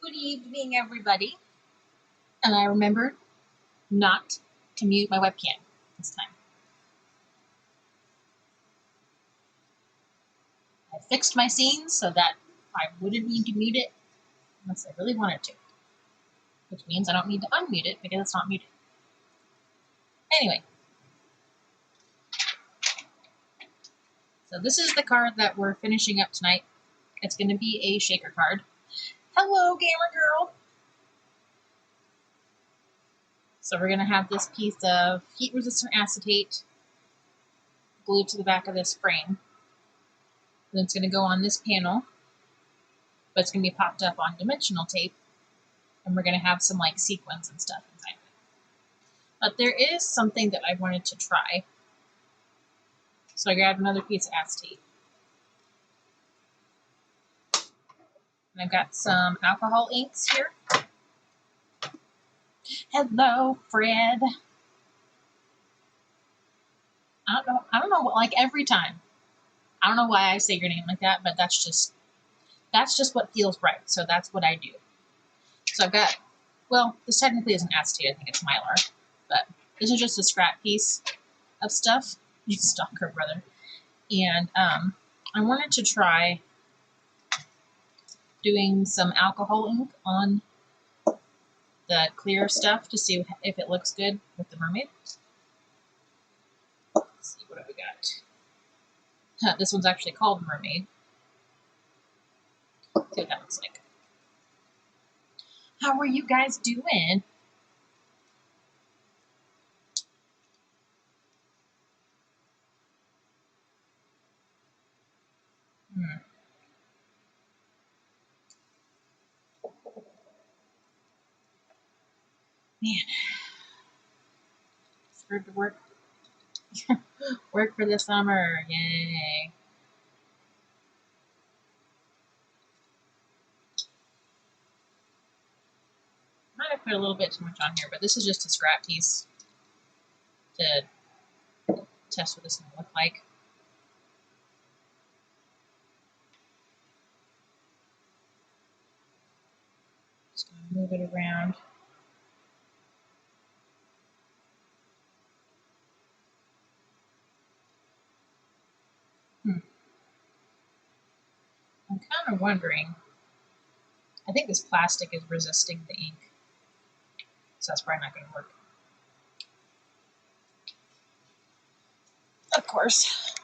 Good evening, everybody. And I remembered not to mute my webcam this time. I fixed my scenes so that I wouldn't need to mute it unless I really wanted to, which means I don't need to unmute it because it's not muted. Anyway, so this is the card that we're finishing up tonight. It's going to be a shaker card. Hello, gamer girl. So we're going to have this piece of heat-resistant acetate glued to the back of this frame. Then it's going to go on this panel, but it's going to be popped up on dimensional tape, and we're going to have some like sequins and stuff inside of it. But there is something that I wanted to try. So I grabbed another piece of acetate. And I've got some alcohol inks here. Hello, Fred. I don't know, like every time. I don't know why I say your name like that, but that's just what feels right. So that's what I do. So I've got, well, this technically isn't acetate, I think it's mylar, but this is just a scrap piece of stuff. You stalker, brother. And I wanted to try doing some alcohol ink on the clear stuff to see if it looks good with the mermaid. Let's see, what have we got? This one's actually called Mermaid. See what that looks like. How are you guys doing? Man, it's hard to work. Work for the summer, yay. Might have put a little bit too much on here, but this is just a scrap piece to test what this will look like. Just gonna move it around. I'm kind of wondering, I think this plastic is resisting the ink, so that's probably not going to work. Of course,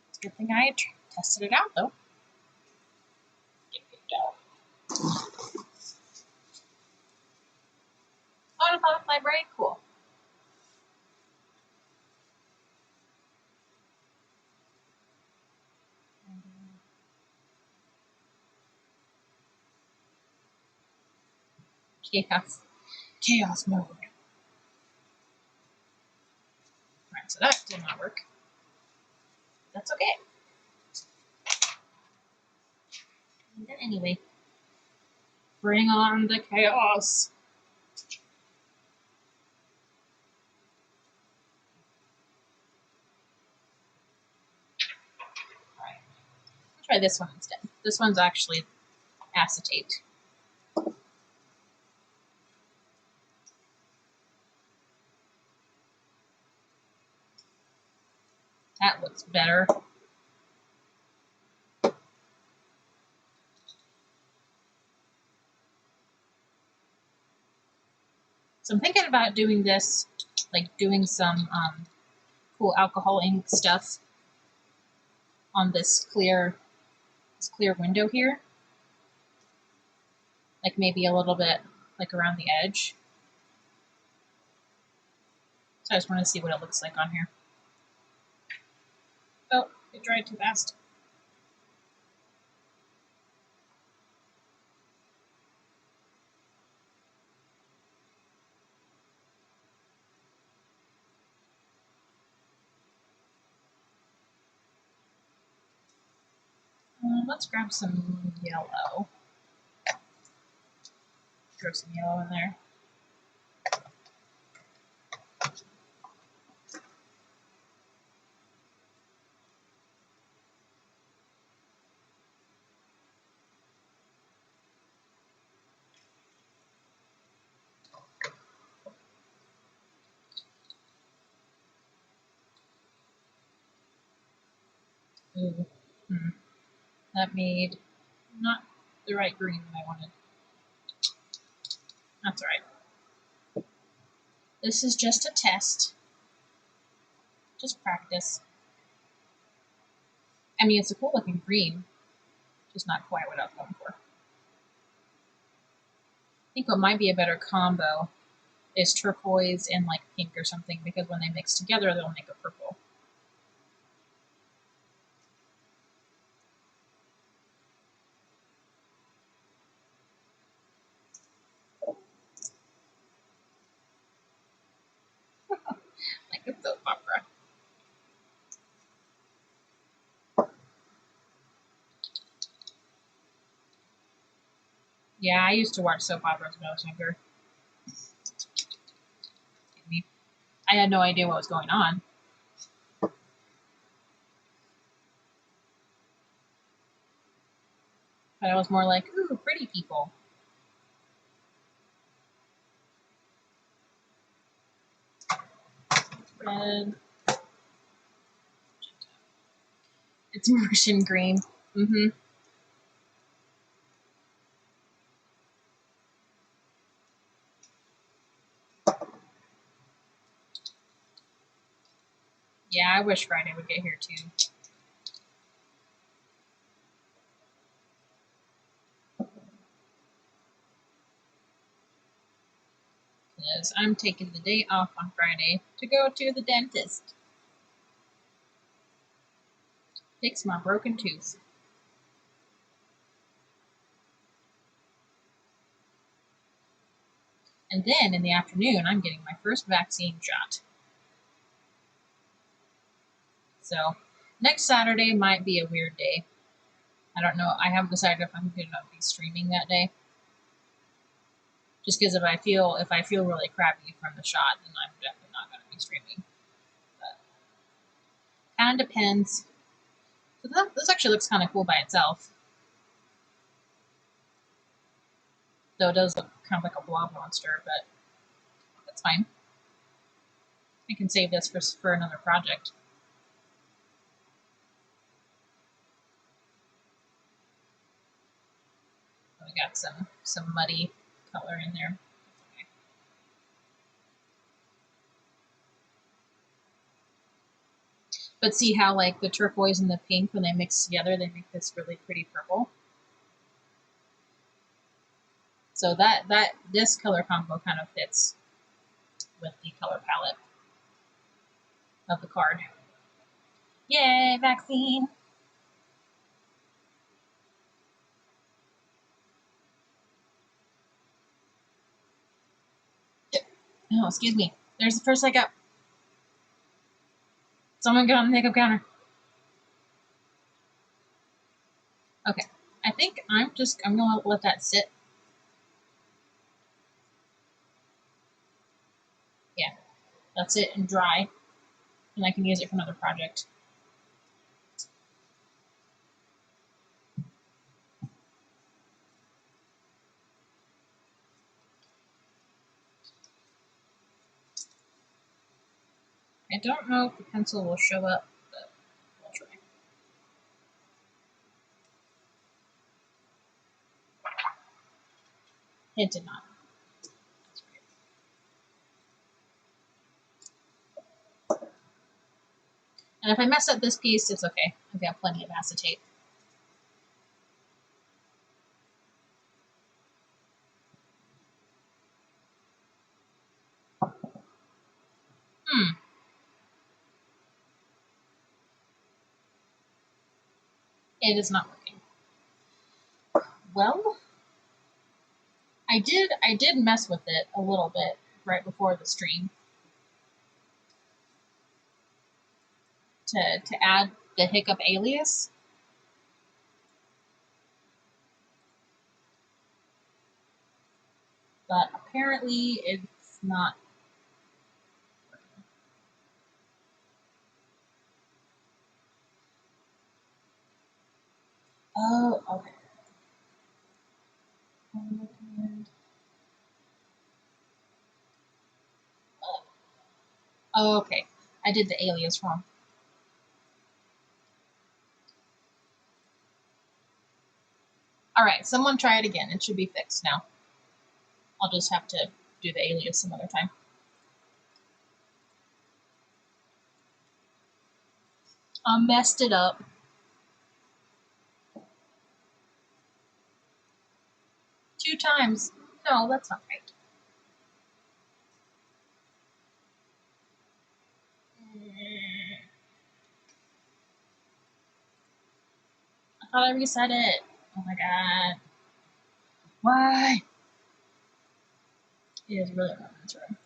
it's a good thing I tested it out, though. Automatic library, cool. Chaos mode. Alright, so that did not work. That's okay. And then anyway, bring on the chaos. Alright, I'll try this one instead. This one's actually acetate. That looks better. So I'm thinking about doing this, like doing some cool alcohol ink stuff on this clear window here. Like maybe a little bit like around the edge. So I just want to see what it looks like on here. Oh, it dried too fast. Let's grab some yellow. Throw some yellow in there. Ooh. That made not the right green that I wanted. That's all right. This is just a test. Just practice. I mean, it's a cool looking green, just not quite what I was going for. I think what might be a better combo is turquoise and like pink or something, because when they mix together, they'll make a purple. Like a soap opera. Yeah, I used to watch soap operas when I was younger. I had no idea what was going on. But I was more like, ooh, pretty people. Red. It's Martian green. Mm-hmm. Yeah, I wish Friday would get here too. Because I'm taking the day off on Friday to go to the dentist. Fix my broken tooth. And then in the afternoon, I'm getting my first vaccine shot. So next Saturday might be a weird day. I don't know. I haven't decided if I'm going to be streaming that day. Just because if I feel really crappy from the shot, then I'm definitely not going to be streaming. But kind of depends. So this actually looks kind of cool by itself. Though it does look kind of like a blob monster, but that's fine. I can save this for another project. We got some muddy color in there. Okay. But see how like the turquoise and the pink, when they mix together, they make this really pretty purple. So this color combo kind of fits with the color palette of the card. Yay, vaccine! Oh, excuse me. There's the first hiccup. Someone get on the hiccup counter. Okay. I think I'm gonna let that sit. Yeah. That's it and dry. And I can use it for another project. I don't know if the pencil will show up, but we'll try. It did not. That's right. And if I mess up this piece, it's okay. I've got plenty of acetate. It is not working. Well, I did mess with it a little bit right before the stream to add the hiccup alias. But apparently it's not. Oh, okay. Oh, okay. I did the alias wrong. All right, someone try it again. It should be fixed now. I'll just have to do the alias some other time. I messed it up. Two times. No, that's not right. I thought I reset it. Oh my god. Why? It is really hard in this room.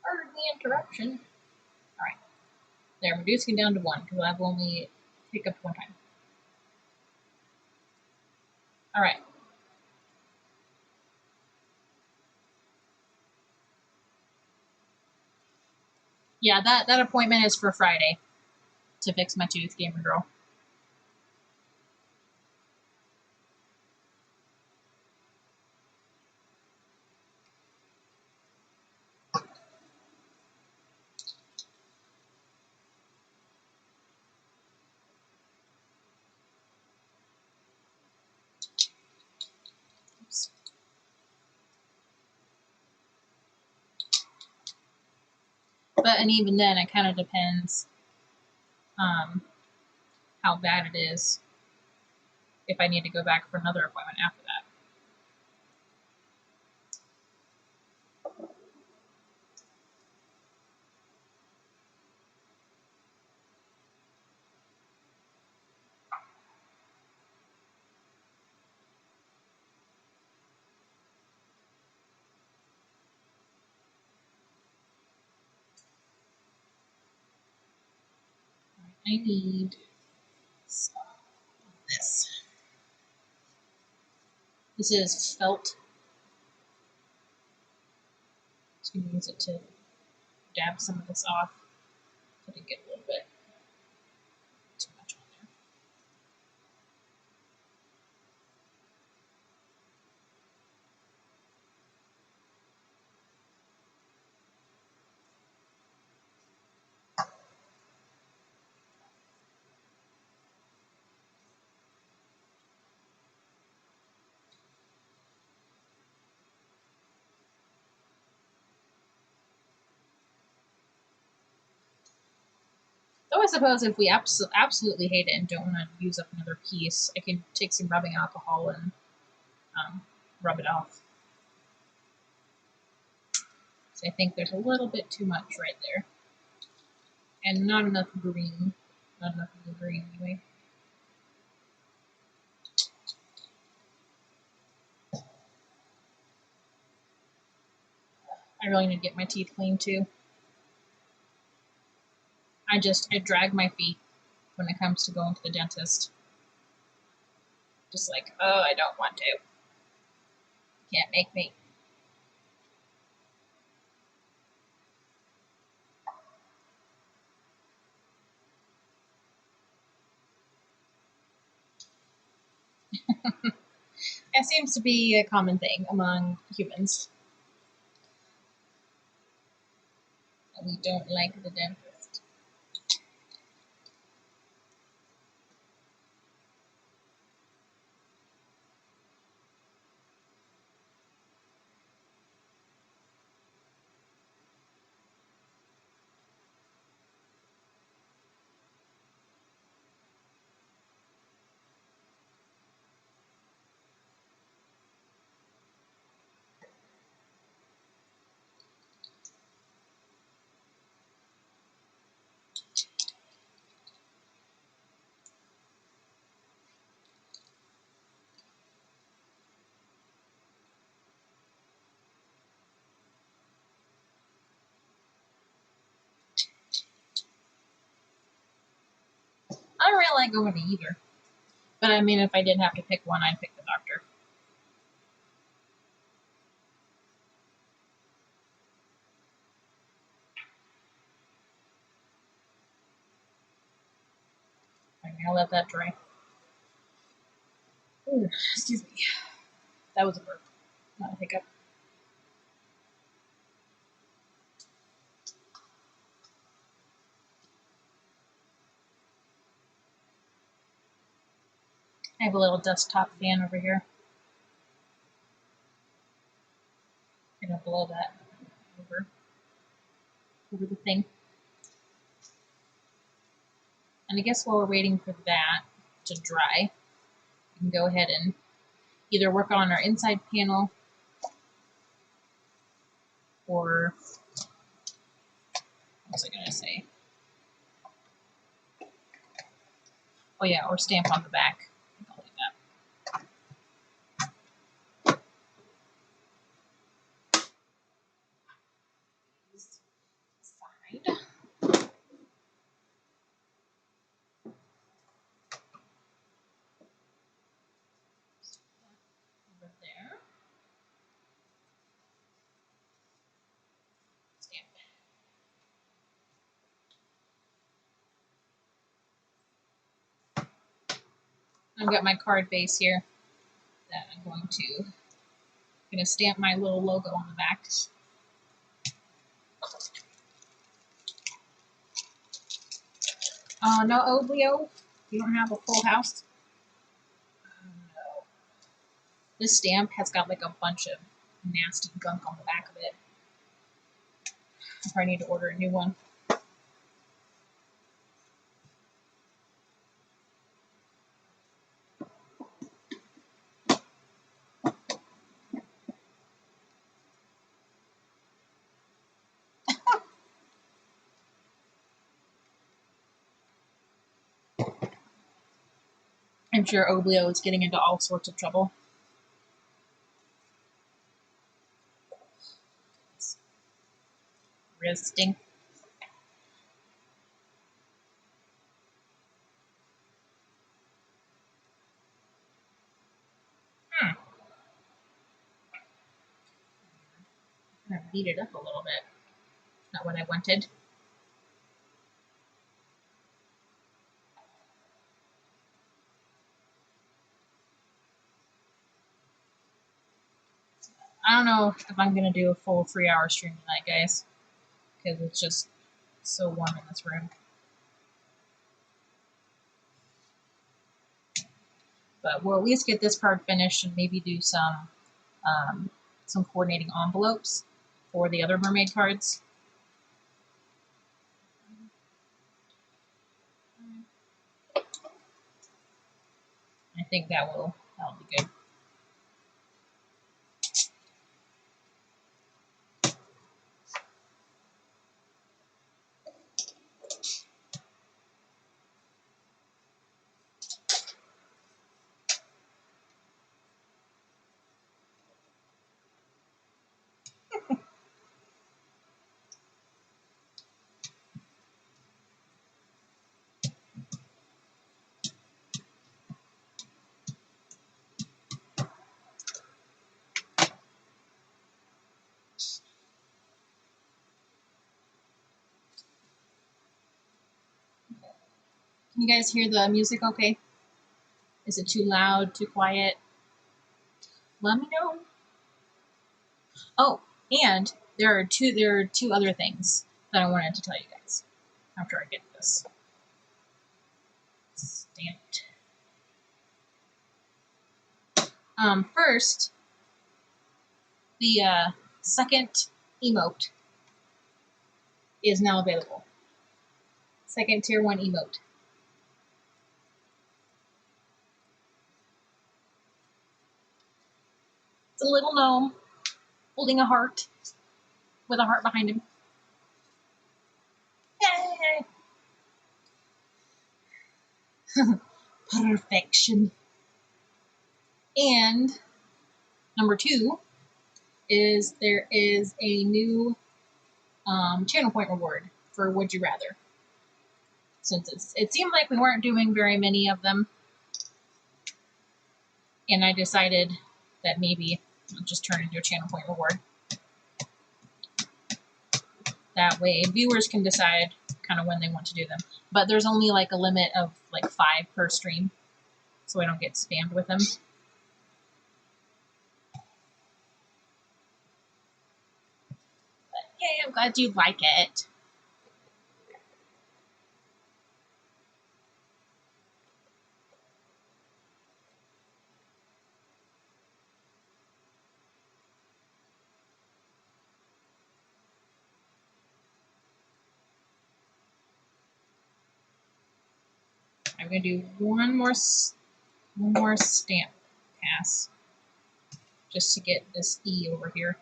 Pardon the interruption. Alright. There, reducing it down to 1 because I've only hiccuped one time. Alright. Yeah, that appointment is for Friday to fix my tooth, gamer girl. Oops. But, and even then, it kind of depends how bad it is if I need to go back for another appointment after that. I need some of this. This is felt. Just going to use it to dab some of this off. I did get a little bit too much on there. Though I suppose if we absolutely hate it and don't want to use up another piece, I can take some rubbing alcohol and rub it off. So I think there's a little bit too much right there. And not enough green. Not enough of the green anyway. I really need to get my teeth cleaned too. I drag my feet when it comes to going to the dentist. Just like, oh, I don't want to. Can't make me. That seems to be a common thing among humans. We don't like the dentist. I don't really like going to either. But I mean, if I did have to pick one, I'd pick the doctor. Alright, I'll let that dry. Ooh, excuse me. That was a burp, not a hiccup. I have a little desktop fan over here. I'm gonna blow that over the thing. And I guess while we're waiting for that to dry, we can go ahead and either work on our inside panel or, what was I gonna say? Oh yeah, or stamp on the back. I'll do that. Side. Over there. Stamp. I've got my card base here that I'm gonna stamp my little logo on the back. No, Oblio, you don't have a full house. No. This stamp has got like a bunch of nasty gunk on the back of it. I probably need to order a new one. I'm sure Oblio is getting into all sorts of trouble. It's resting. I'm gonna beat it up a little bit. Not what I wanted. I don't know if I'm gonna do a full 3-hour stream tonight, guys, because it's just so warm in this room. But we'll at least get this card finished and maybe do some coordinating envelopes for the other mermaid cards. I think that'll be good. Can you guys hear the music okay? Is it too loud, too quiet? Let me know. Oh, and there are two other things that I wanted to tell you guys after I get this stamped. First, the second emote is now available. Second tier 1 emote. It's a little gnome holding a heart with a heart behind him. Yay! Perfection. And number 2 is there is a new channel point reward for Would You Rather. Since it seemed like we weren't doing very many of them, and I decided that maybe I'll just turn it into a channel point reward. That way viewers can decide kind of when they want to do them. But there's only like a limit of like 5 per stream, so I don't get spammed with them. But yay, I'm glad you like it. I'm going to do one more stamp pass just to get this E over here.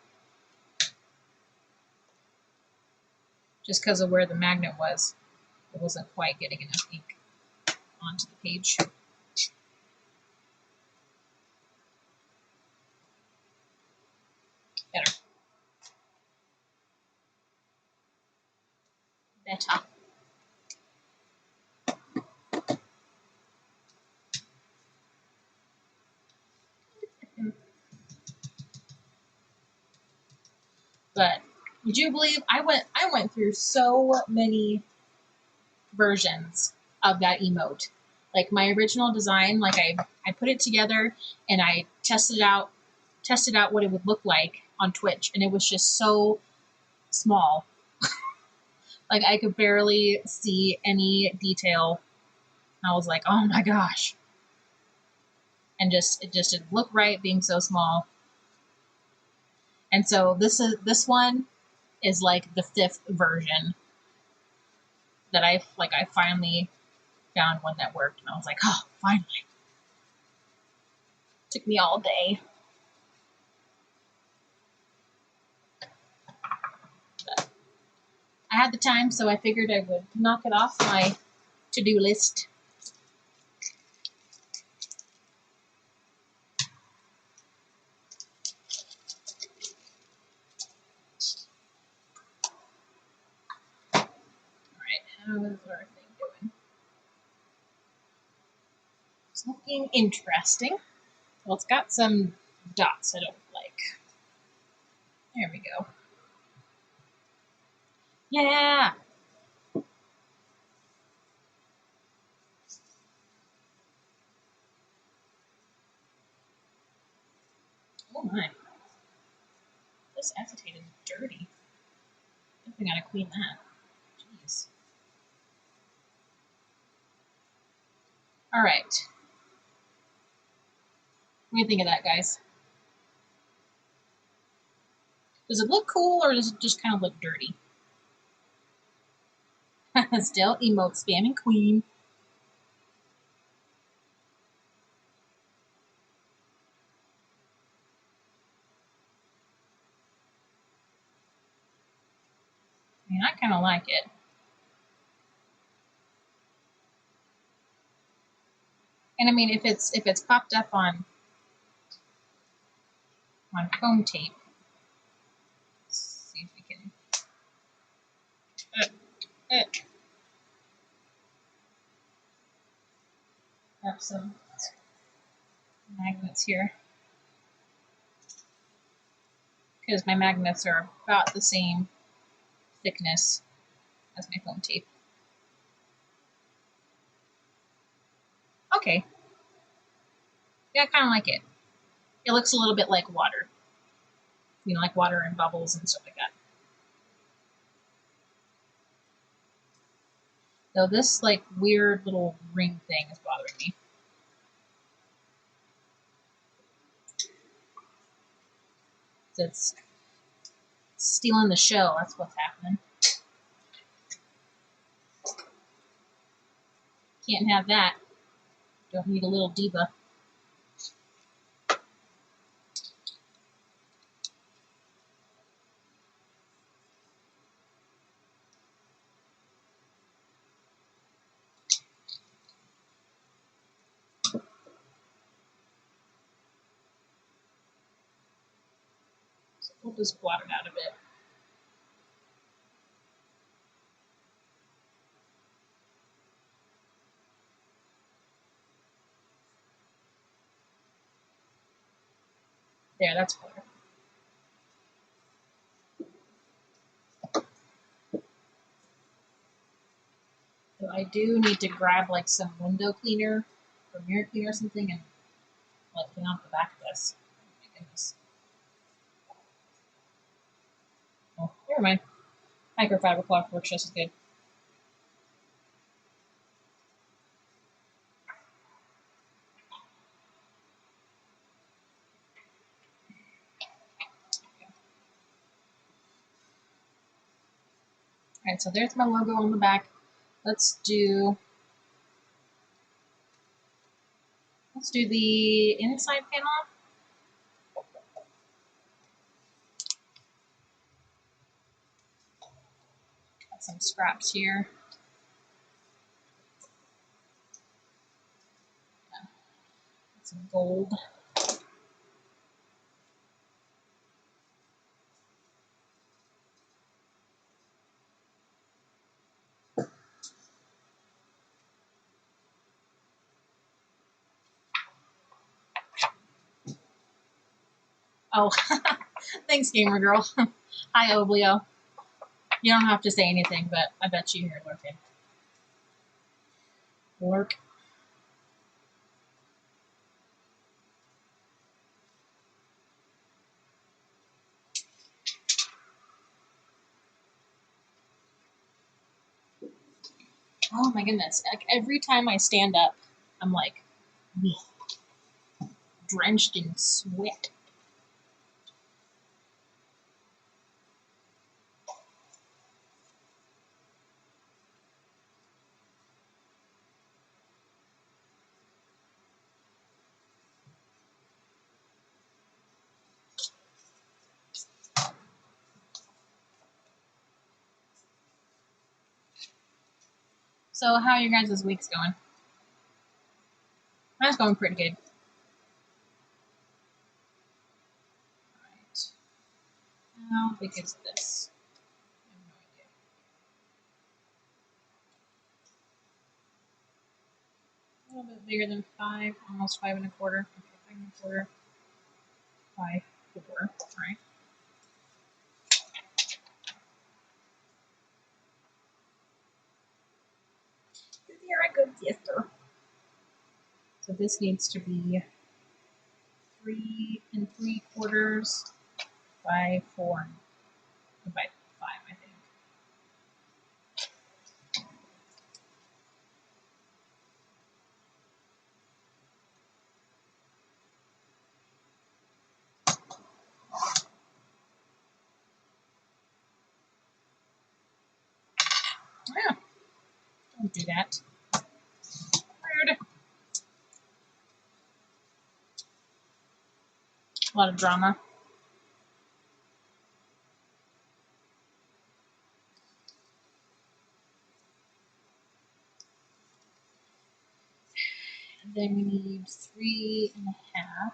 Just because of where the magnet was. It wasn't quite getting enough ink onto the page. Better. Better. But would you believe I went through so many versions of that emote. Like my original design, like I put it together and I tested out what it would look like on Twitch, and it was just so small. Like I could barely see any detail. I was like, oh my gosh. And it just didn't look right being so small. And so this one is like the 5th version that I finally found one that worked, and I was like, oh, finally. Took me all day. But I had the time, so I figured I would knock it off my to-do list. Alright, how is our thing doing? It's looking interesting. Well, it's got some dots I don't like. There we go. Yeah! Oh my. This acetate is dirty. Definitely gotta clean that. Jeez. Alright. What do you think of that, guys? Does it look cool, or does it just kind of look dirty? Still, emote spamming queen. I mean, I kind of like it. And I mean, if it's popped up on foam tape, let's see if we can. Have some magnets here, because my magnets are about the same thickness as my foam tape. Okay. Yeah, I kind of like it. It looks a little bit like water. You know, like water and bubbles and stuff like that. Though this like weird little ring thing is bothering me. It's stealing the show. That's what's happening. Can't have that. Don't need a little diva. So we'll just blot it out a bit. There, that's better. So I do need to grab like some window cleaner or mirror cleaner or something and like clean off the back of this. Oh my goodness. Oh, never mind. Microfiber cloth works just as good. Alright, so there's my logo on the back. Let's do Let's do the inside panel. Got some scraps here. Got some gold. Oh, thanks, gamer girl. Hi, Oblio. You don't have to say anything, but I bet you hear lurking. Lurk. Oh my goodness. Like, every time I stand up, I'm like drenched in sweat. So how are your guys' weeks going? Mine's going pretty good. Alright. How big is this? I have no idea. A little bit bigger than 5, almost 5 1/4. Okay, 5 1/4 by 4. Alright. Here I go, sister. So this needs to be 3 3/4 by 4 by 5, I think. Yeah, don't do that. Rude. A lot of drama. And then we need 3 1/2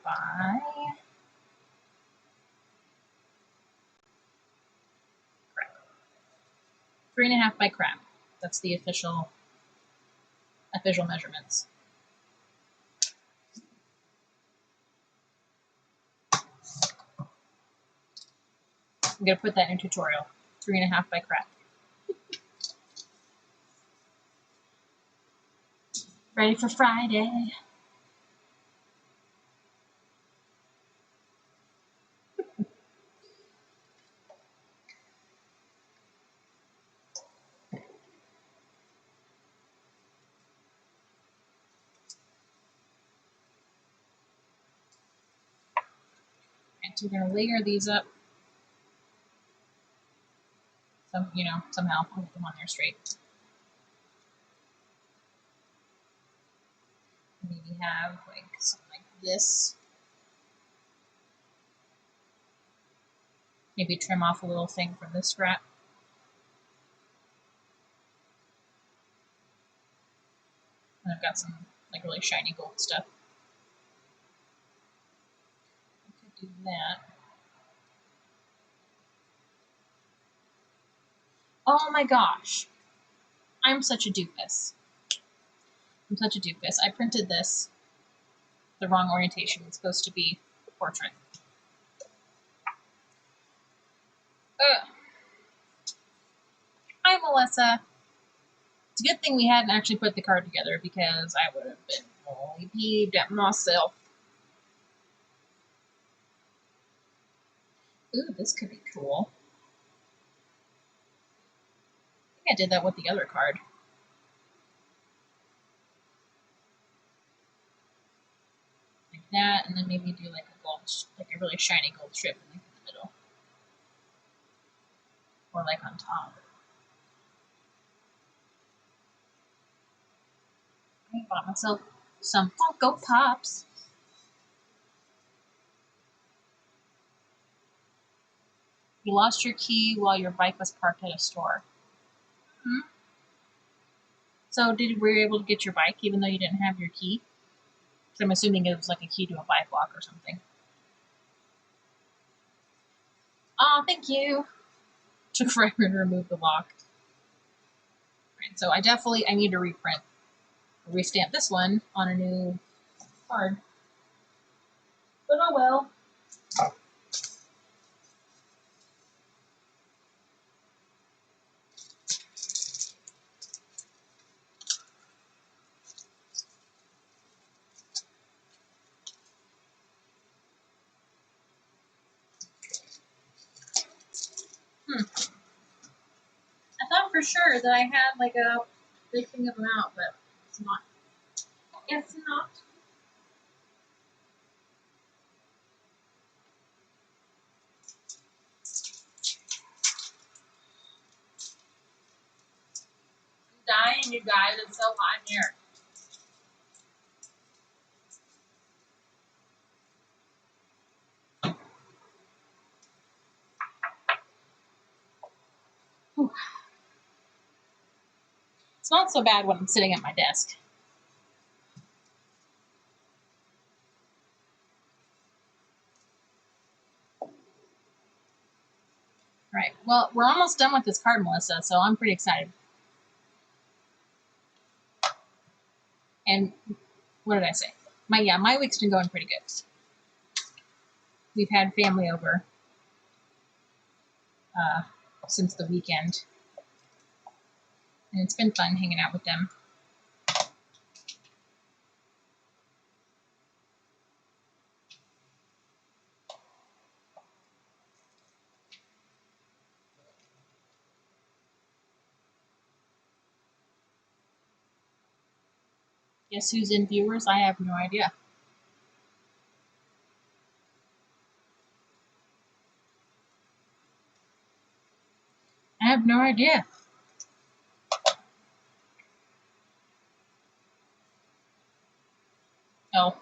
by crap. 3 1/2 by crap. That's the official measurements. I'm gonna put that in a tutorial. 3 1/2 by crap. Ready for Friday. And so we're gonna layer these up. Somehow I'll get them on there straight. Maybe have like something like this. Maybe trim off a little thing from this scrap. And I've got some like really shiny gold stuff. I could do that. Oh my gosh. I'm such a doofus. I printed this the wrong orientation. It's supposed to be a portrait. Ugh. Hi, Melissa. It's a good thing we hadn't actually put the card together because I would have been really peeved at myself. Ooh, this could be cool. I think I did that with the other card. Like that, and then maybe do like a gold, like a really shiny gold strip in the middle. or like on top. I bought myself some Funko Pops. You lost your key while your bike was parked at a store. Mm-hmm. So were you able to get your bike even though you didn't have your key? So I'm assuming it was like a key to a bike lock or something. Oh, thank you. Took forever to remove the lock. Right, so I need to reprint, restamp this one on a new card. But oh well. I thought for sure that I had like a big thing of them out, but it's not. It's not. I'm dying, you guys. It's so hot in here. Whew. It's not so bad when I'm sitting at my desk. Right. Well, we're almost done with this card, Melissa, so I'm pretty excited. And what did I say? My week's been going pretty good. We've had family over since the weekend, and it's been fun hanging out with them. Guess who's in viewers? I have no idea. I have no idea. Oh.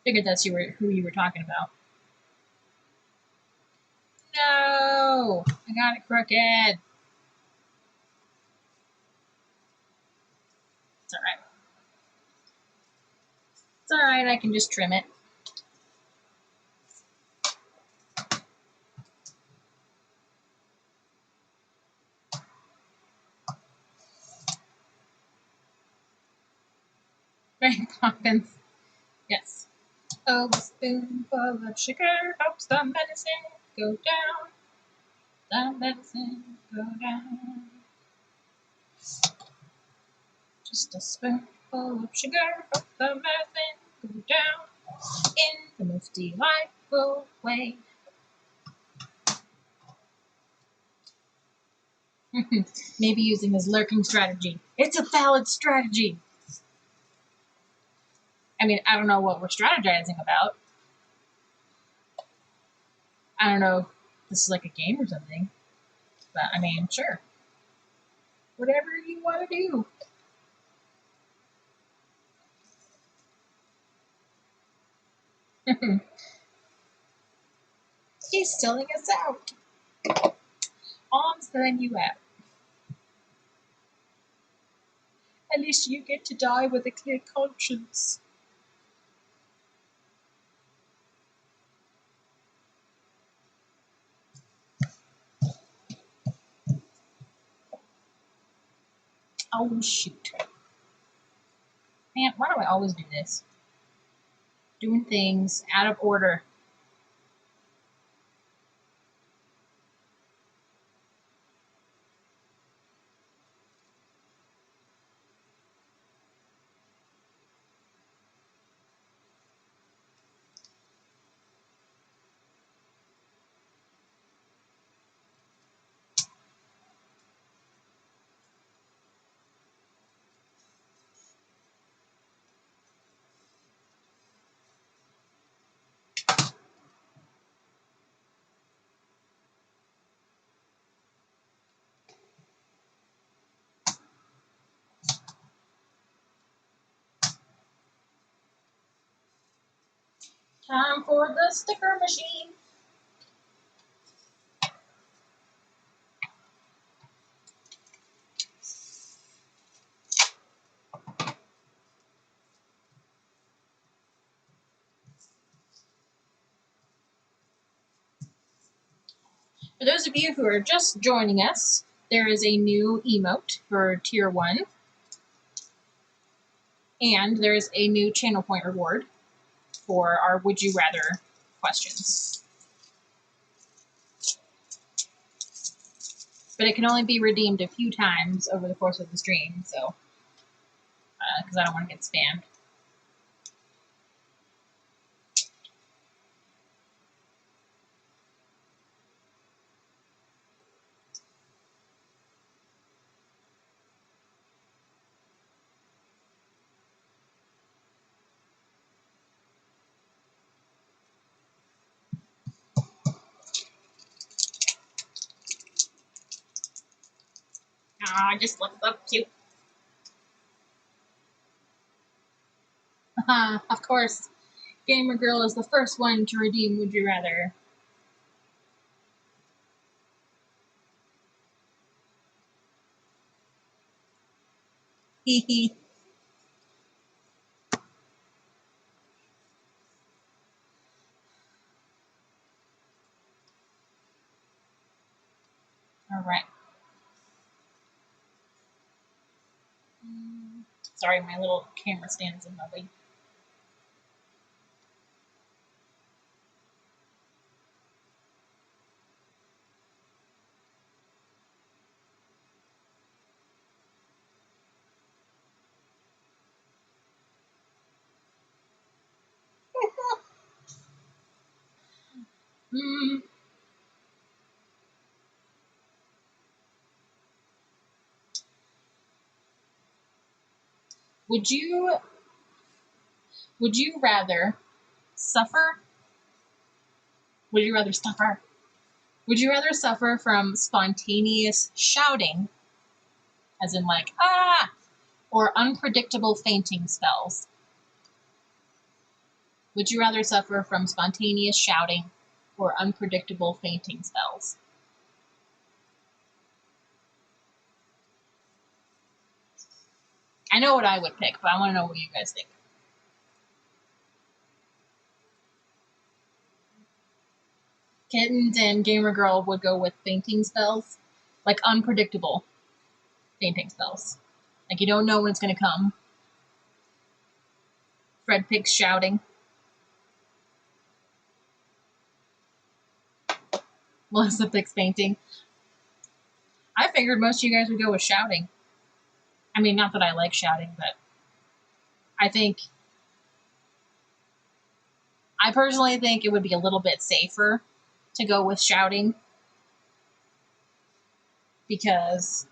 Figured that's who you were talking about. No! I got it crooked. It's alright. It's alright, I can just trim it. Right, Poppins. Yes. Oh, a spoonful of sugar helps the medicine go down. The medicine go down. Just a spoonful of sugar helps the medicine go down in the most delightful way. Maybe using his lurking strategy. It's a valid strategy. I mean, I don't know what we're strategizing about. I don't know if this is like a game or something. But, I mean, sure. Whatever you want to do. He's selling us out. I'm selling you out. At least you get to die with a clear conscience. Oh, shoot. Man, why do I always do this? Doing things out of order. Time for the sticker machine. For those of you who are just joining us, there is a new emote for Tier 1, and there's a new channel point reward for our Would You Rather questions. But it can only be redeemed a few times over the course of the stream, so, because I don't want to get spammed. Ah, just look up cute. Of course, Gamer Girl is the first one to redeem Would You Rather. Hee hee. All right. Sorry, my little camera stand's in my way. Would you rather suffer? Would you rather suffer? Would you rather suffer from spontaneous shouting, as in like ah, or unpredictable fainting spells? Would you rather suffer from spontaneous shouting or unpredictable fainting spells? I know what I would pick, but I want to know what you guys think. Kittens and Gamer Girl would go with fainting spells, like unpredictable fainting spells. Like you don't know when it's going to come. Fred picks shouting. Melissa picks fainting. I figured most of you guys would go with shouting. I mean, not that I like shouting, but I personally think it would be a little bit safer to go with shouting, because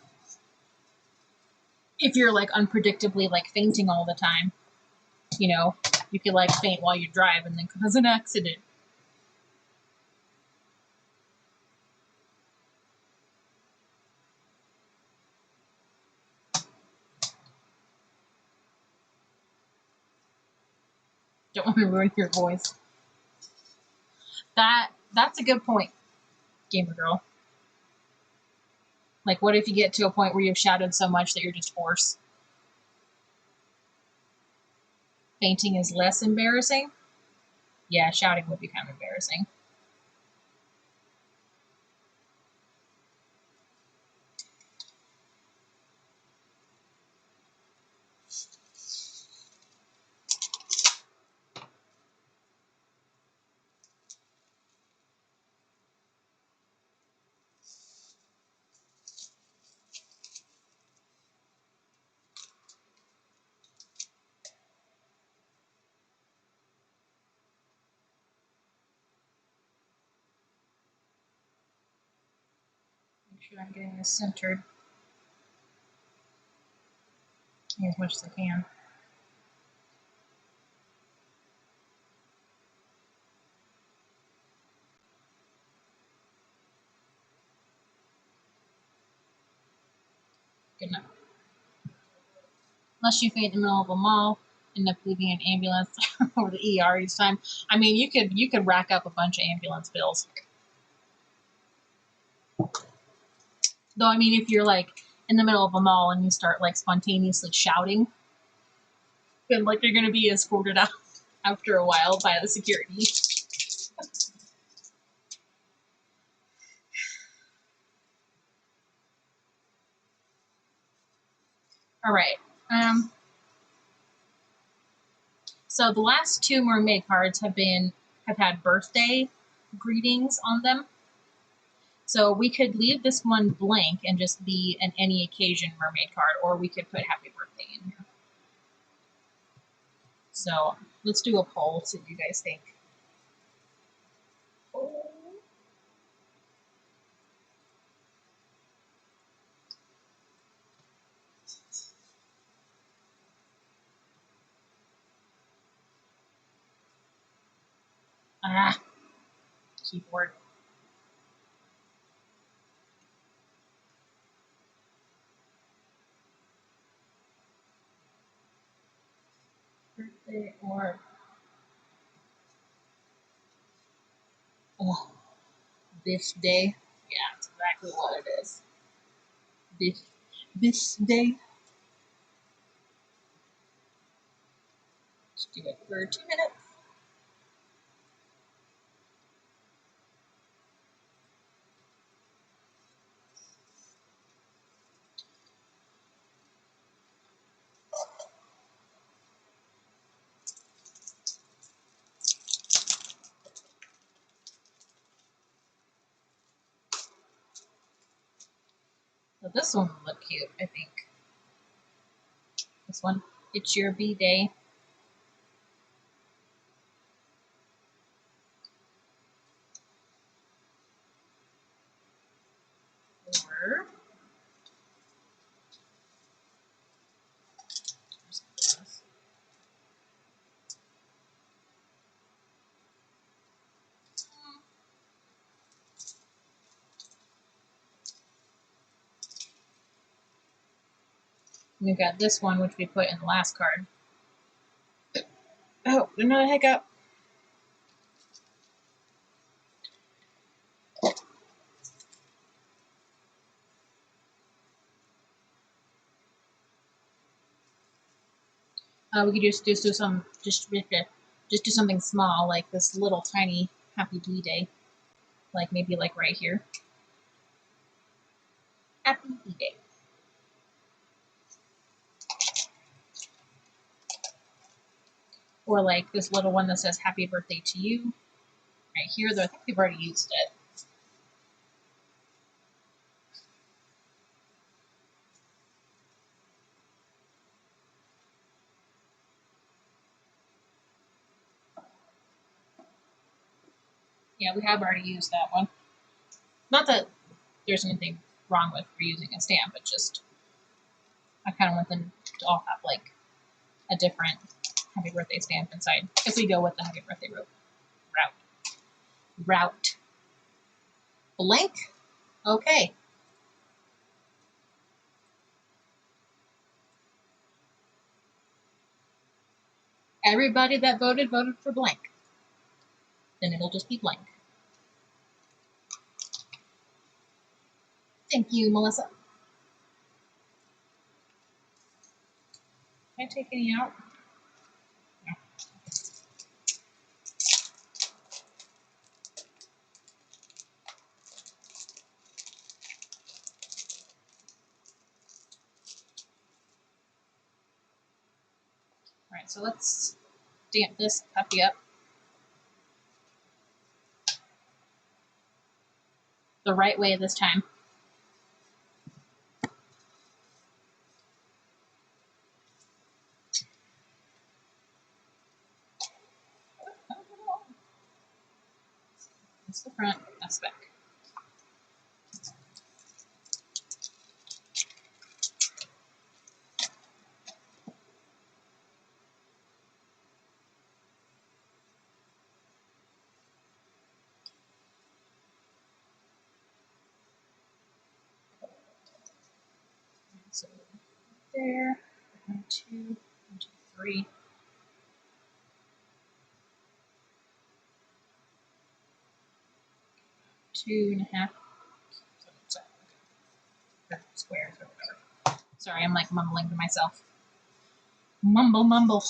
if you're like unpredictably like fainting all the time, you know, you could like faint while you drive and then cause an accident. Don't want to ruin your voice. That's a good point, Gamer Girl. Like, what if you get to a point where you've shouted so much that you're just hoarse? Fainting is less embarrassing? Yeah, shouting would be kind of embarrassing. Make sure I'm getting this centered as much as I can. Good enough. Unless you faint in the middle of a mall end up leaving an ambulance or the ER each time. I mean, you could rack up a bunch of ambulance bills. Though, I mean, if you're like in the middle of a mall and you start like spontaneously shouting, then like you're gonna be escorted out after a while by the security. All right. So the last two mermaid cards have had birthday greetings on them. So we could leave this one blank and just be an any occasion mermaid card, or we could put happy birthday in here. So let's do a poll, see what you guys think. Ah, keyboard. Birthday or this day. Yeah, that's exactly what it is. This day. Let's do it for 2 minutes. So this one will look cute, I think. This one. It's your B-Day. Or we've got this one, which we put in the last card. Oh, another hiccup. We could just do some just do something small, like this little tiny happy B-Day, like maybe like right here. Happy B-Day. Or like this little one that says happy birthday to you right here, though I think we've already used it. Yeah, we have already used that one. Not that there's anything wrong with reusing a stamp, but just I kind of want them to all have like a different happy birthday stamp inside if we go with the happy birthday route. Blank? Okay. Everybody that voted for blank. Then it'll just be blank. Thank you, Melissa. Can I take any out? No. All right, so let's stamp this puppy up the right way this time. That's the front, that's the back. So there, 1, 2, 1, 2, 3. 2.5 squares or whatever. Sorry, I'm like mumbling to myself. Mumble, mumble.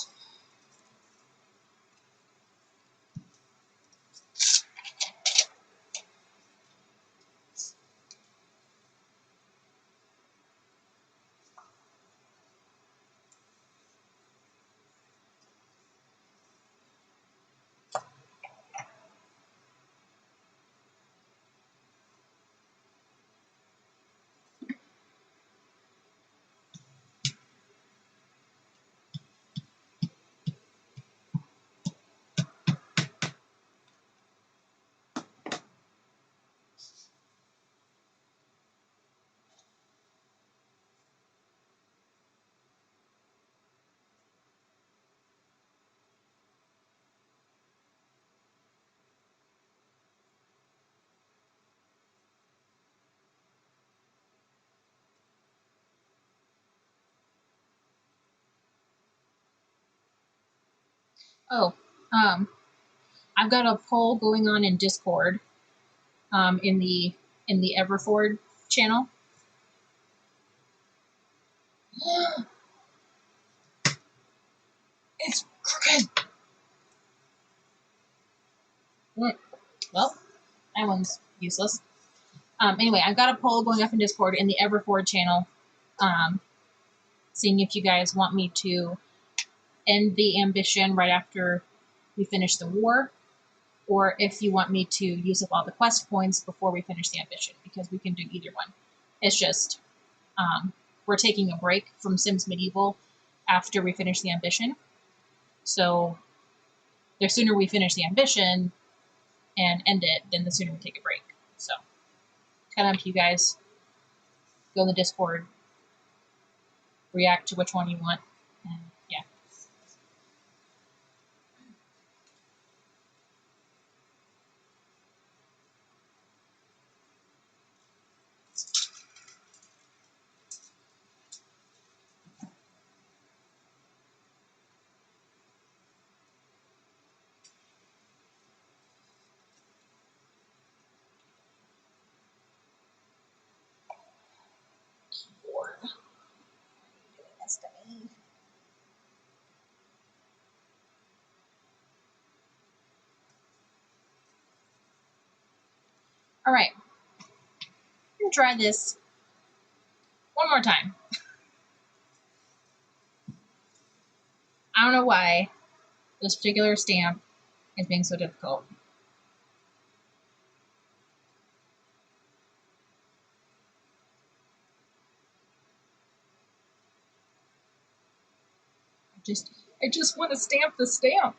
Oh, I've got a poll going on in Discord, in the Everford channel. It's crooked. Well, that one's useless. Anyway, I've got a poll going up in Discord in the Everford channel, seeing if you guys want me to end the ambition right after we finish the war, or if you want me to use up all the quest points before we finish the ambition, because we can do either one. It's just, we're taking a break from Sims Medieval after we finish the ambition. So the sooner we finish the ambition and end it, then the sooner we take a break. So it's kind of up to you guys. Go in the Discord, react to which one you want, and yeah. All right, I'm gonna try this one more time. I don't know why this particular stamp is being so difficult. I just want to stamp the stamp.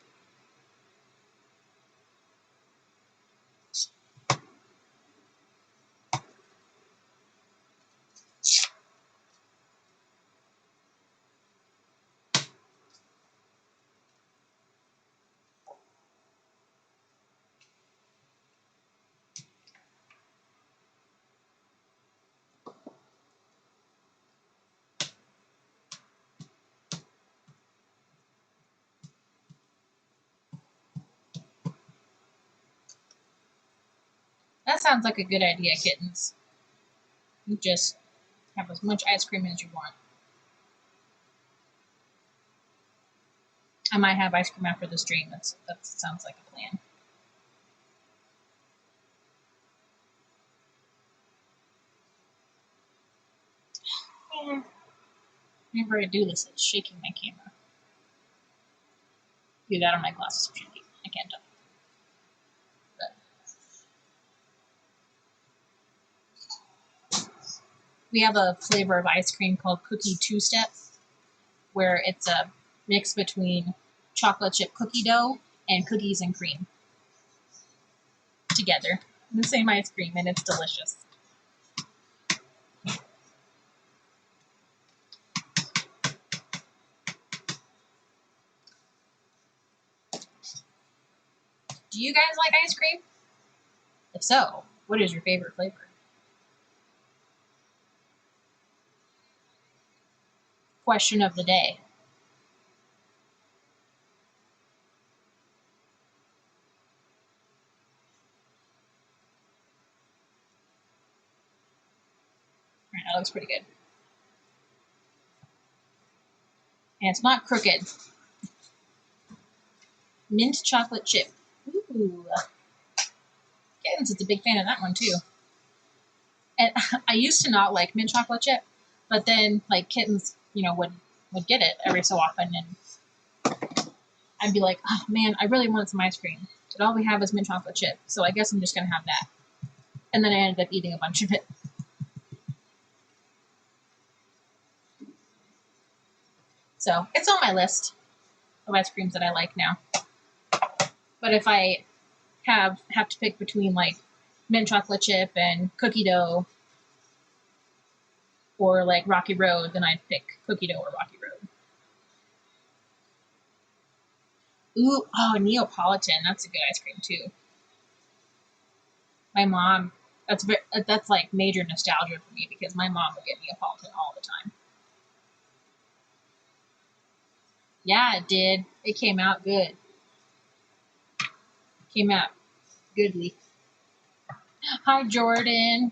That sounds like a good idea, kittens. You just have as much ice cream as you want. I might have ice cream after the stream. That sounds like a plan. Whenever I do this, it's shaking my camera. Do that on my glasses. I can't tell. But we have a flavor of ice cream called Cookie Two-Step, where it's a mix between chocolate chip cookie dough and cookies and cream together. The same ice cream, and it's delicious. Do you guys like ice cream? If so, what is your favorite flavor? Question of the day. That looks pretty good. And it's not crooked. Mint chocolate chip. Ooh. Kittens is a big fan of that one too. And I used to not like mint chocolate chip, but then like Kittens, you know, would get it every so often, and I'd be like, oh man, I really wanted some ice cream, but all we have is mint chocolate chip, so I guess I'm just gonna have that. And then I ended up eating a bunch of it. So it's on my list of ice creams that I like now. But if I have to pick between like mint chocolate chip and cookie dough or like Rocky Road, then I'd pick cookie dough or Rocky Road. Ooh, oh, Neapolitan. That's a good ice cream too. My mom, that's like major nostalgia for me because my mom would get Neapolitan all the time. Yeah, it did. It came out good. Came out goodly. Hi, Jordan.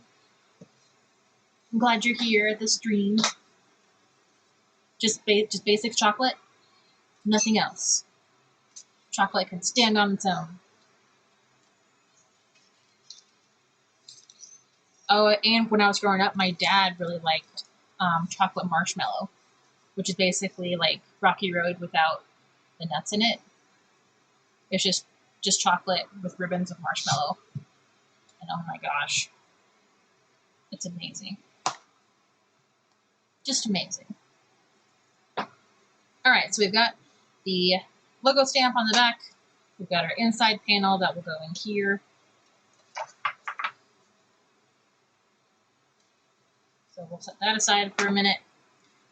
I'm glad you're here at the stream. Just basic chocolate, nothing else. Chocolate can stand on its own. Oh, and when I was growing up, my dad really liked chocolate marshmallow, which is basically like Rocky Road without the nuts in it. It's just chocolate with ribbons of marshmallow. And oh my gosh, it's amazing. Just amazing. All right, so we've got the logo stamp on the back. We've got our inside panel that will go in here. So we'll set that aside for a minute.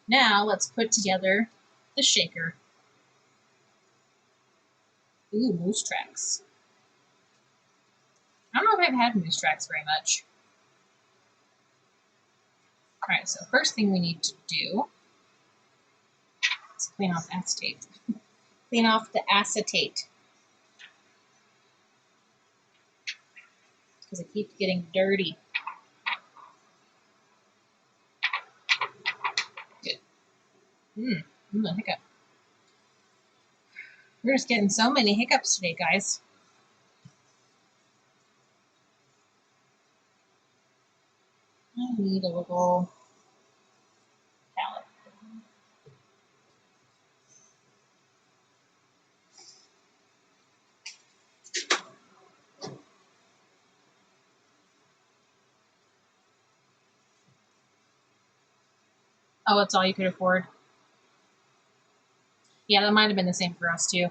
Now let's put together the shaker. Ooh, moose tracks. I don't know if I've had moose tracks very much. All right, so first thing we need to do is clean off acetate. Clean off the acetate. Because it keeps getting dirty. Good. A hiccup. We're just getting so many hiccups today, guys. I need a little palette. Oh, that's all you could afford? Yeah, that might have been the same for us, too.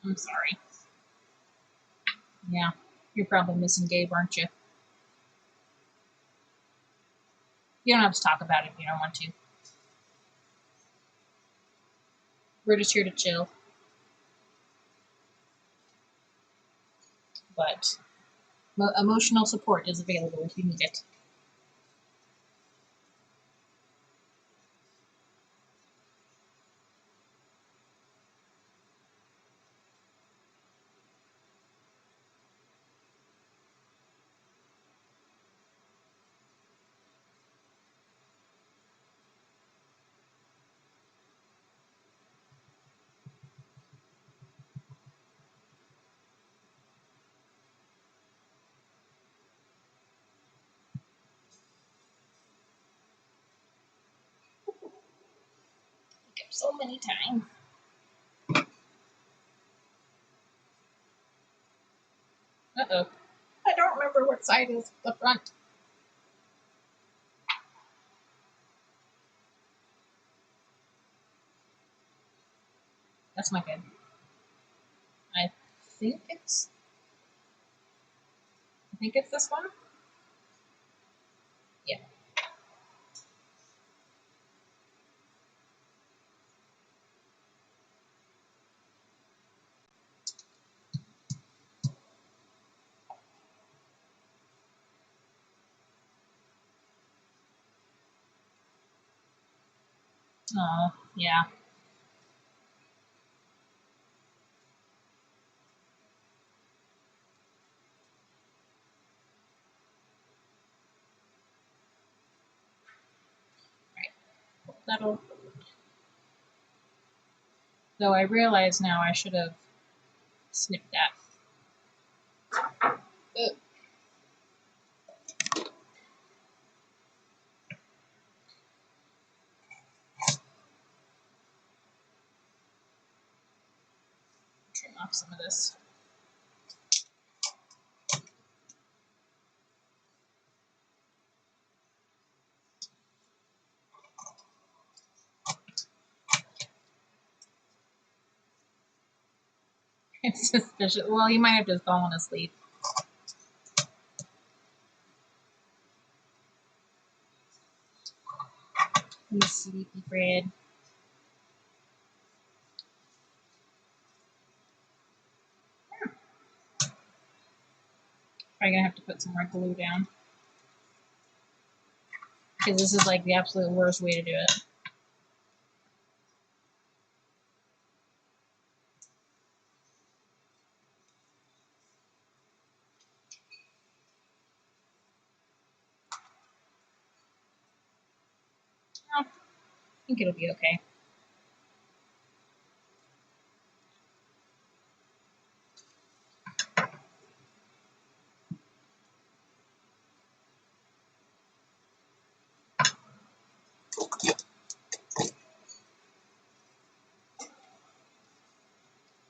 I'm sorry. Yeah, you're probably missing Gabe, aren't you? You don't have to talk about it if you don't want to. We're just here to chill. But emotional support is available if you need it. So many times. Uh-oh. I don't remember what side is the front. That's not good. I think it's this one. Yeah. Oh, yeah. That'll. Though I realize now I should have snipped that. Ugh. Trim off some of this. It's suspicious. Well, you might have just fallen asleep. You sleepy Fred. Probably gonna have to put some more glue down. Because this is like the absolute worst way to do it. I think it'll be okay.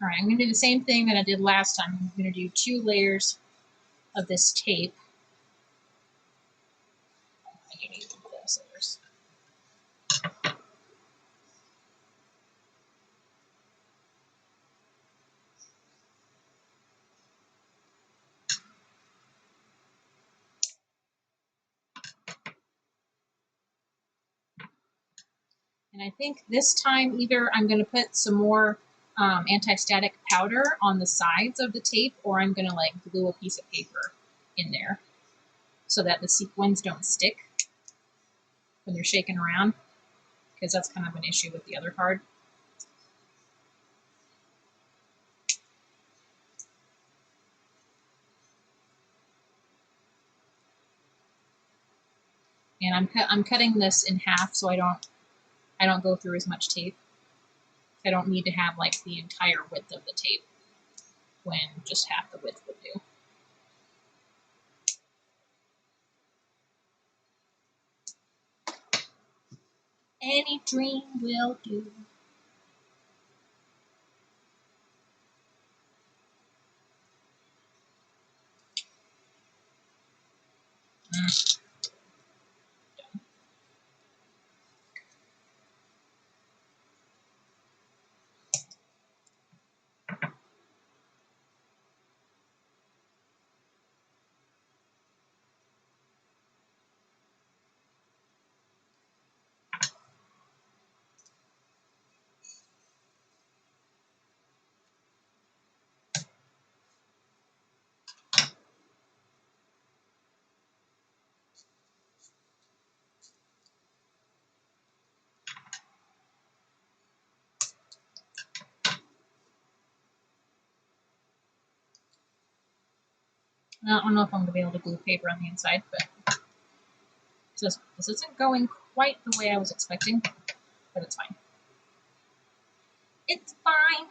Alright, I'm going to do the same thing that I did last time. I'm going to do 2 layers of this tape. I need this. And I think this time either I'm going to put some more anti-static powder on the sides of the tape, or I'm going to like glue a piece of paper in there so that the sequins don't stick when they're shaking around, because that's kind of an issue with the other card. And I'm cutting this in half so I don't go through as much tape. I don't need to have like the entire width of the tape when just half the width would do. Any dream will do. I don't know if I'm going to be able to glue paper on the inside, but this isn't going quite the way I was expecting, but it's fine. It's fine.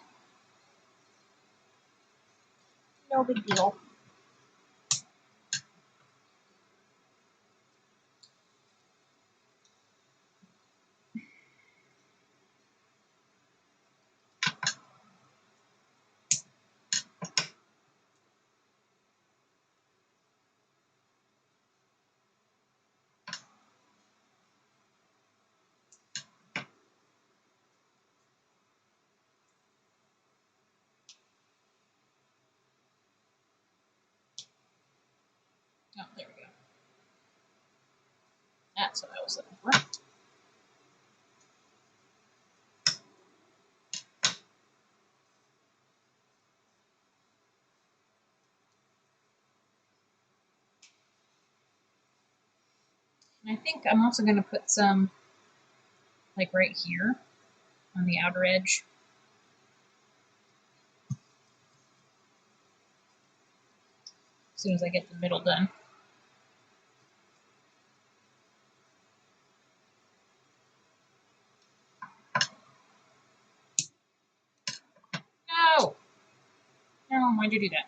No big deal. Oh, there we go. That's what I was looking for. And I think I'm also going to put some, like right here, on the outer edge. As soon as I get the middle done. Oh, why'd you do that?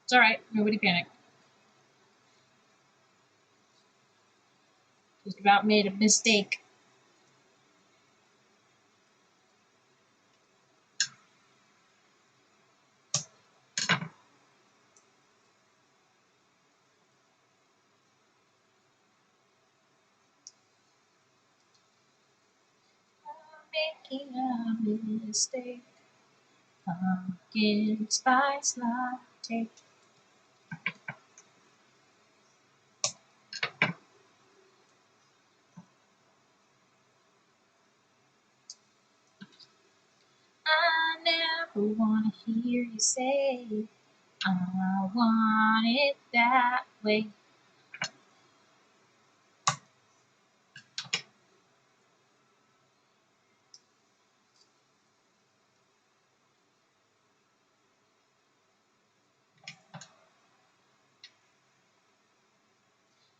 It's all right. Nobody panic. Just about made a mistake. Making a mistake. Pumpkin spice latte. I never want to hear you say, I want it that way.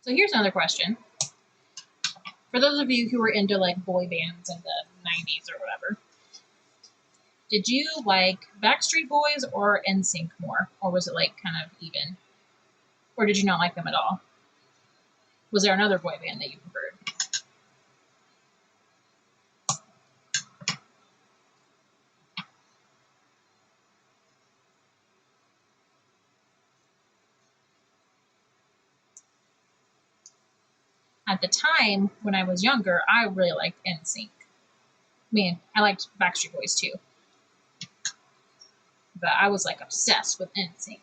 So here's another question. For those of you who were into like boy bands in the 90s or whatever, did you like Backstreet Boys or NSYNC more? Or was it like kind of even? Or did you not like them at all? Was there another boy band that you preferred? At the time, when I was younger, I really liked NSYNC. I mean, I liked Backstreet Boys too. But I was like obsessed with NSYNC.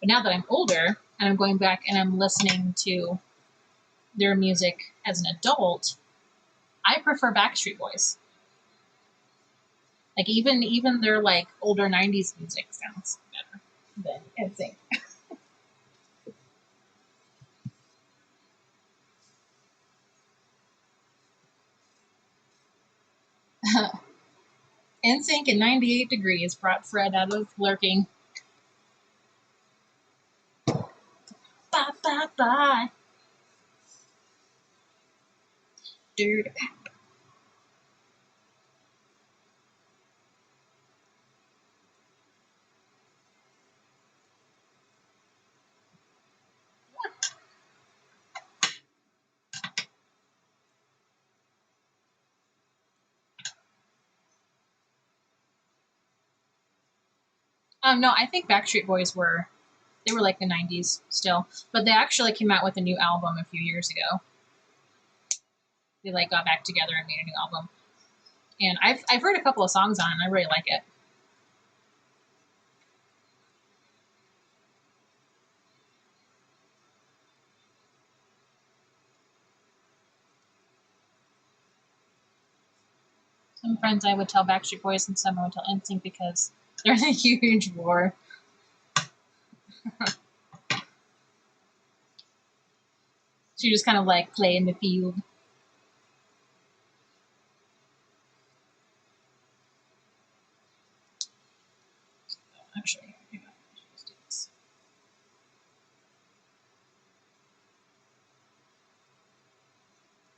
But now that I'm older and I'm going back and I'm listening to their music as an adult, I prefer Backstreet Boys. Like even their like older 90s music sounds better than NSYNC. NSYNC and 98 Degrees brought Fred out of lurking. Bye, bye, bye. Dirty. No, I think Backstreet Boys they were like the 90s still, but they actually came out with a new album a few years ago. They like got back together and made a new album, and I've heard a couple of songs on it. And I really like it. Some friends I would tell Backstreet Boys, and some I would tell NSYNC because there's a huge war. So you just kind of like play in the field. Actually, hang on. Let's do this.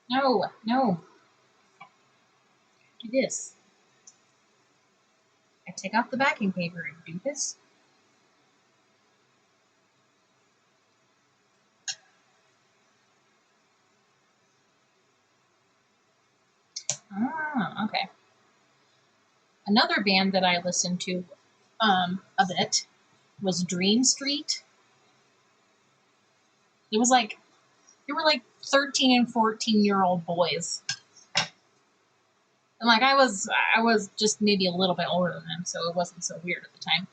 No, no. Do this. I take off the backing paper and do this. Ah, okay. Another band that I listened to a bit was Dream Street. It was like they were like 13 and 14-year-old boys. And like I was just maybe a little bit older than them, so it wasn't so weird at the time.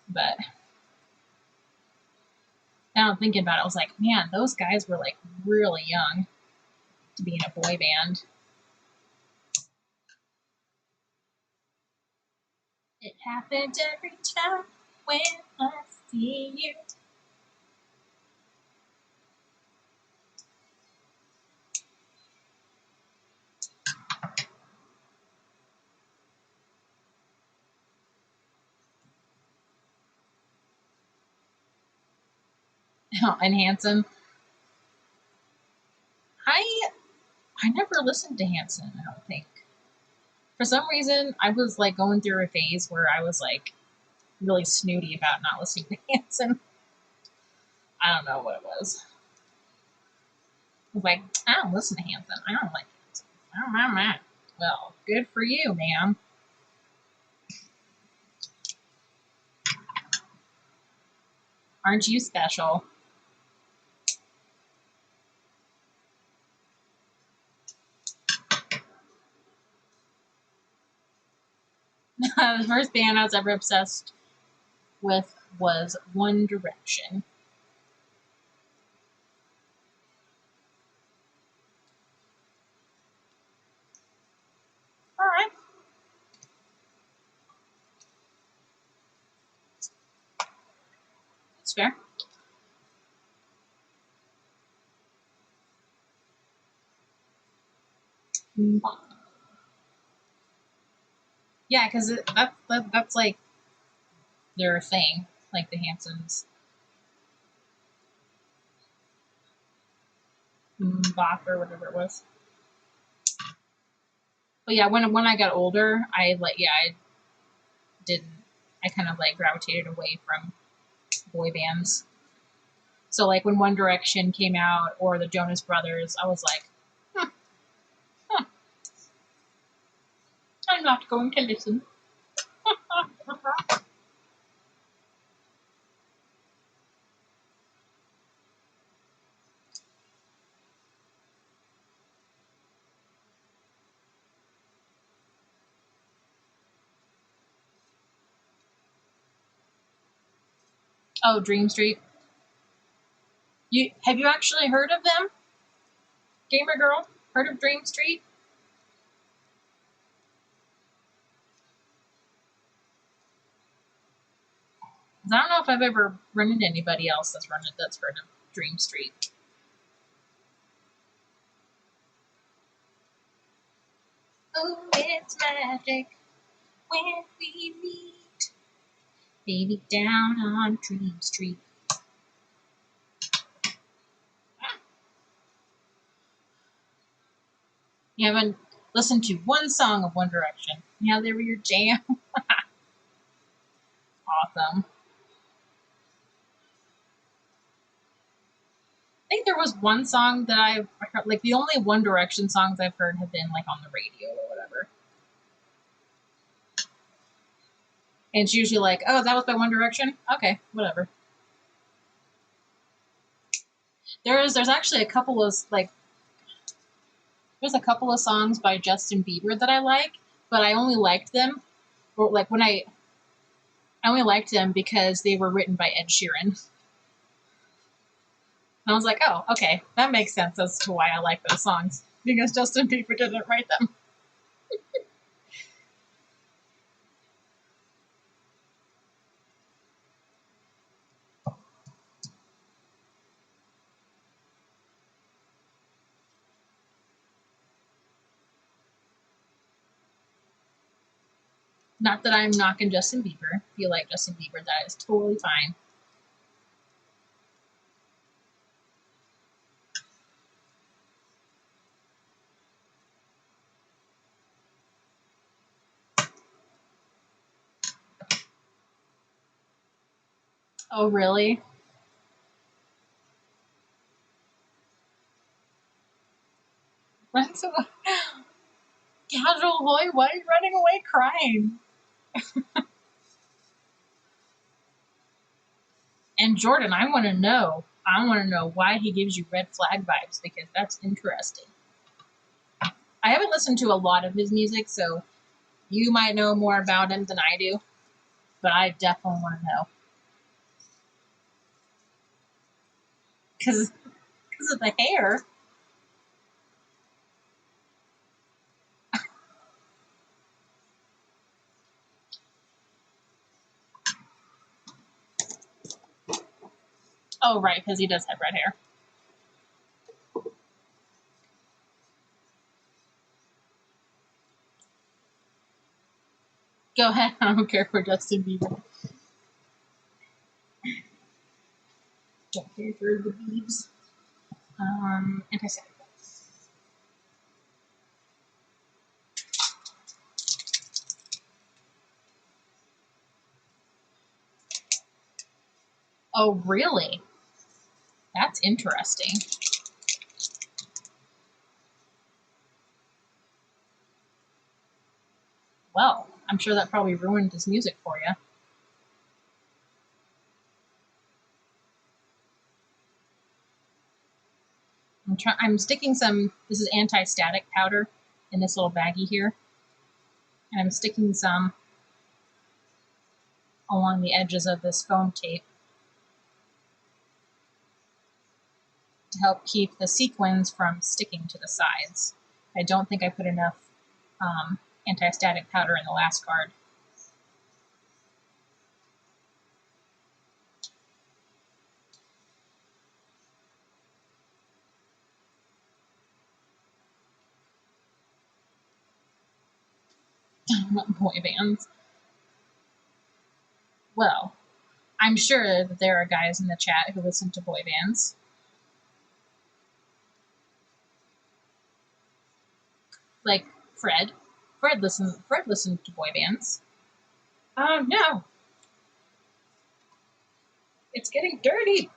But now I'm thinking about it, I was like, man, those guys were like really young to be in a boy band. It happens every time when I see you. And handsome. I I never listened to Hanson, I don't think. For some reason, I was like going through a phase where I was like really snooty about not listening to Hanson. I don't know what it was. I was like, I don't listen to Hanson. I don't like Hanson. I don't know, man. Well, good for you, ma'am. Aren't you special? The first band I was ever obsessed with was One Direction. All right. That's fair. Yeah, because that's like their thing, like the Hansons. Bach or whatever it was. But yeah, when I got older, I didn't. I kind of like gravitated away from boy bands. So like when One Direction came out or the Jonas Brothers, I was like, huh, I'm not going to listen. Oh, Dream Street. You have you actually heard of them, Gamer Girl? Heard of Dream Street? 'Cause I don't know if I've ever run into anybody else that's heard of Dream Street. Oh, it's magic when we meet, baby, down on Dream Street. You haven't listened to one song of One Direction. Yeah, they were your jam. Awesome. I think there was one song that I've heard, like the only One Direction songs I've heard have been like on the radio or whatever. And it's usually like, oh, that was by One Direction? Okay, whatever. There's actually a couple of like there's a couple of songs by Justin Bieber that I like, but I only liked them or like when I only liked them because they were written by Ed Sheeran. And I was like, oh, okay, that makes sense as to why I like those songs. Because Justin Bieber didn't write them. Not that I'm knocking Justin Bieber. If you like Justin Bieber, that is totally fine. Oh, really? Runs away. Casual boy, why are you running away crying? And Jordan, I want to know. I want to know why he gives you red flag vibes because that's interesting. I haven't listened to a lot of his music, so you might know more about him than I do, but I definitely want to know. Because of the hair. Oh, right, because he does have red hair. Go ahead. I don't care for Justin Bieber. Don't care for the Biebs. Antiseptic. Oh, really? That's interesting. Well, I'm sure that probably ruined his music for you. I'm sticking some, this is anti-static powder in this little baggie here. And I'm sticking some along the edges of this foam tape to help keep the sequins from sticking to the sides. I don't think I put enough anti-static powder in the last card. Boy bands. Well, I'm sure that there are guys in the chat who listen to boy bands. Like Fred. Fred listened to boy bands. Oh no. It's getting dirty.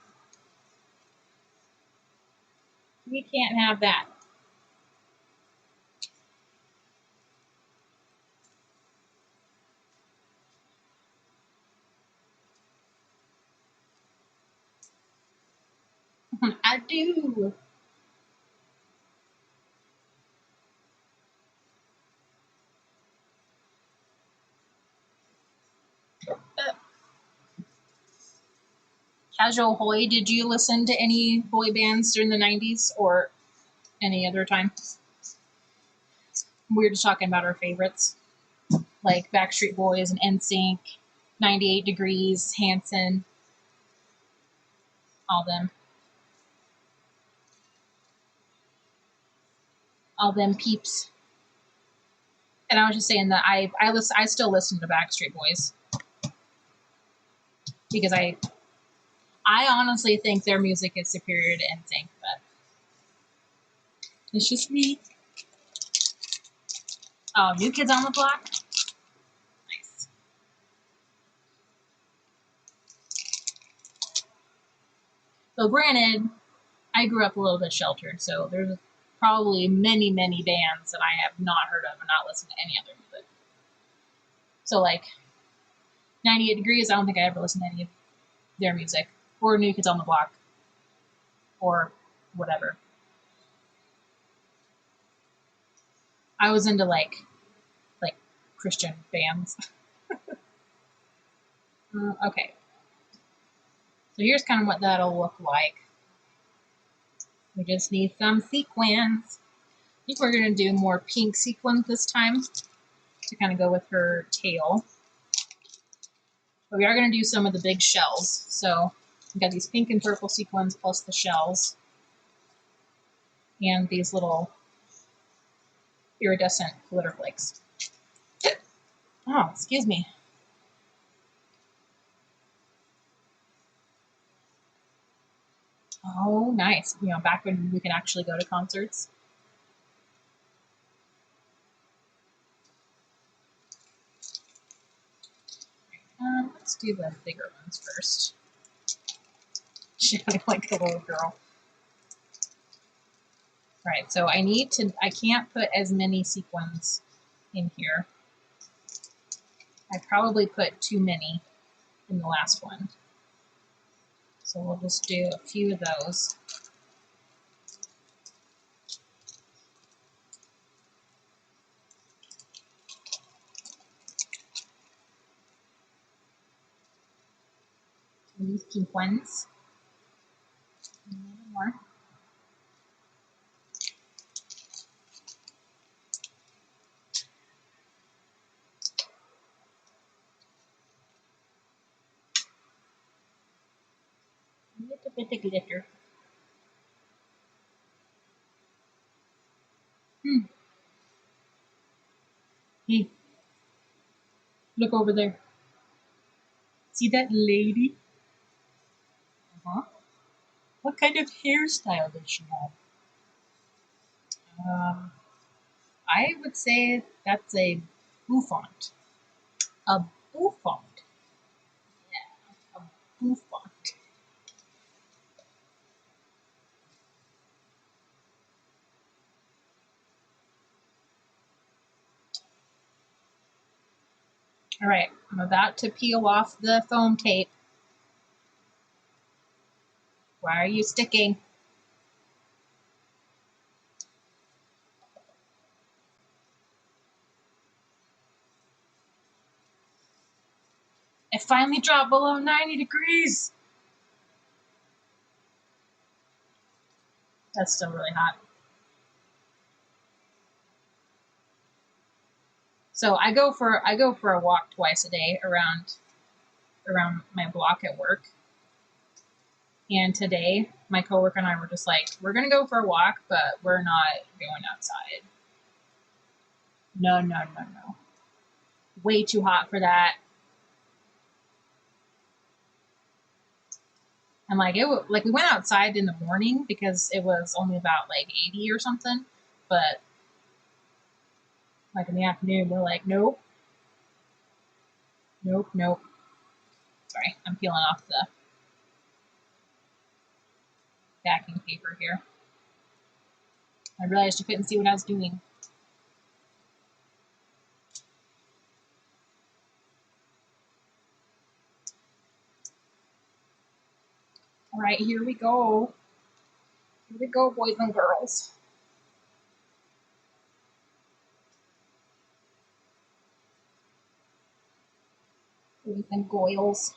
We can't have that. I do. Casual Hoy, did you listen to any boy bands during the 90s or any other time? We were just talking about our favorites, like Backstreet Boys and NSYNC, 98 Degrees, Hanson, all them peeps. And I was just saying that I still listen to Backstreet Boys because I honestly think their music is superior to NSYNC, but it's just me. Oh, New Kids on the Block? Nice. So granted, I grew up a little bit sheltered, so there's probably many, many bands that I have not heard of and not listened to any other music. So like 98 Degrees, I don't think I ever listened to any of their music, or New Kids on the Block, or whatever. I was into like Christian bands. Okay. So here's kind of what that'll look like. We just need some sequins. I think we're going to do more pink sequins this time to kind of go with her tail. But we are going to do some of the big shells. So we've got these pink and purple sequins plus the shells. And these little iridescent glitter flakes. Oh, excuse me. Oh, nice. You know, back when we can actually go to concerts. Let's do the bigger ones first. She looked like a little girl. Right, so I can't put as many sequins in here. I probably put too many in the last one. So we'll just do a few of those. And these pink ones. And a little more. A little bit of glitter. Hey, look over there. See that lady? Uh-huh. What kind of hairstyle does she have? I would say that's a bouffant. A bouffant. Yeah, a bouffant. All right, I'm about to peel off the foam tape. Why are you sticking? It finally dropped below 90 degrees. That's still really hot. So I go for a walk twice a day around my block at work. And today, my coworker and I were just like, we're gonna go for a walk, but we're not going outside. No, no, no, no. Way too hot for that. And like we went outside in the morning because it was only about like 80 or something, but like in the afternoon, we're like, nope, nope, nope. Sorry, I'm peeling off the backing paper here. I realized you couldn't see what I was doing. All right, here we go. Here we go, boys and girls. Boys and goyles.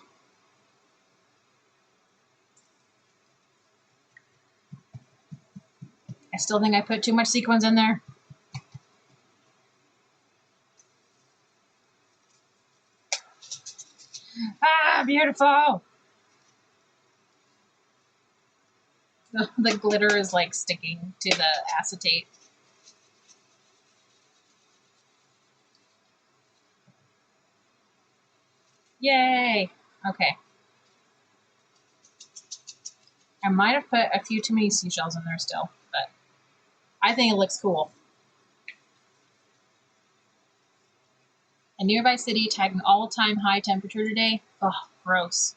I still think I put too much sequins in there. Ah, beautiful. The glitter is like sticking to the acetate. Yay. Okay. I might have put a few too many seashells in there still, but I think it looks cool. A nearby city tagged an all-time high temperature today. Oh, gross.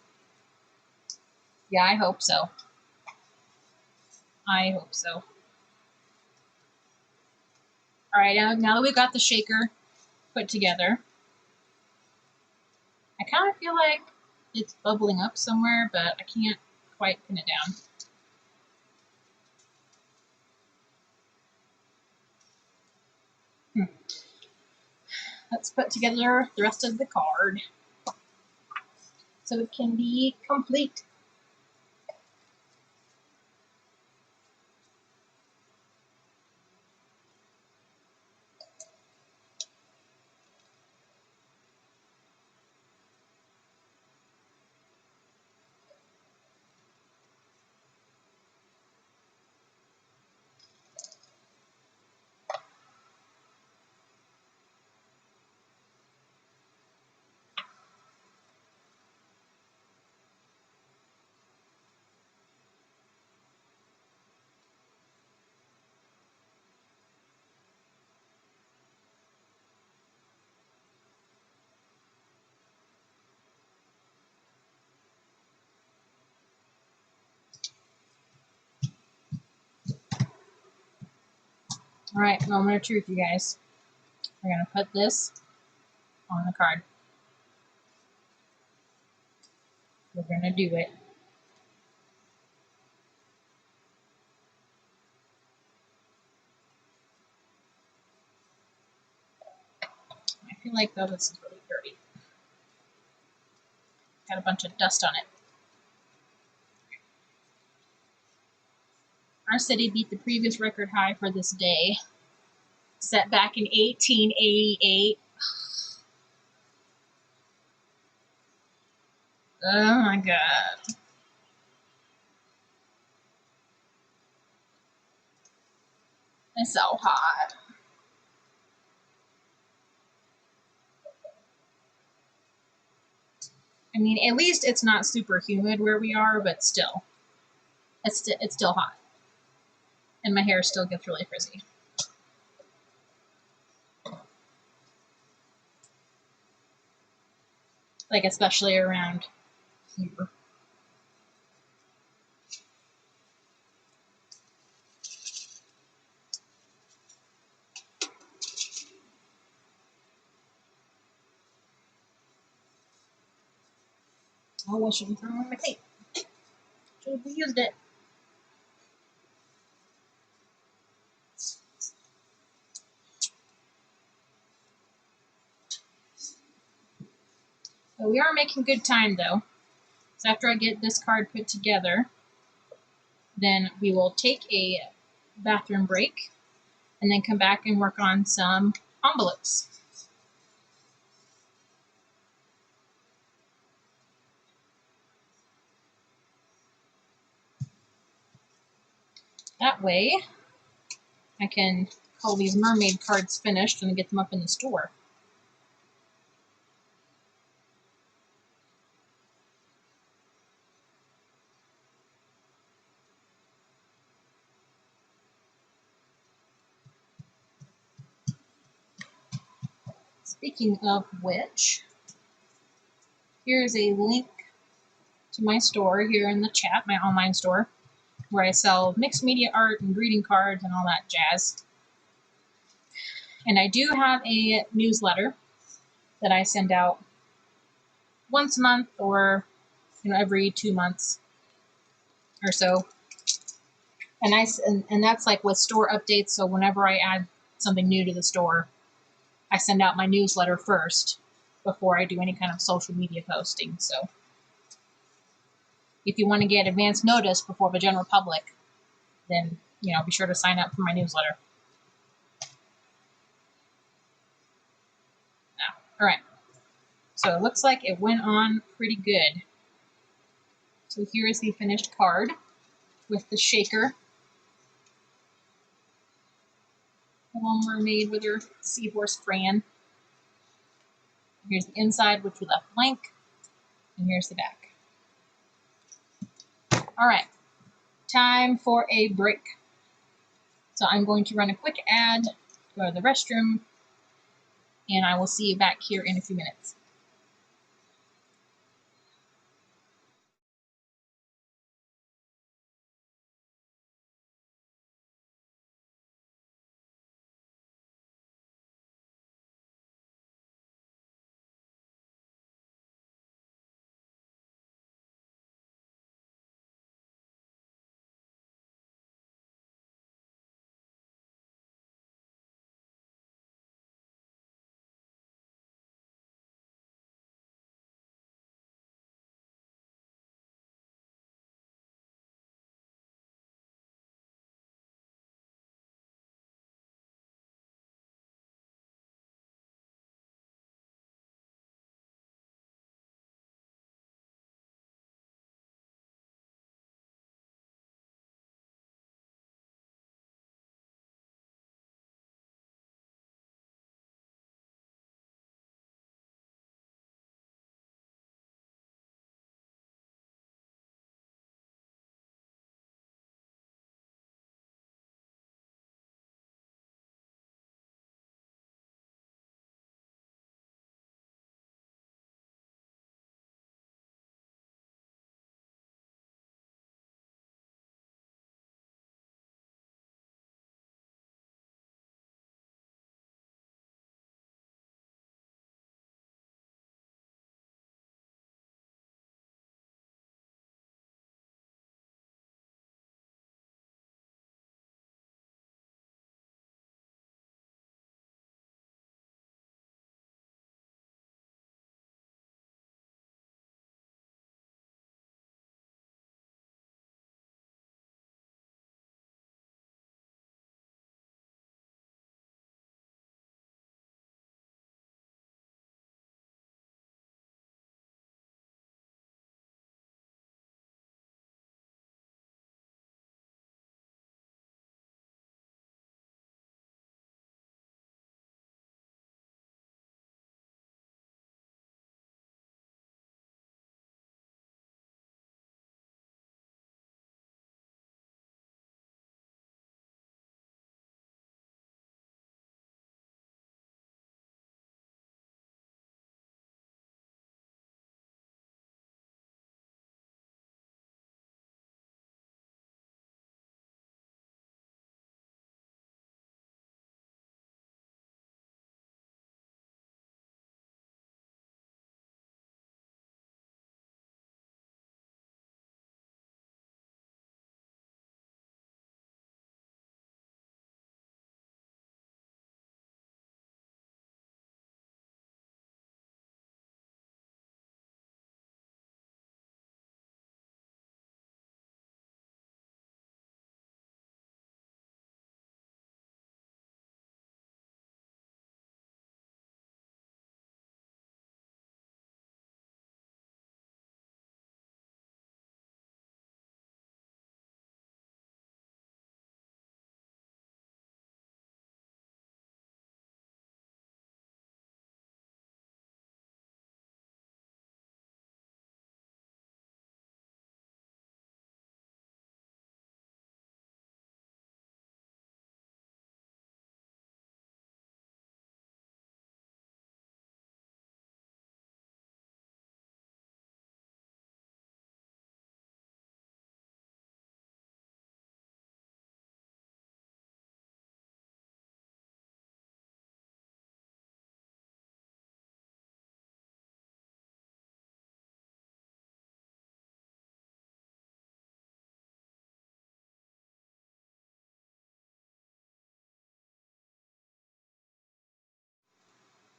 Yeah, I hope so. I hope so. All right, now that we've got the shaker put together, I kind of feel like it's bubbling up somewhere, but I can't quite pin it down. Let's put together the rest of the card so it can be complete. All right, moment of truth, you guys. We're going to put this on the card. We're going to do it. I feel like, though, this is really dirty. Got a bunch of dust on it. Our city beat the previous record high for this day, set back in 1888. Oh my god. It's so hot. I mean, at least it's not super humid where we are, but still. It's still hot. And my hair still gets really frizzy. Like, especially around here. Oh, I shouldn't throw on my tape. Should have used it. So we are making good time though. So after I get this card put together, then we will take a bathroom break and then come back and work on some envelopes. That way, I can call these mermaid cards finished and get them up in the store. Speaking of which, here's a link to my store here in the chat, my online store, where I sell mixed media art and greeting cards and all that jazz. And I do have a newsletter that I send out once a month or every 2 months or so. And that's like with store updates. So whenever I add something new to the store, I send out my newsletter first before I do any kind of social media posting. So if you want to get advance notice before the general public, then be sure to sign up for my newsletter. All right. So it looks like it went on pretty good. So here is the finished card with the shaker. The little mermaid with her seahorse Fran. Here's the inside, which we left blank. And here's the back. All right. Time for a break. So I'm going to run a quick ad, go to the restroom, and I will see you back here in a few minutes.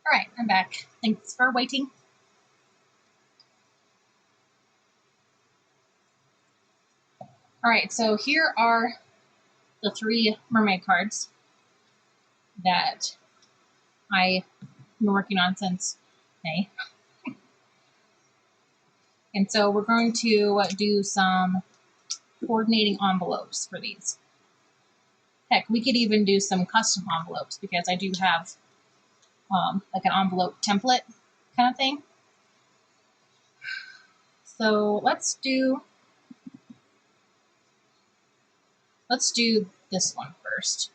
All right, I'm back. Thanks for waiting. All right, so here are the 3 mermaid cards that I've been working on since May. And so we're going to do some coordinating envelopes for these. Heck, we could even do some custom envelopes because I do have like an envelope template kind of thing. So let's do this one first.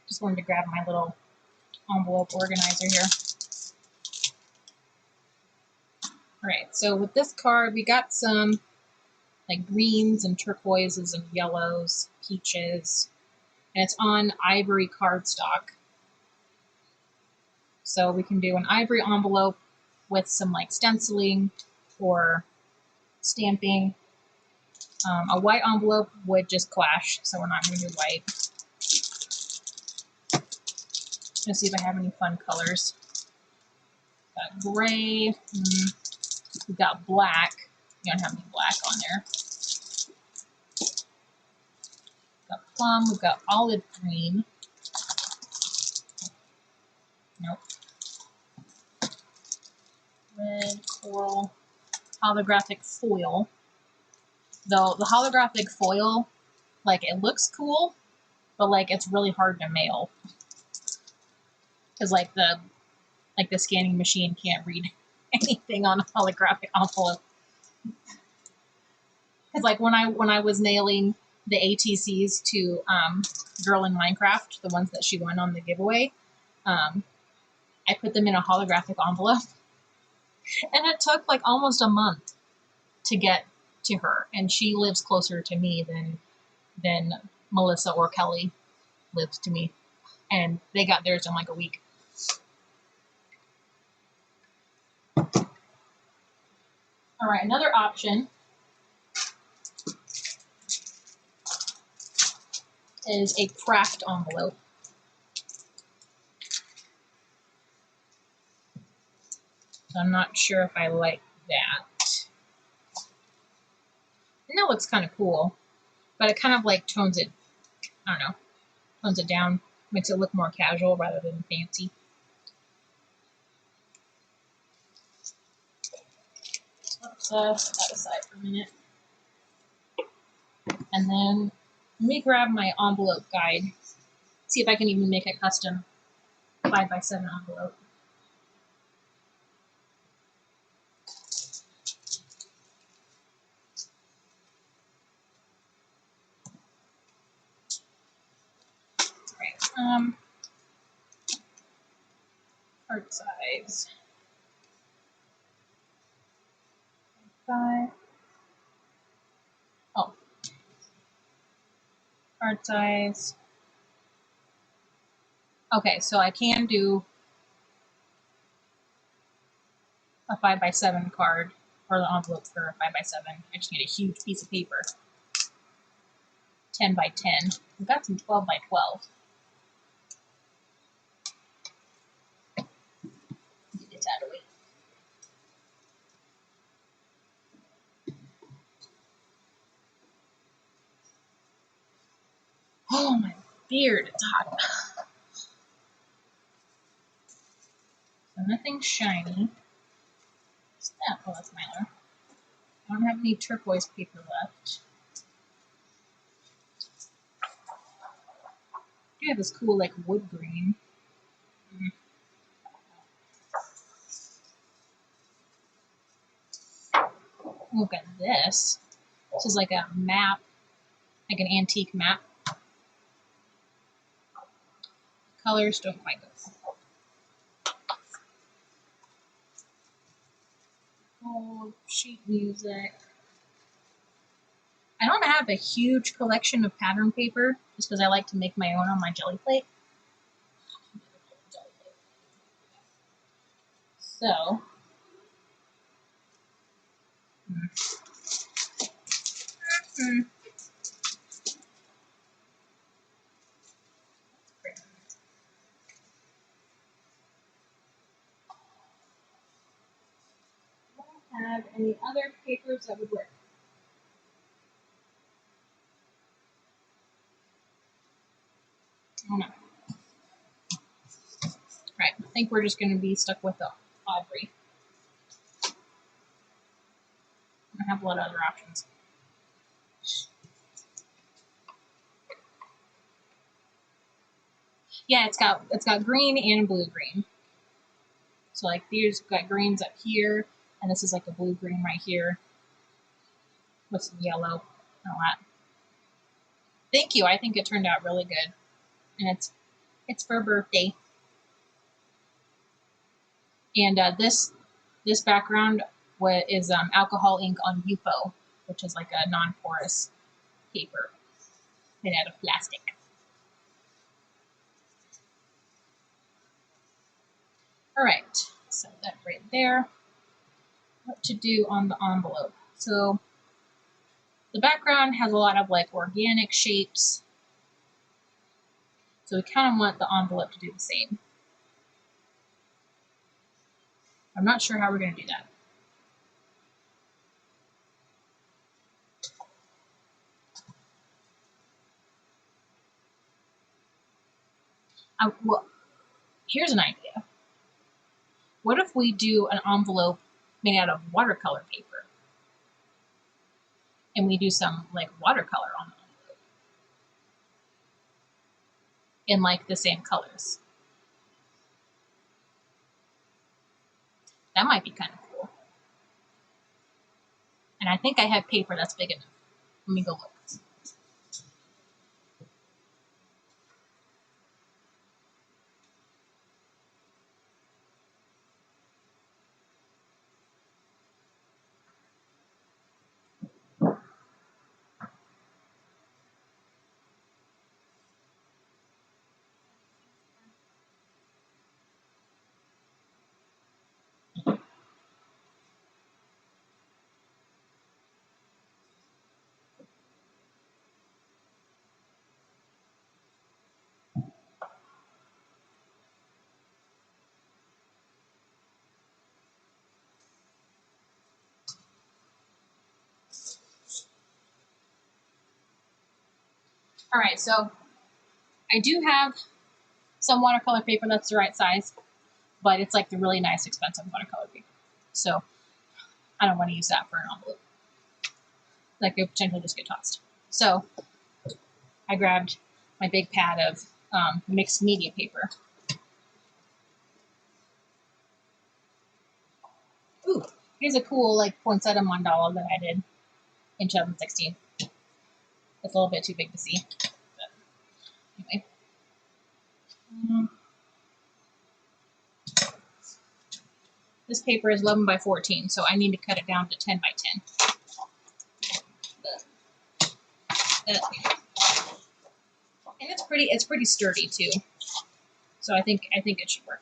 Just wanted to grab my little envelope organizer here. All right, so with this card, we got some like greens and turquoises and yellows, peaches, and it's on ivory cardstock. So we can do an ivory envelope with some like stenciling or stamping. A white envelope would just clash, so we're not going to do white. Let's see if I have any fun colors. Got gray. We've got black. You don't have any black on there. Got plum. We've got olive green. Nope. Red, coral, holographic foil. Though the holographic foil, like it looks cool, but like it's really hard to mail because like the scanning machine can't read anything on a holographic envelope. Because like when I was nailing the ATCs to Girl in Minecraft, the ones that she won on the giveaway, I put them in a holographic envelope, and it took like almost a month to get to her, and she lives closer to me than Melissa or Kelly lives to me, and they got theirs in like a week. All right, another option is a craft envelope. So I'm not sure if I like that. And that looks kind of cool, but it kind of like tones it, I don't know, tones it down, makes it look more casual rather than fancy. So let's set that aside for a minute. And then let me grab my envelope guide, see if I can even make a custom 5x7 envelope. Right. Card size. 5. Oh. Card size. Okay, so I can do a 5x7 card, or the envelope for a 5x7. I just need a huge piece of paper. 10x10. We've got some 12x12. Get this out of the way. Oh, my beard, it's hot. So nothing shiny. What's that? Oh, that's Mylar. I don't have any turquoise paper left. I do have this cool, like, wood green. Look at this. This is like a map, like an antique map. Colors don't quite go. Oh, sheet music. I don't have a huge collection of pattern paper, just because I like to make my own on my jelly plate. So, I don't have any other papers that would work. I don't know. Right, I think we're just going to be stuck with the Aubrey. I have a lot of other options. Yeah, it's got green and blue green. So like these got greens up here, and this is like a blue green right here with some yellow and all that. Thank you. I think it turned out really good, and it's for birthday. And this background is alcohol ink on UFO, which is like a non-porous paper made out of plastic. All right, so that right there. What to do on the envelope? So the background has a lot of like organic shapes, so we kind of want the envelope to do the same. I'm not sure how we're going to do that. Well, here's an idea. What if we do an envelope made out of watercolor paper? And we do some like watercolor on the envelope in like the same colors. That might be kind of cool. And I think I have paper that's big enough. Let me go look. All right, so I do have some watercolor paper that's the right size, but it's like the really nice, expensive watercolor paper. So I don't want to use that for an envelope. That could potentially just get tossed. So I grabbed my big pad of mixed media paper. Ooh, here's a cool like poinsettia mandala that I did in 2016. It's a little bit too big to see. But anyway. This paper is 11 by 14, so I need to cut it down to 10 by 10. And it's pretty sturdy too. So I think it should work.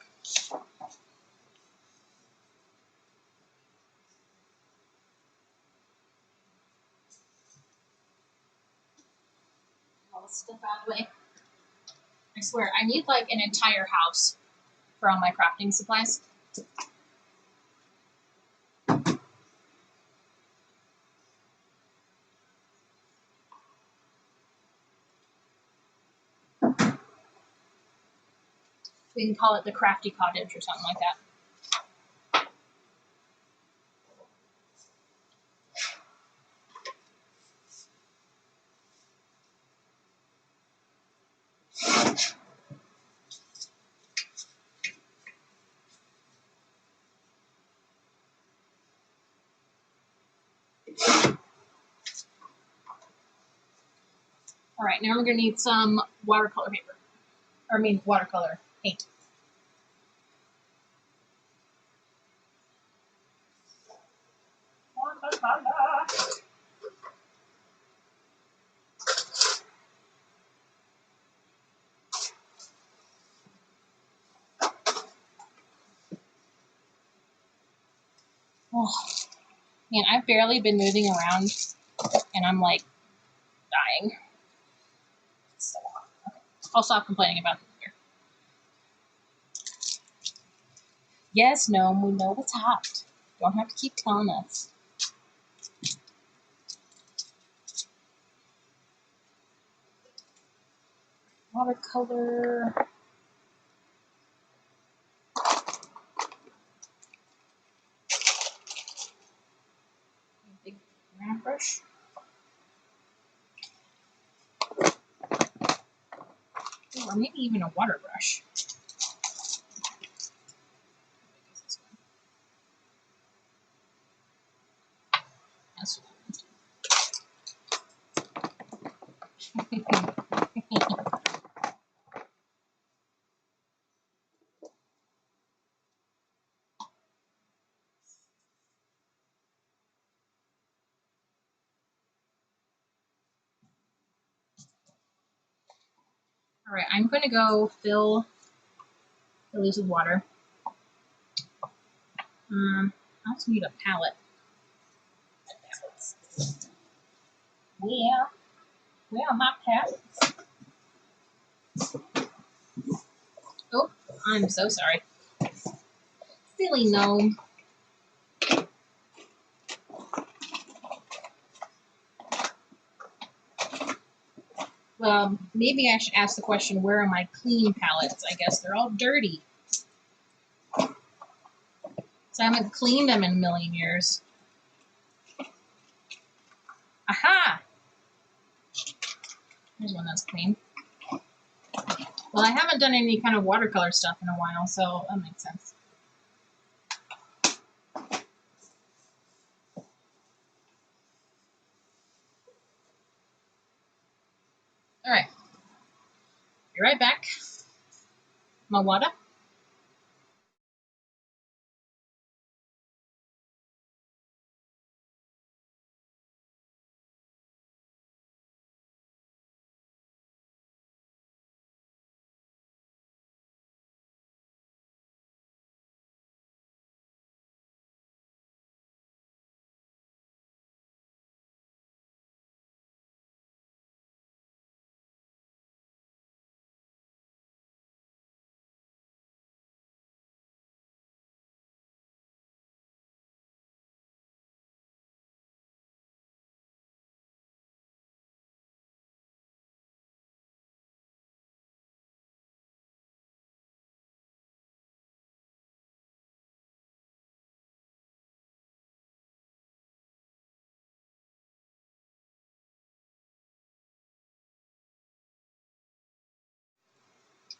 All this stuff out of the way. I swear, I need like an entire house for all my crafting supplies. We can call it the crafty cottage or something like that. All right, now we're gonna need some watercolor paper. Or I mean watercolor paint. Oh, man, I've barely been moving around, and I'm like dying. So, okay. I'll stop complaining about it here. Yes, Gnome, we know it's hot. Don't have to keep telling us. Watercolor. Big round brush. Ooh, or maybe even a water brush. That's all right, I'm going to go fill the leaves with water. I also need a palette. Yeah, my palettes. Oh, I'm so sorry. Silly Gnome. Well, maybe I should ask the question, where are my clean palettes? I guess they're all dirty. So I haven't cleaned them in a million years. Aha! There's one that's clean. Well, I haven't done any kind of watercolor stuff in a while, so that makes sense. All right. Be right back. My water.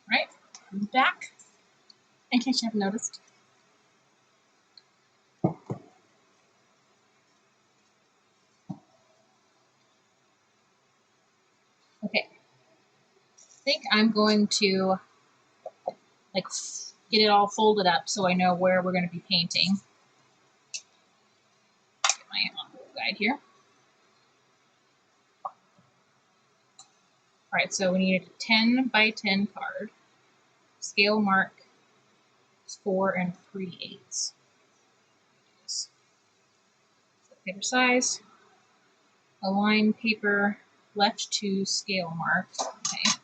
All right. I'm back. In case you haven't noticed. Okay. I think I'm going to like get it all folded up so I know where we're going to be painting. Get my guide here. All right, so we need a 10 by 10 card. Scale mark 4 3/8. Paper size. Align paper left to scale mark. Okay.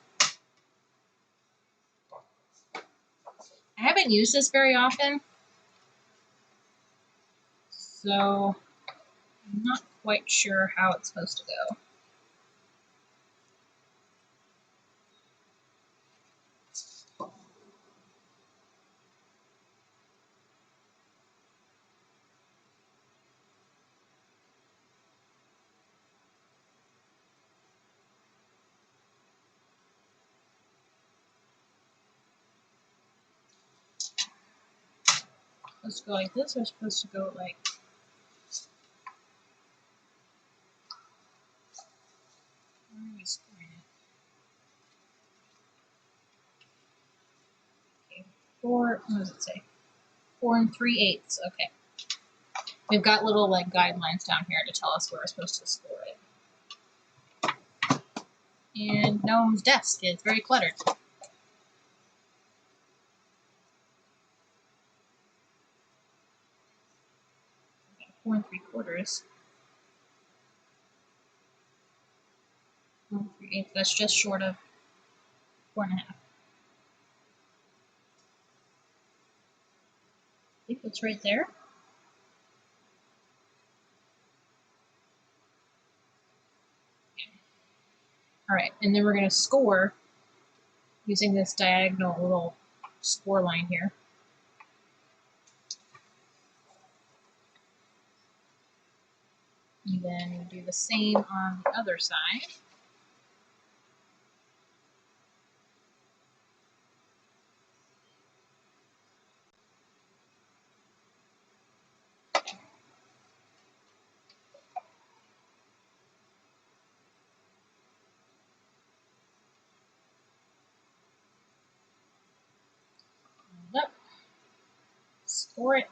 I haven't used this very often, so I'm not quite sure how it's supposed to go. Supposed to go like this, or supposed to go like... Where are we squaring it? Okay, 4, what does it say? 4 3/8, okay. We've got little like guidelines down here to tell us where we're supposed to score it. And Gnome's desk is very cluttered. 4 3/4. 1 3/8. That's just short of 4 1/2. I think that's right there. All right, and then we're going to score using this diagonal little score line here. And then we do the same on the other side. Up, score it,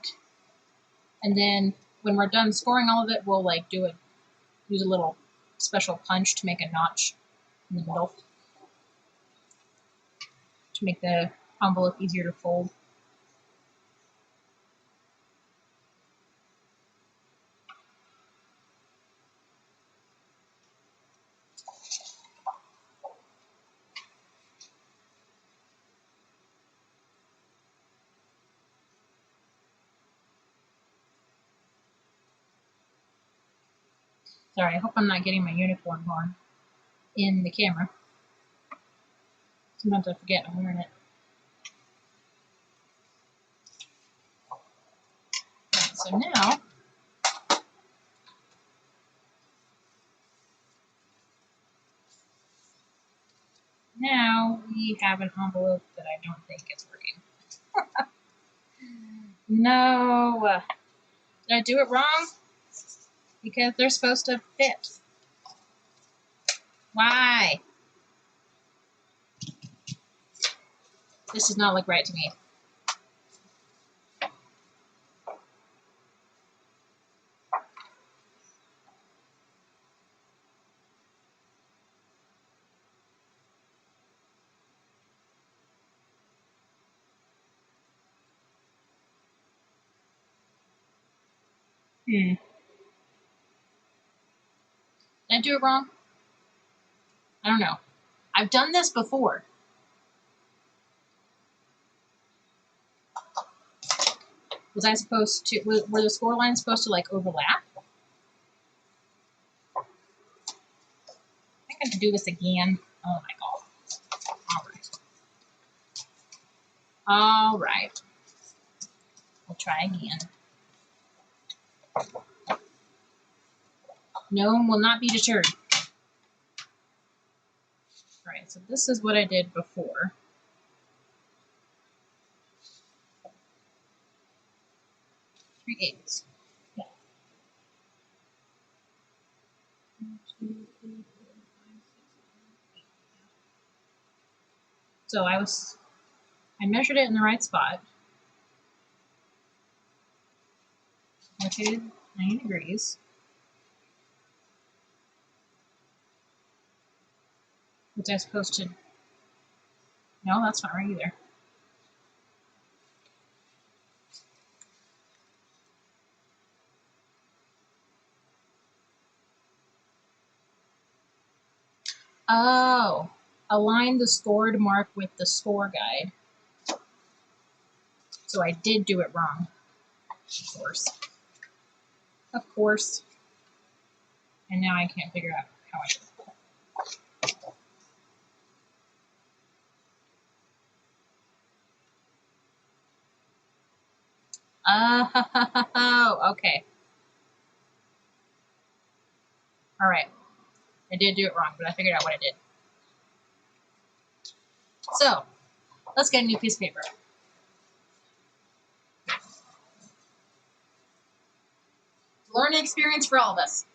and then when we're done scoring all of it, we'll like use a little special punch to make a notch in the middle to make the envelope easier to fold. Sorry, I hope I'm not getting my uniform on in the camera. Sometimes I forget I'm wearing it. Right, so now we have an envelope that I don't think is working. No, did I do it wrong? Because they're supposed to fit. Why? This does not look right to me. Did I do it wrong? I don't know. I've done this before. Was I supposed to, were the score lines supposed to like overlap? I think I have to do this again. Oh my god. All right. We'll try again. Gnome will not be deterred. All right, so this is what I did before. 3/8. Yeah. 1, 2, 3, 4, 5, 6, 7, 8. So I measured it in the right spot. Rotated 90 degrees. Was I supposed to? No, that's not right either. Oh, align the scored mark with the score guide. So I did do it wrong. Of course. Of course. And now I can't figure out how I did it. Oh, okay. All right. I did do it wrong, but I figured out what I did. So, let's get a new piece of paper. Learning experience for all of us.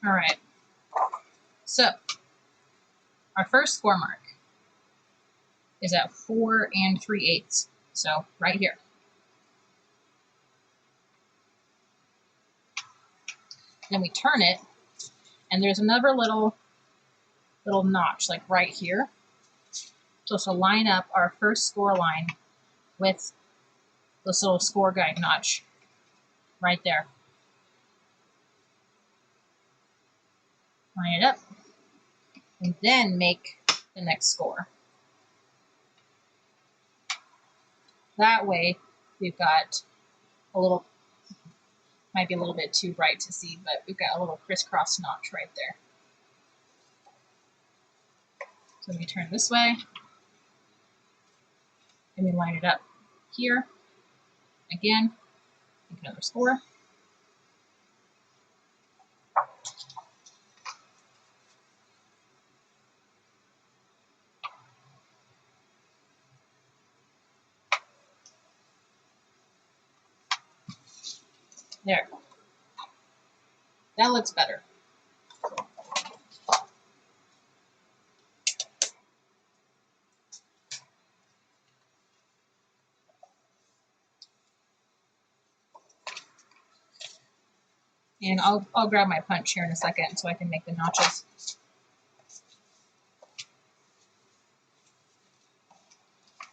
All right, so our first score mark is at 4 3/8, so right here. Then we turn it, and there's another little notch like right here. So to line up our first score line with this little score guide notch right there. Line it up, and then make the next score. That way, we've got a little, might be a little bit too bright to see, but we've got a little crisscross notch right there. So we turn this way, and we line it up here. Again, make another score. There. That looks better. And I'll grab my punch here in a second so I can make the notches.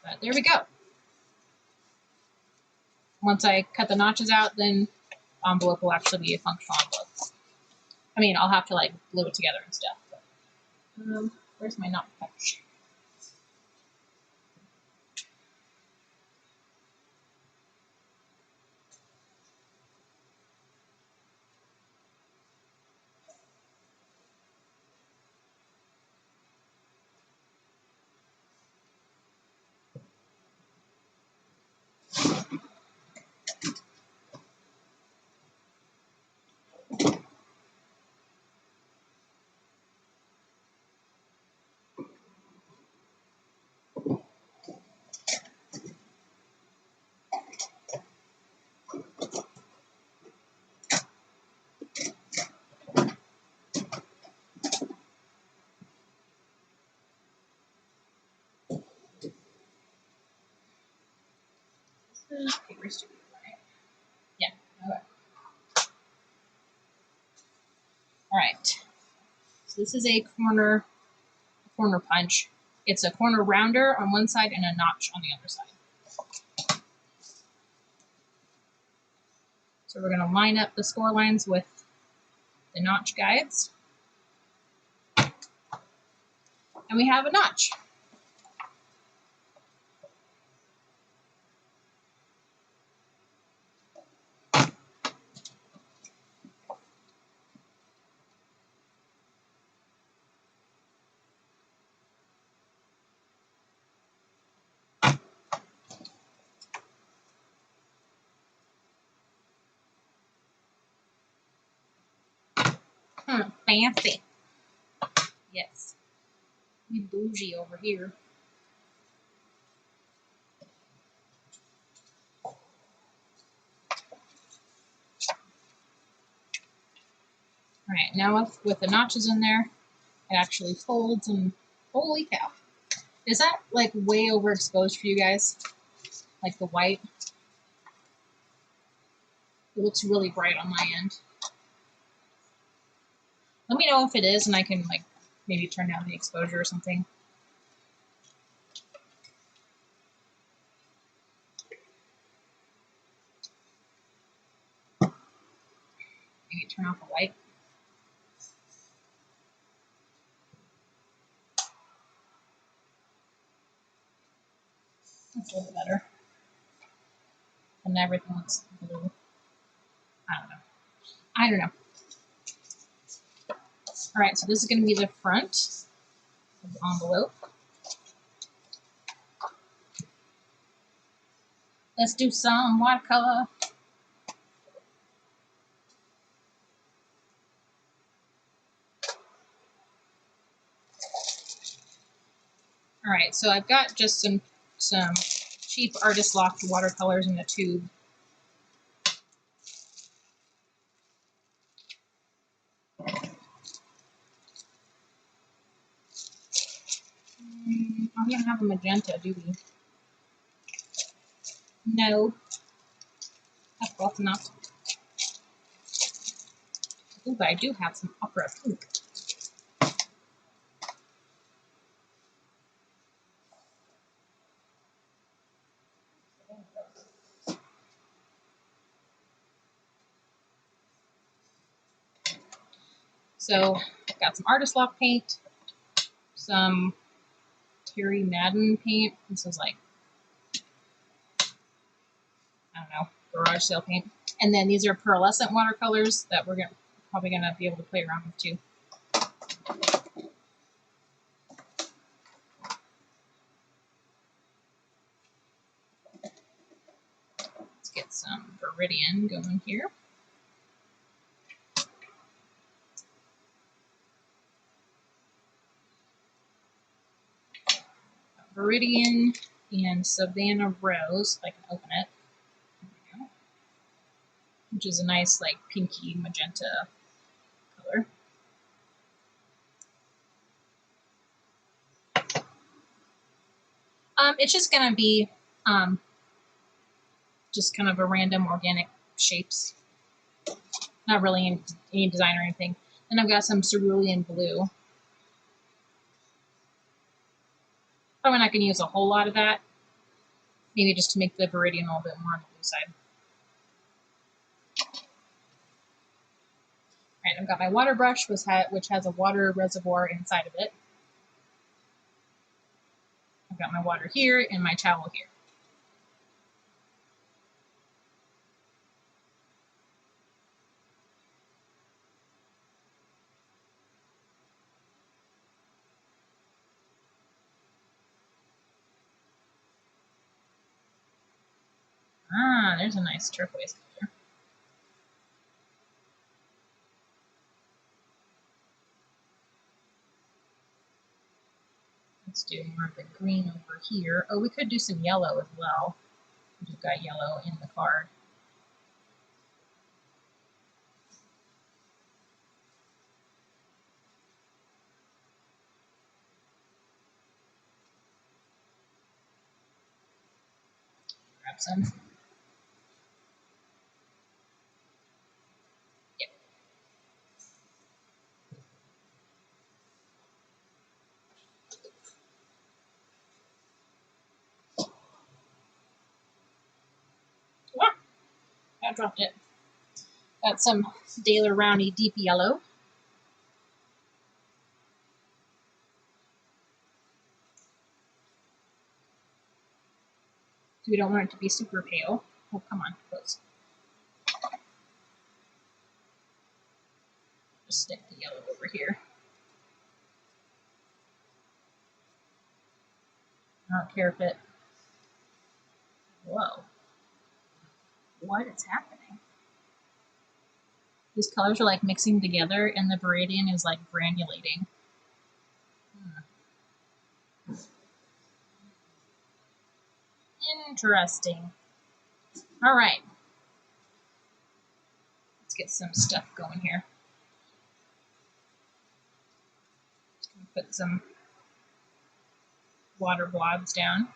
But there we go. Once I cut the notches out, then the envelope will actually be a functional envelope. I mean, I'll have to like glue it together and stuff. But, where's my knot punch? Paper strip, right? Yeah. Okay. All right. So this is a corner punch. It's a corner rounder on one side and a notch on the other side. So we're going to line up the score lines with the notch guides. And we have a notch. Fancy. Yes. We bougie over here. All right, now with the notches in there, it actually folds, and holy cow. Is that like way overexposed for you guys? Like the white? It looks really bright on my end. Let me know if it is, and I can like maybe turn down the exposure or something. Maybe turn off the light. That's a little better. And everything looks blue. I don't know. All right, so this is going to be the front of the envelope. Let's do some watercolor. All right, so I've got just some cheap Artist Loft watercolors in a tube. We don't have a magenta, do we? No. That's close enough. Ooh, but I do have some opera pink. So I've got some Artist Loft paint, some Terry Madden paint. This is like, I don't know, garage sale paint. And then these are pearlescent watercolors that we're probably gonna be able to play around with too. Let's get some Viridian going here. Viridian and Savannah Rose, if I can open it. There we go. Which is a nice like pinky magenta color. It's just gonna be just kind of a random organic shapes. Not really any design or anything. Then I've got some cerulean blue. Probably not going to use a whole lot of that. Maybe just to make the Viridian a little bit more on the blue side. Alright, I've got my water brush, which has a water reservoir inside of it. I've got my water here and my towel here. Ah, there's a nice turquoise color. Let's do more of the green over here. Oh, we could do some yellow as well. We've got yellow in the card. Grab some. Yep. Ah, I dropped it. Got some Daler Rowney deep yellow. We don't want it to be super pale. Oh, come on, close. Just stick the yellow over here. I don't care if it... Whoa. What is happening? These colors are like mixing together and the Viridian is like granulating. Interesting. All right. Let's get some stuff going here. Just gonna put some water blobs down.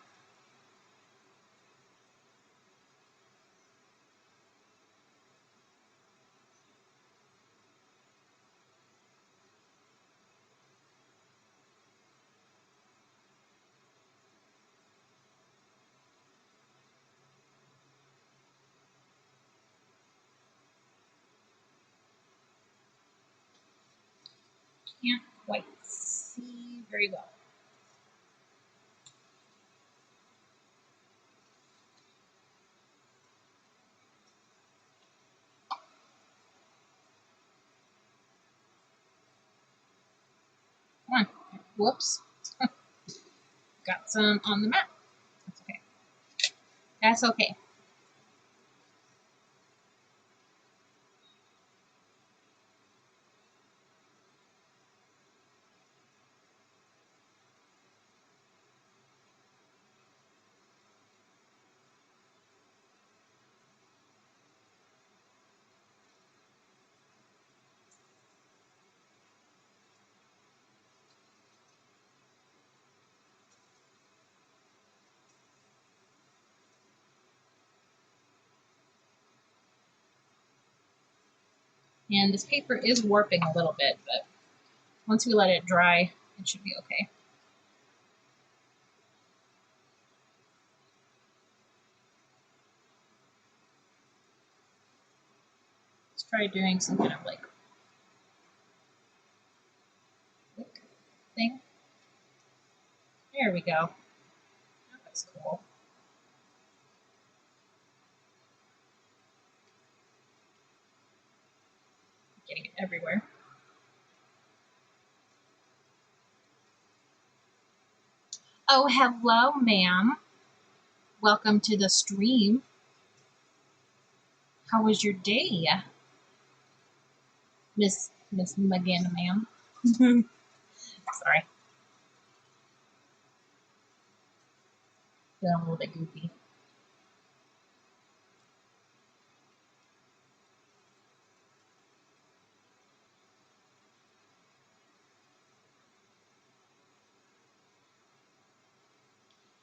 Can't quite see very well. Come on. Whoops. Got some on the map. That's okay. That's okay. And this paper is warping a little bit, but once we let it dry, it should be okay. Let's try doing some kind of like wick thing. There we go. That's cool. Getting it everywhere. Oh, hello, ma'am. Welcome to the stream. How was your day, Miss McGinn, ma'am? Sorry, feeling a little bit goofy.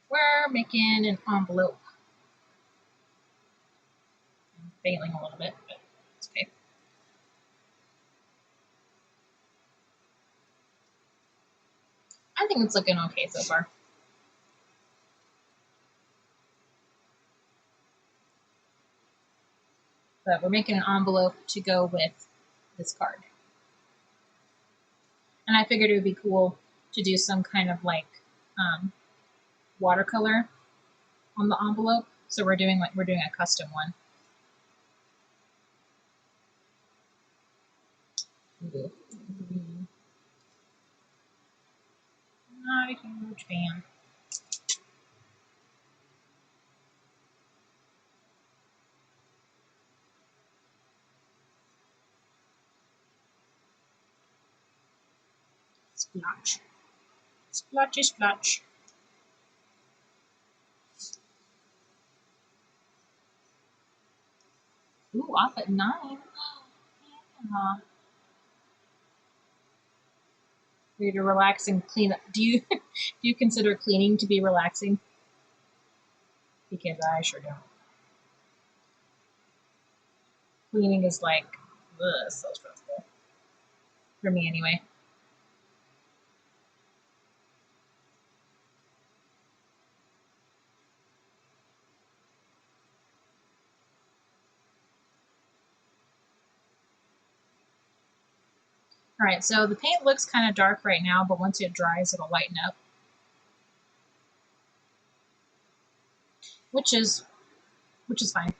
We're making an envelope. I'm failing a little bit, but it's okay. I think it's looking okay so far. But we're making an envelope to go with this card. And I figured it would be cool to do some kind of like watercolor on the envelope. So we're doing a custom one. Ooh. Not a huge fan. Splotch. Splotchy splotch. Ooh, off at 9. Yeah. Ready to relax and clean up. Do you consider cleaning to be relaxing? Because I sure don't. Cleaning is like, ugh, so stressful. For me anyway. Alright, so the paint looks kind of dark right now, but once it dries, it'll lighten up. Which is fine.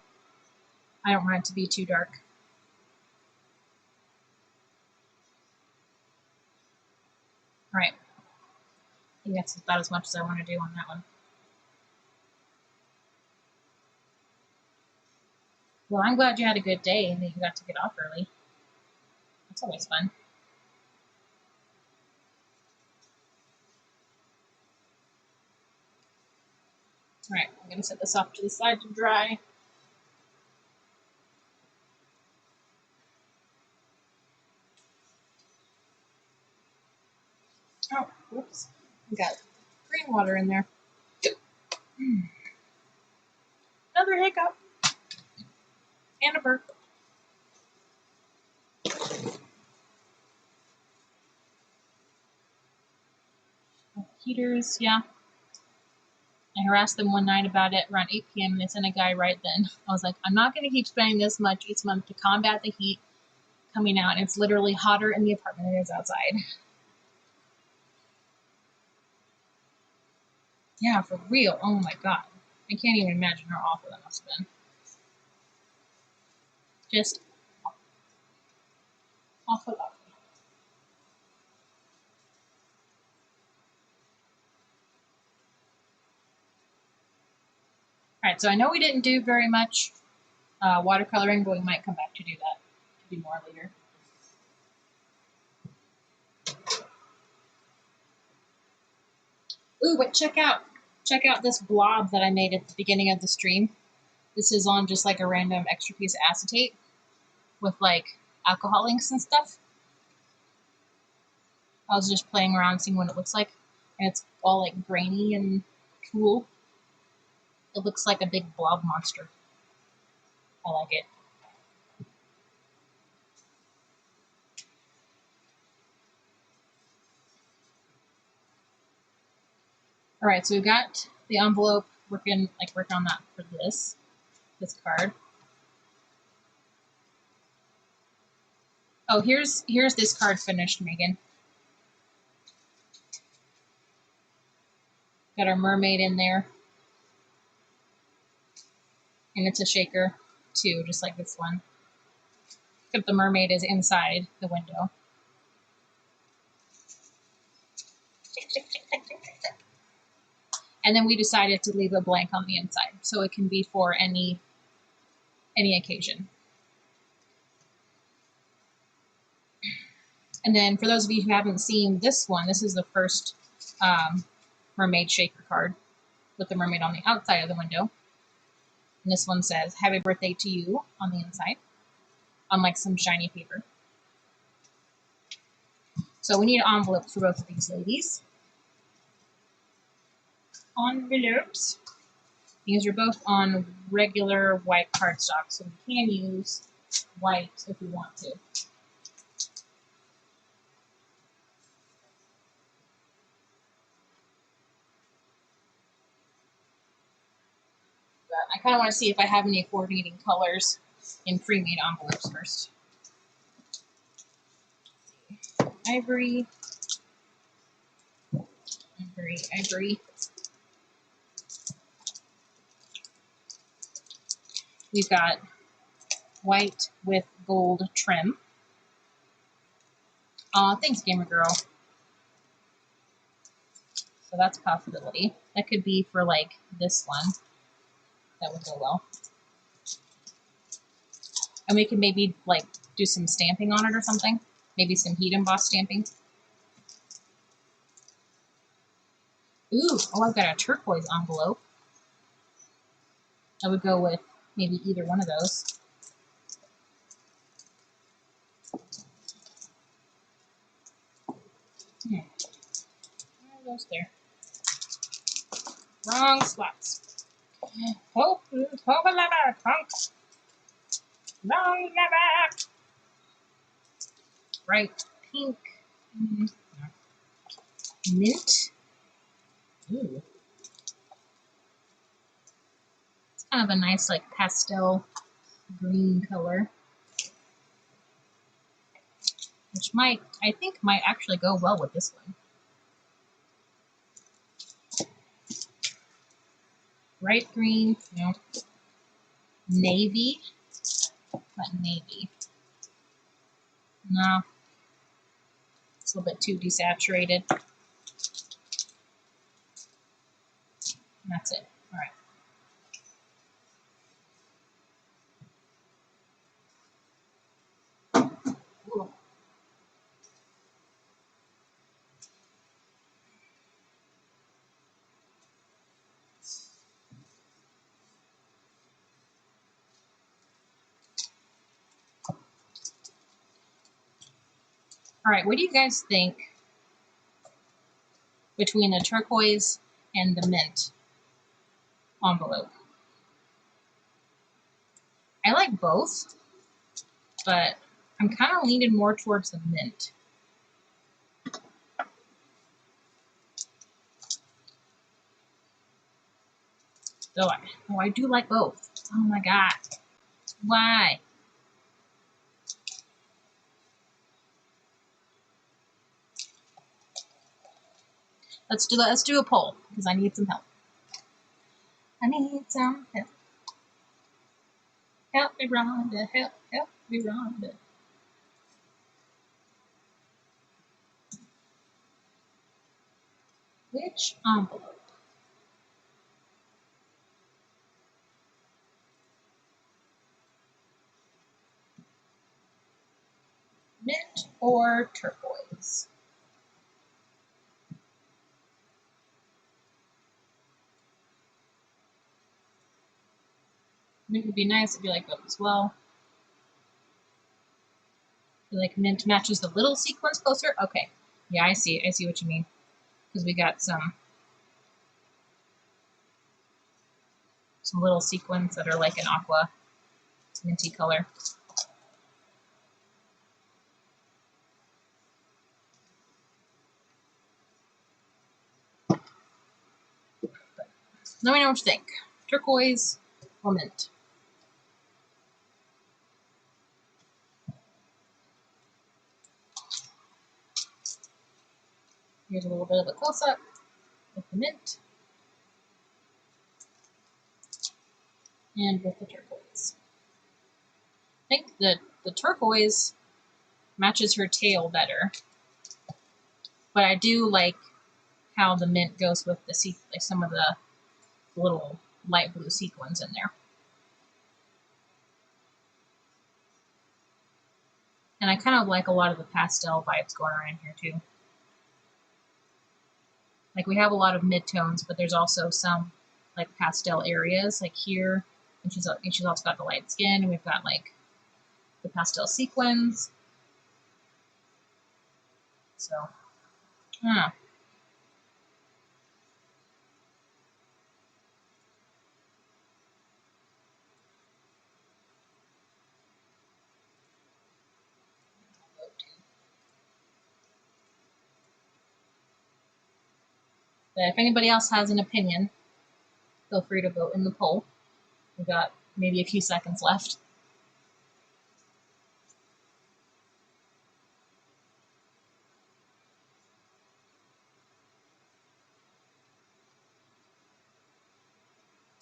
I don't want it to be too dark. Alright. I think that's about as much as I want to do on that one. Well, I'm glad you had a good day and that you got to get off early. That's always fun. Alright, I'm going to set this off to the side to dry. Oh, whoops. We got green water in there. Another hiccup. And a burp. Heaters, yeah. I harassed them one night about it around 8 p.m. and they sent a guy right then. I was like, I'm not going to keep spending this much each month to combat the heat coming out. And it's literally hotter in the apartment than it is outside. Yeah, for real. Oh my god. I can't even imagine how awful that must have been. Just awful, awful. Alright, so I know we didn't do very much watercoloring, but we might come back to do that, to do more later. Ooh, but check out this blob that I made at the beginning of the stream. This is on just like a random extra piece of acetate with like alcohol inks and stuff. I was just playing around seeing what it looks like, and it's all like grainy and cool. It looks like a big blob monster. I like it. All right, so we've got the envelope working on that for this card. Oh, here's this card finished, Megan. Got our mermaid in there. And it's a shaker too, just like this one. Except the mermaid is inside the window. And then we decided to leave a blank on the inside, so it can be for any occasion. And then for those of you who haven't seen this one, this is the first mermaid shaker card with the mermaid on the outside of the window. And this one says, "Happy birthday to you" on the inside, on like some shiny paper. So we need envelopes for both of these ladies. Envelopes. These are both on regular white cardstock, so we can use white if we want to. But I kind of want to see if I have any coordinating colors in pre-made envelopes first. Ivory, ivory, ivory. We've got white with gold trim. Aw, thanks, Gamer Girl. So that's a possibility. That could be for like this one. That would go well. And we could maybe like do some stamping on it or something. Maybe some heat emboss stamping. Ooh, oh, I've got a turquoise envelope. I would go with maybe either one of those. Why are those there? Wrong slots. Hope a lever, punk. Wrong lever. Bright pink. Mint. Ooh. It's kind of a nice like pastel green color. Which I think might actually go well with this one. Bright green, no. Navy. What navy? No. It's a little bit too desaturated. And that's it. All right. Ooh. All right, what do you guys think between the turquoise and the mint envelope? I like both, but I'm kind of leaning more towards the mint. Though I do like both. Oh my god. Why? Let's do a poll because I need some help. I need some help. Help me, Rhonda. Help me, Rhonda. Which envelope? Mint or turquoise? Mint would be nice if you like both as well. I feel like mint matches the little sequins closer. Okay. Yeah, I see what you mean. Because we got some little sequins that are like an aqua minty color. Let me know what you think. Turquoise or mint? Here's a little bit of a close-up with the mint and with the turquoise. I think the turquoise matches her tail better, but I do like how the mint goes with the like some of the little light blue sequins in there. And I kind of like a lot of the pastel vibes going around here too. Like we have a lot of mid-tones, but there's also some like pastel areas, like here, and she's also got the light skin, and we've got like the pastel sequins. So, yeah. But if anybody else has an opinion, feel free to vote in the poll. We've got maybe a few seconds left.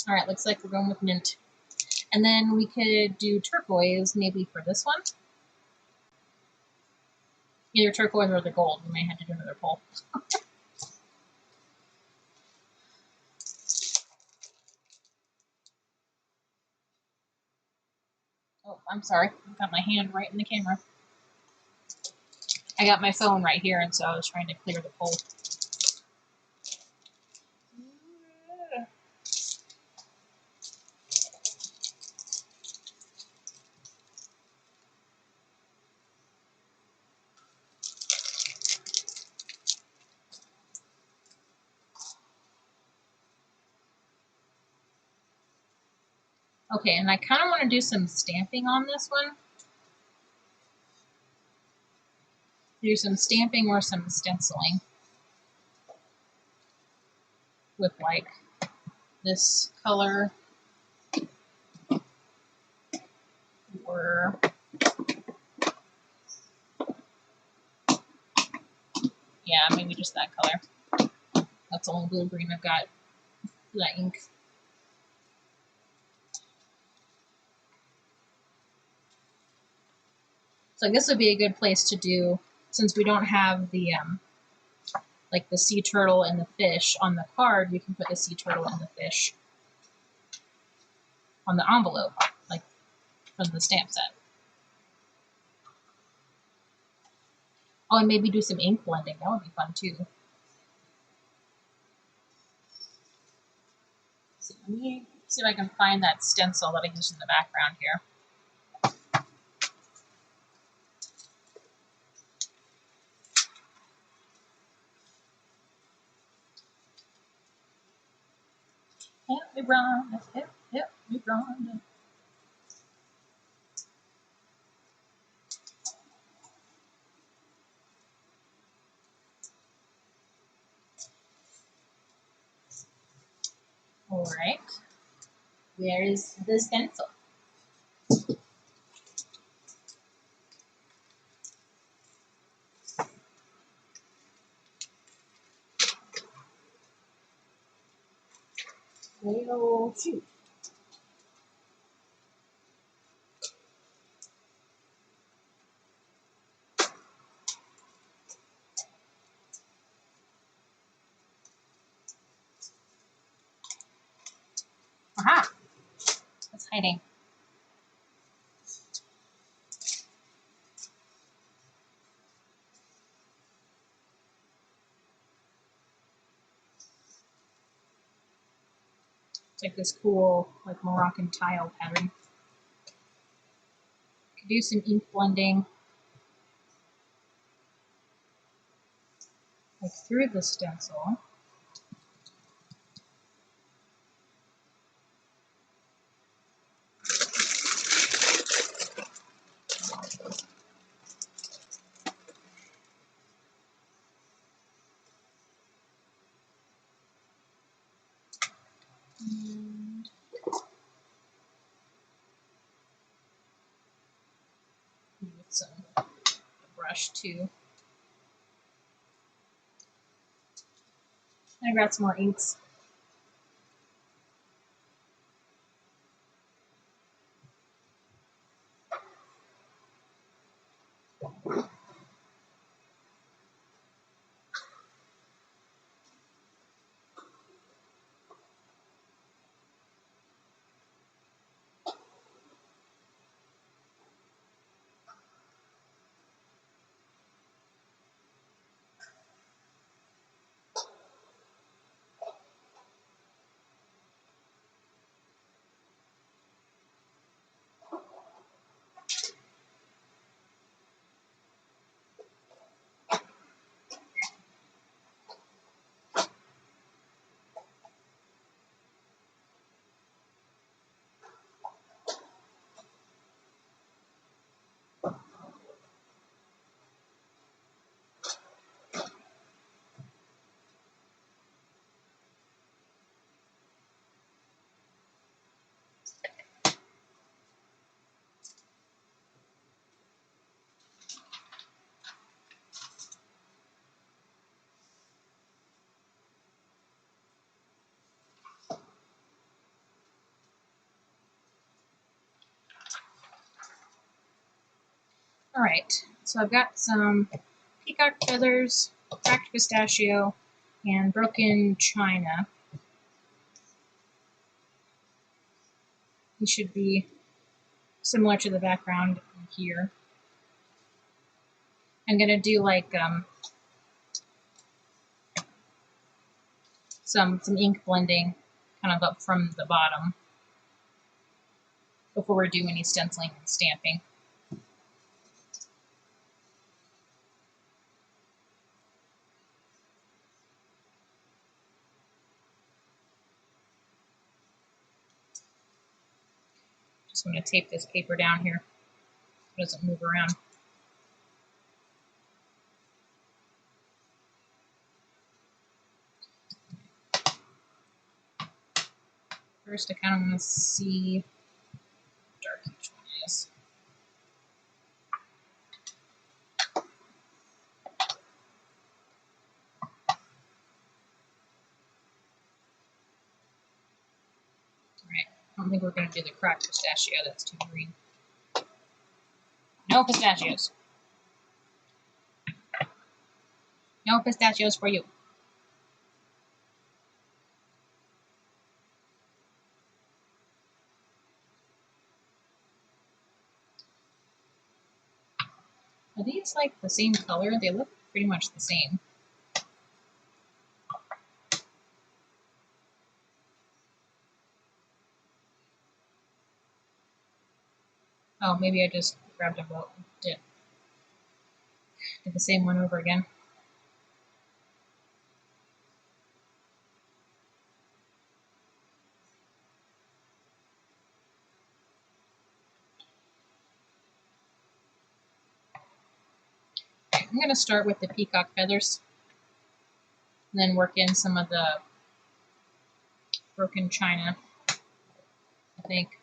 All right, looks like we're going with mint. And then we could do turquoise maybe for this one. Either turquoise or the gold. We may have to do another poll. Oh, I'm sorry. I got my hand right in the camera. I got my phone right here, and so I was trying to clear the poll. Okay, and I kind of want to do some stamping on this one. Do some stamping or some stenciling with like this color or yeah, maybe just that color. That's the only blue green I've got for that ink. So this would be a good place to do, since we don't have the like the sea turtle and the fish on the card, we can put the sea turtle and the fish on the envelope, like from the stamp set. Oh, and maybe do some ink blending. That would be fun too. So let me see if I can find that stencil that I used in the background here. Help me, Rhonda. Help me, Rhonda. All right. Where is the stencil? Little two. Aha! It's hiding. It's like this cool, like Moroccan tile pattern. Could do some ink blending, like through the stencil. And with some brush too. I got some more inks. All right, so I've got some peacock feathers, cracked pistachio, and broken china. These should be similar to the background here. I'm gonna do like some ink blending kind of up from the bottom before we do any stenciling and stamping. Just want to tape this paper down here so it doesn't move around. First, I kind of want to see how dark each one is. Alright, I don't think we're going to do the cracked pistachio, that's too green. No pistachios. No pistachios for you. Are these like the same color? They look pretty much the same. Oh, maybe I just grabbed them both. Did the same one over again. I'm going to start with the peacock feathers and then work in some of the broken china, I think.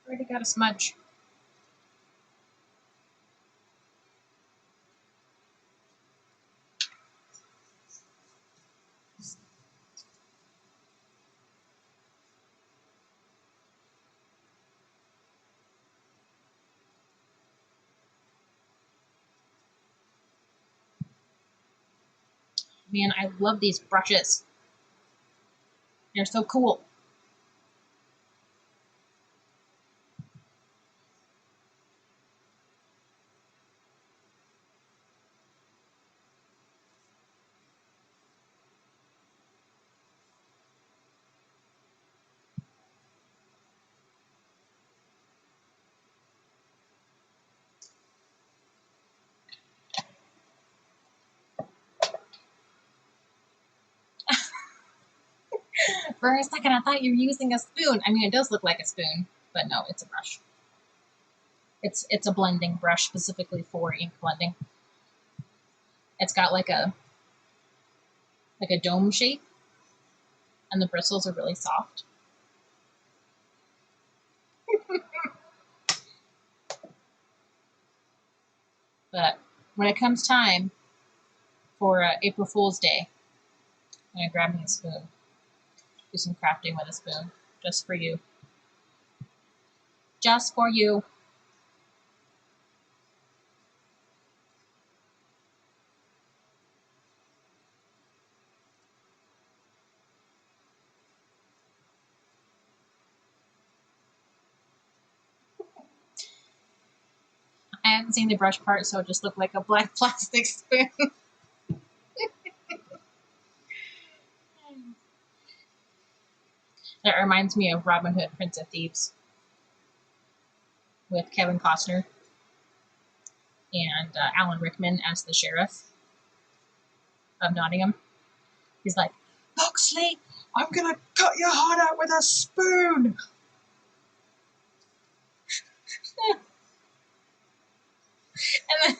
Already got a smudge. Man, I love these brushes. They're so cool. For a second, I thought you were using a spoon. I mean, it does look like a spoon, but no, it's a brush. It's a blending brush specifically for ink blending. It's got like a dome shape, and the bristles are really soft. But when it comes time for April Fool's Day, I'm gonna grab me a spoon, do some crafting with a spoon, just for you. Just for you. I haven't seen the brush part, so it just looked like a black plastic spoon. That reminds me of Robin Hood, Prince of Thieves, with Kevin Costner and Alan Rickman as the sheriff of Nottingham. He's like, Loxley, I'm gonna cut your heart out with a spoon. And then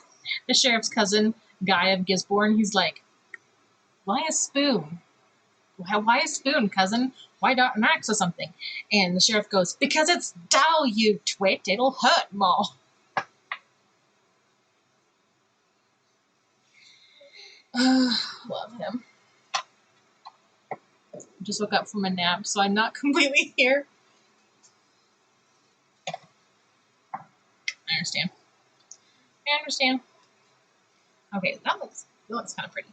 the sheriff's cousin, Guy of Gisborne, he's like, why a spoon? Why a spoon, cousin? Why not an axe or something? And the sheriff goes, because it's dull, you twit. It'll hurt more. Love him. Just woke up from a nap, so I'm not completely here. I understand. I understand. Okay, that looks kind of pretty.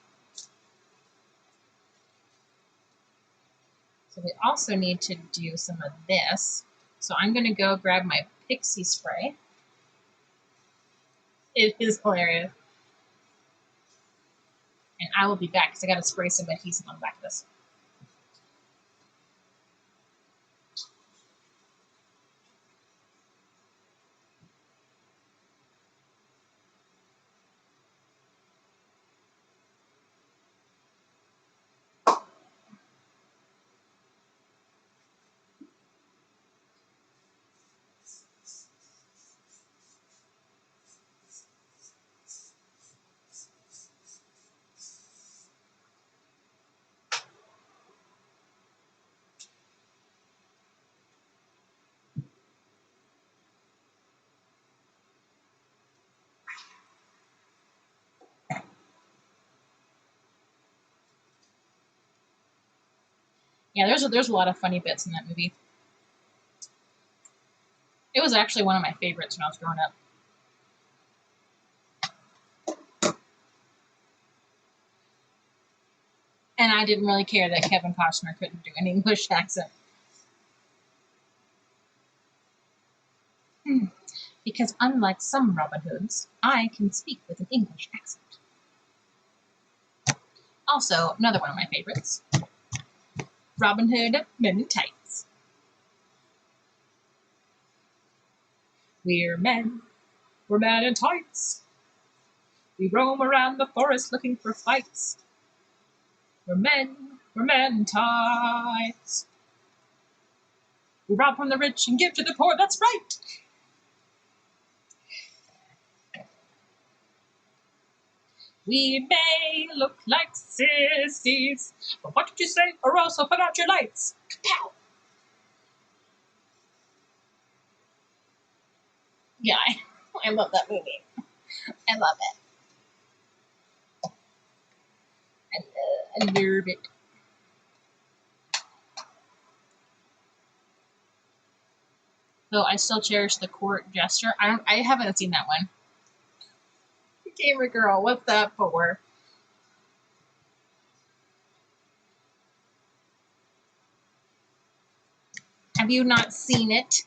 So we also need to do some of this. So I'm going to go grab my pixie spray. It is hilarious. And I will be back because I got to spray some adhesive on the back of this. Yeah, there's a lot of funny bits in that movie. It was actually one of my favorites when I was growing up. And I didn't really care that Kevin Costner couldn't do an English accent. Because unlike some Robin Hoods, I can speak with an English accent. Also, another one of my favorites, Robin Hood Men in Tights. We're men in tights. We roam around the forest looking for fights. We're men in tights. We rob from the rich and give to the poor, that's right. We may look like sissies, but what did you say? Or else I'll put out your lights. Kapow! Yeah, I love that movie. I love it. I love it. Though I still cherish the court gesture. I haven't seen that one. Gamer girl, what's that for? Have you not seen it?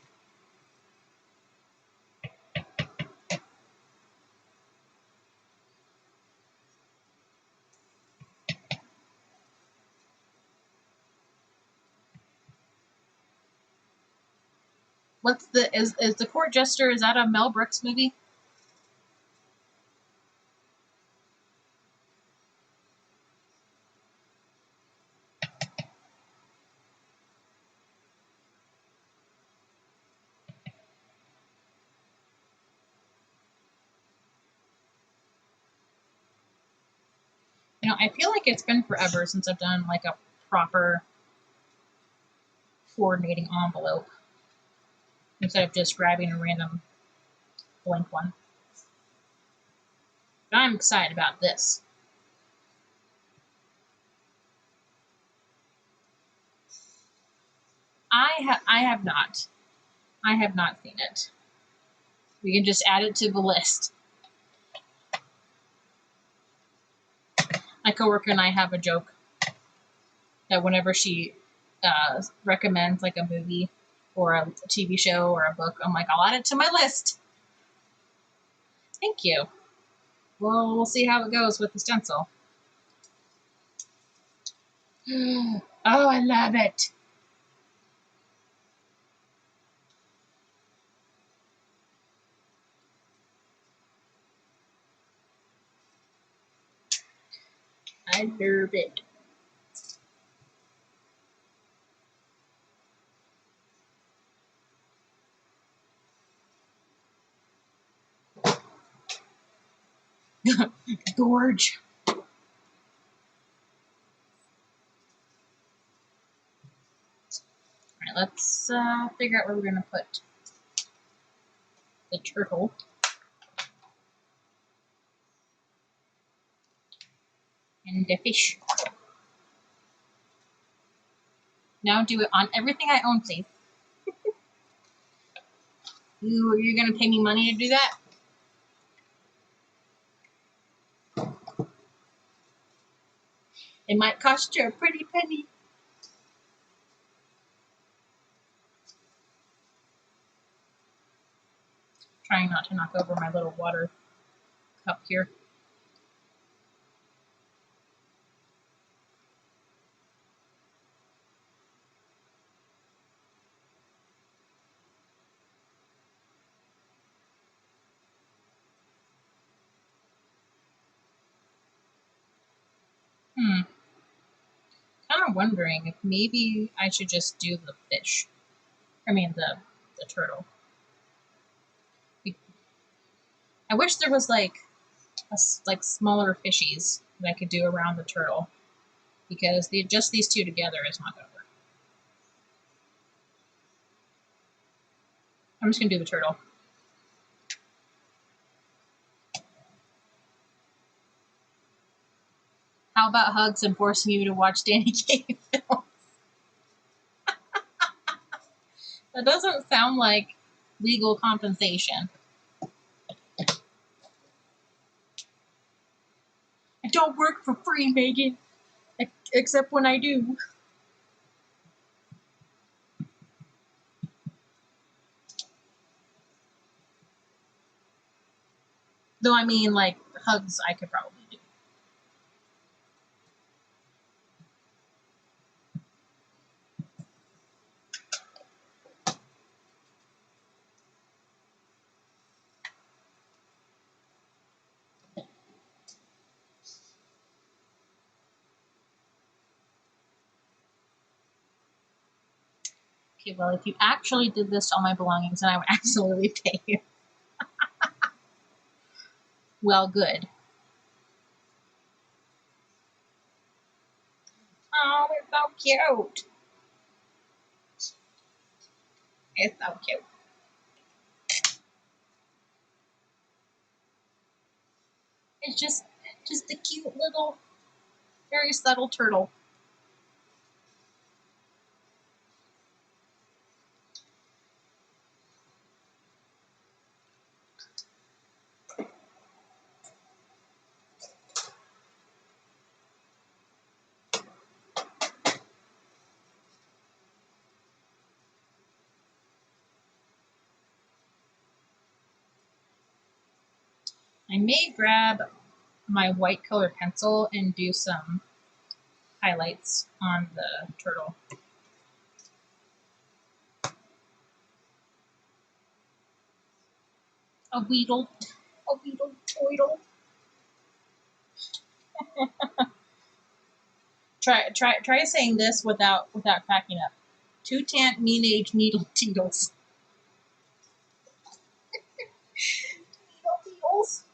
What's is the court jester? Is that a Mel Brooks movie? know, I feel like it's been forever since I've done like a proper coordinating envelope instead of just grabbing a random blank one. But I'm excited about this. I have not. I have not seen it. We can just add it to the list. My coworker and I have a joke that whenever she recommends like a movie or a TV show or a book, I'm like, I'll add it to my list. Thank you. Well, we'll see how it goes with the stencil. Oh, I love it. I love it. Gorge. All right, let's figure out where we're going to put the turtle. And the fish. Now do it on everything I own, please. You're going to pay me money to do that? It might cost you a pretty penny. Trying not to knock over my little water cup here. Kind of wondering if maybe I should just do the fish. I mean the turtle. I wish there was like smaller fishies that I could do around the turtle, because just these two together is not going to work. I'm just going to do the turtle. How about hugs and forcing you to watch Danny Kaye films? That doesn't sound like legal compensation. I don't work for free, Megan. Except when I do. Though, I mean, like, hugs I could probably do. Okay, well, if you actually did this to all my belongings, then I would absolutely pay you. Well, good. Oh, it's so cute. It's so cute. It's just a cute little, very subtle turtle. I may grab my white colored pencil and do some highlights on the turtle. A weedle, toidle. Try saying this without cracking up. Two tant mean-age needle teetles. Needle teetles.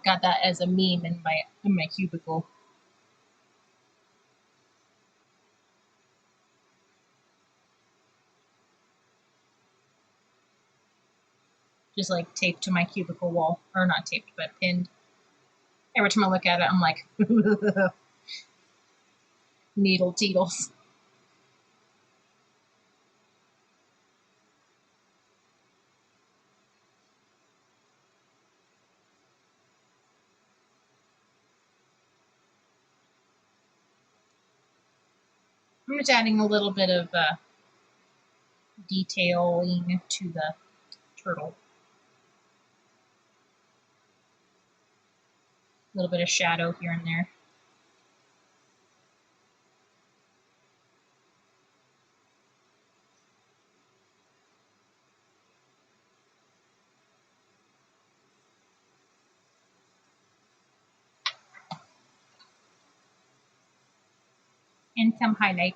I've got that as a meme in my cubicle. Just like taped to my cubicle wall, or not taped, but pinned. Every time I look at it, I'm like, needle teetles. I'm just adding a little bit of detailing to the turtle. A little bit of shadow here and there. And some highlight,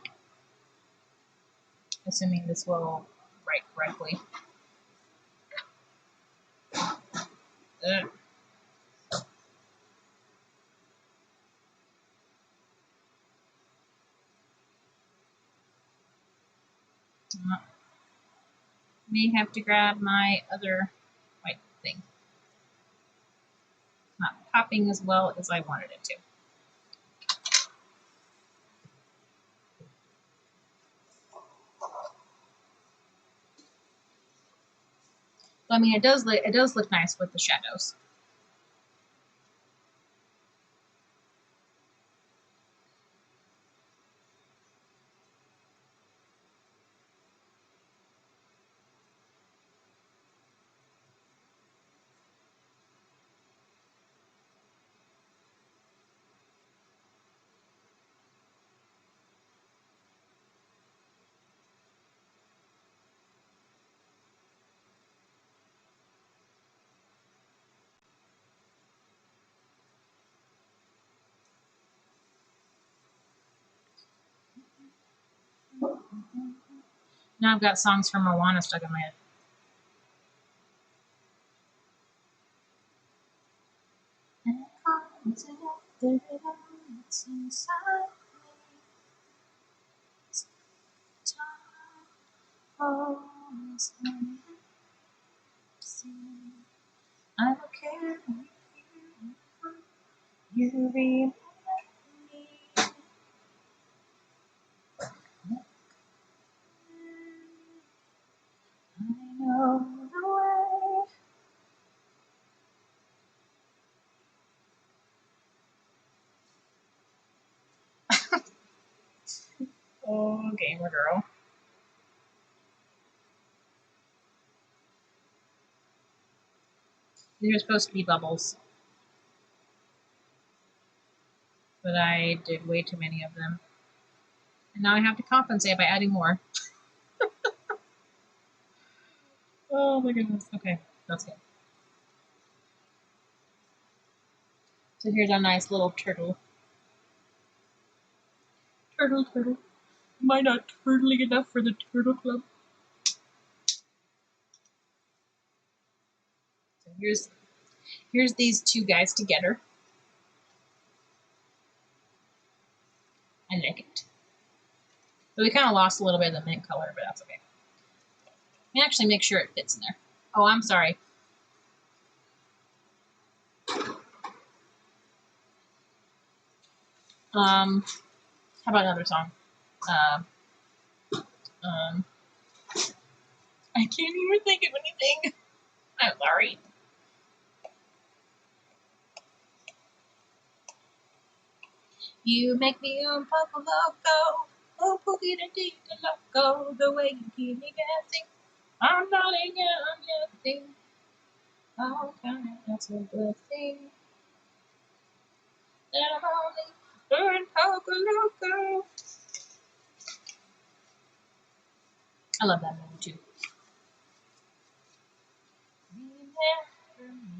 assuming this will write correctly. May have to grab my other white thing. It's not popping as well as I wanted it to. But, I mean, it does look nice with the shadows. Now I've got songs from Moana stuck in my head. I don't care. You remind me. I know the way. Oh, gamer girl. These are supposed to be bubbles, but I did way too many of them. And now I have to compensate by adding more. Oh my goodness. Okay, that's good. So here's our nice little turtle. Turtle, turtle. Am I not turtling enough for the turtle club? So here's these two guys together. I like it. But we kind of lost a little bit of the mint color, but that's okay. Let me actually make sure it fits in there. Oh, I'm sorry. How about another song? I can't even think of anything. I'm sorry. You make me Poco Loco, oh Pookie the Deep Loco, the way you keep me dancing. I'm not a young thing. All time, that's a good thing. That I'm only doing Poco Loco. I love that movie too. Remember me,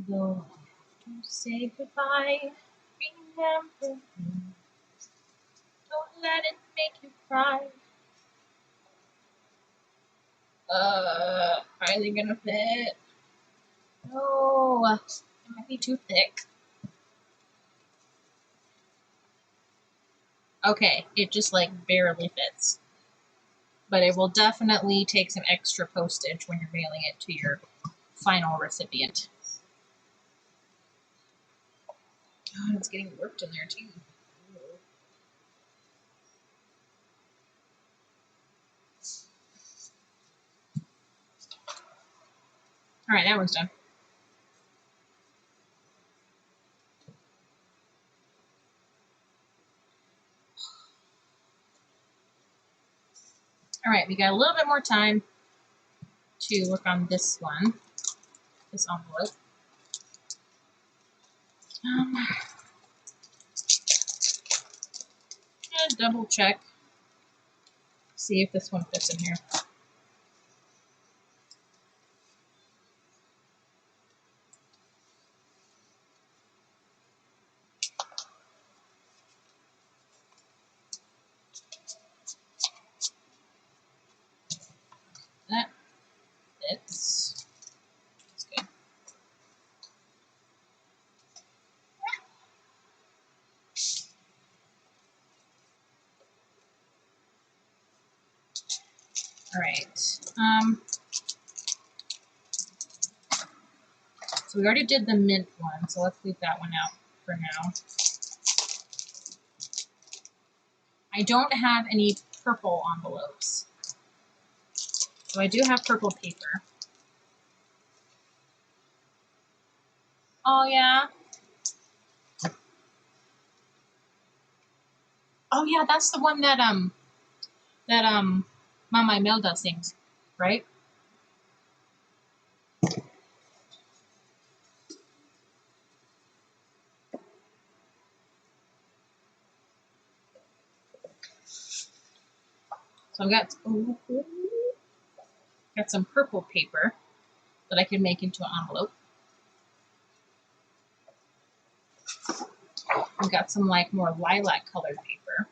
though I have to say goodbye. Remember me, don't let it make you cry. Are they gonna fit? No, it might be too thick. Okay, it just like barely fits. But it will definitely take some extra postage when you're mailing it to your final recipient. God, it's getting worked in there too. All right, that one's done. All right, we got a little bit more time to work on this one, this envelope. And double check, see if this one fits in here. That fits. That's good. All right. So we already did the mint one, so let's leave that one out for now. I don't have any purple envelopes. So I do have purple paper. Oh yeah. Oh yeah, that's the one that Mama Imelda sings, right? So I've got some purple paper that I can make into an envelope. I've got some like more lilac colored paper.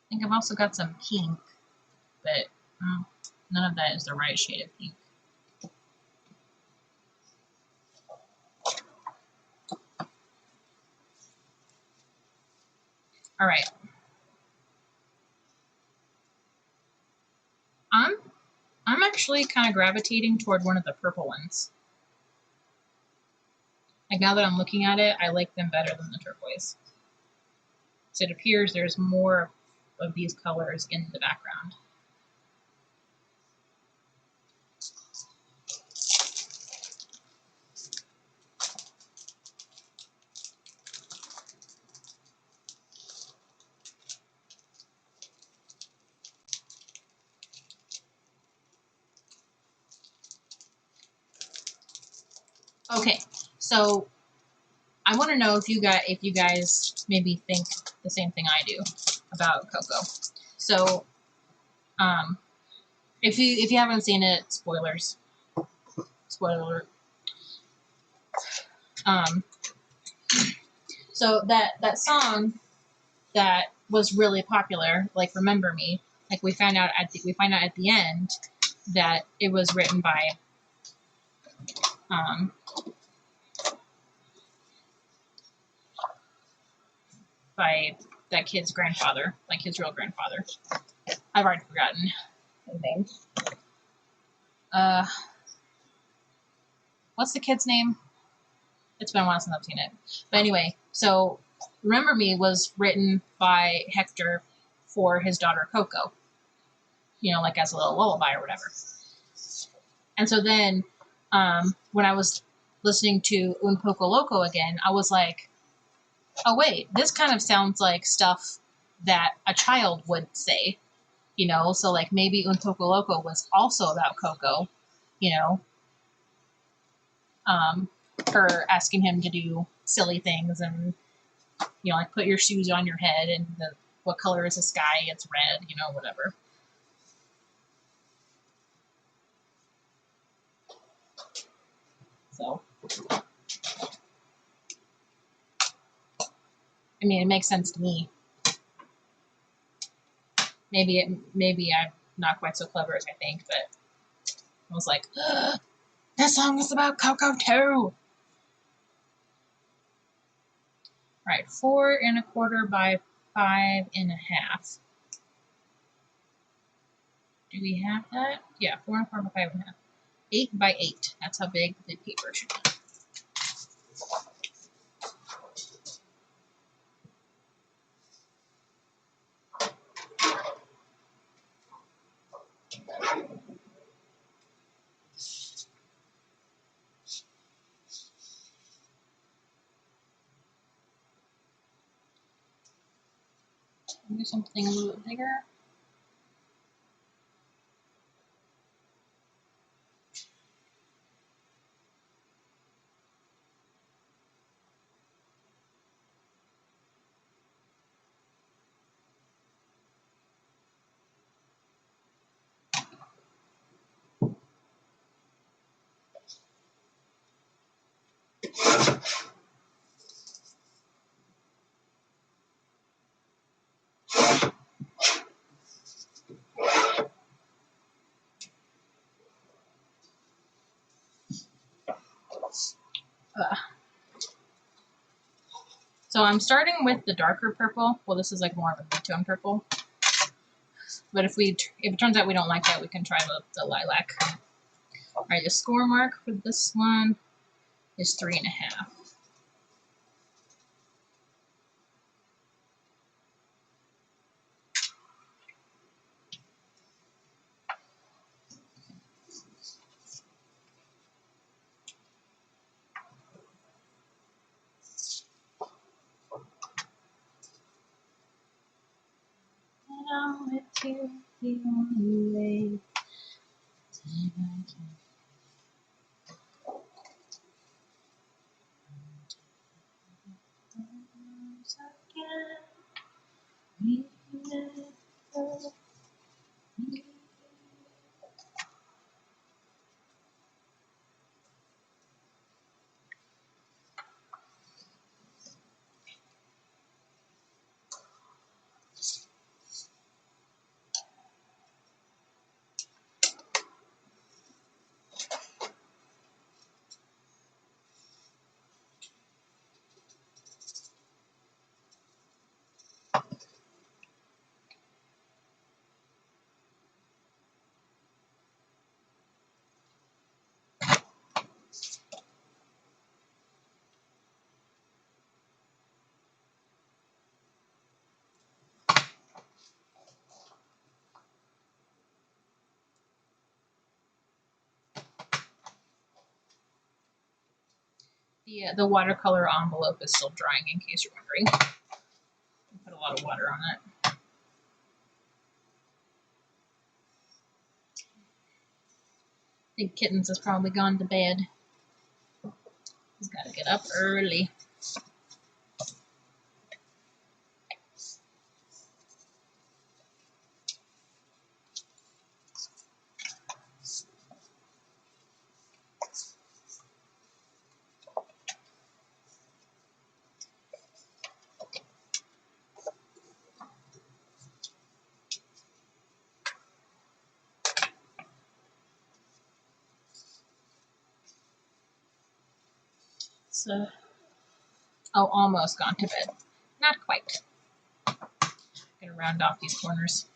I think I've also got some pink, but none of that is the right shade of pink. All right. I'm actually kind of gravitating toward one of the purple ones. Like now that I'm looking at it, I like them better than the turquoise. So it appears there's more of these colors in the background. Okay, so I want to know if you guys maybe think the same thing I do about cocoa. So, if you haven't seen it, spoilers. Spoiler alert. So that song that was really popular, like "Remember Me," like we find out at the end that it was written by that kid's grandfather, like his real grandfather. I've already forgotten his name. What's the kid's name? It's been a while since I've seen it. But anyway, so "Remember Me" was written by Hector for his daughter Coco. You know, like as a little lullaby or whatever. And so then, when I was listening to Un Poco Loco again, I was like, oh wait, this kind of sounds like stuff that a child would say. You know, so like maybe Un Poco Loco was also about Coco, you know, her asking him to do silly things and, you know, like put your shoes on your head and what color is the sky? It's red, you know, whatever. So, I mean, it makes sense to me. Maybe I'm not quite so clever as I think, but I was like, that song is about Coco too. All right, 4 1/4 by 5 1/2. Do we have that? Yeah, 4 1/4 by 5 1/2. 8 by 8. That's how big the paper should be. Do something a little bit bigger. So I'm starting with the darker purple. Well, this is like more of a mid-tone purple. But if it turns out we don't like that, we can try the lilac. All right, the score mark for this one is 3 1/2. Now it's you, the only way. The watercolor envelope is still drying, in case you're wondering. I put a lot of water on it. I think Kittens has probably gone to bed. He's got to get up early. So, almost gone to bed. Not quite. Gonna round off these corners.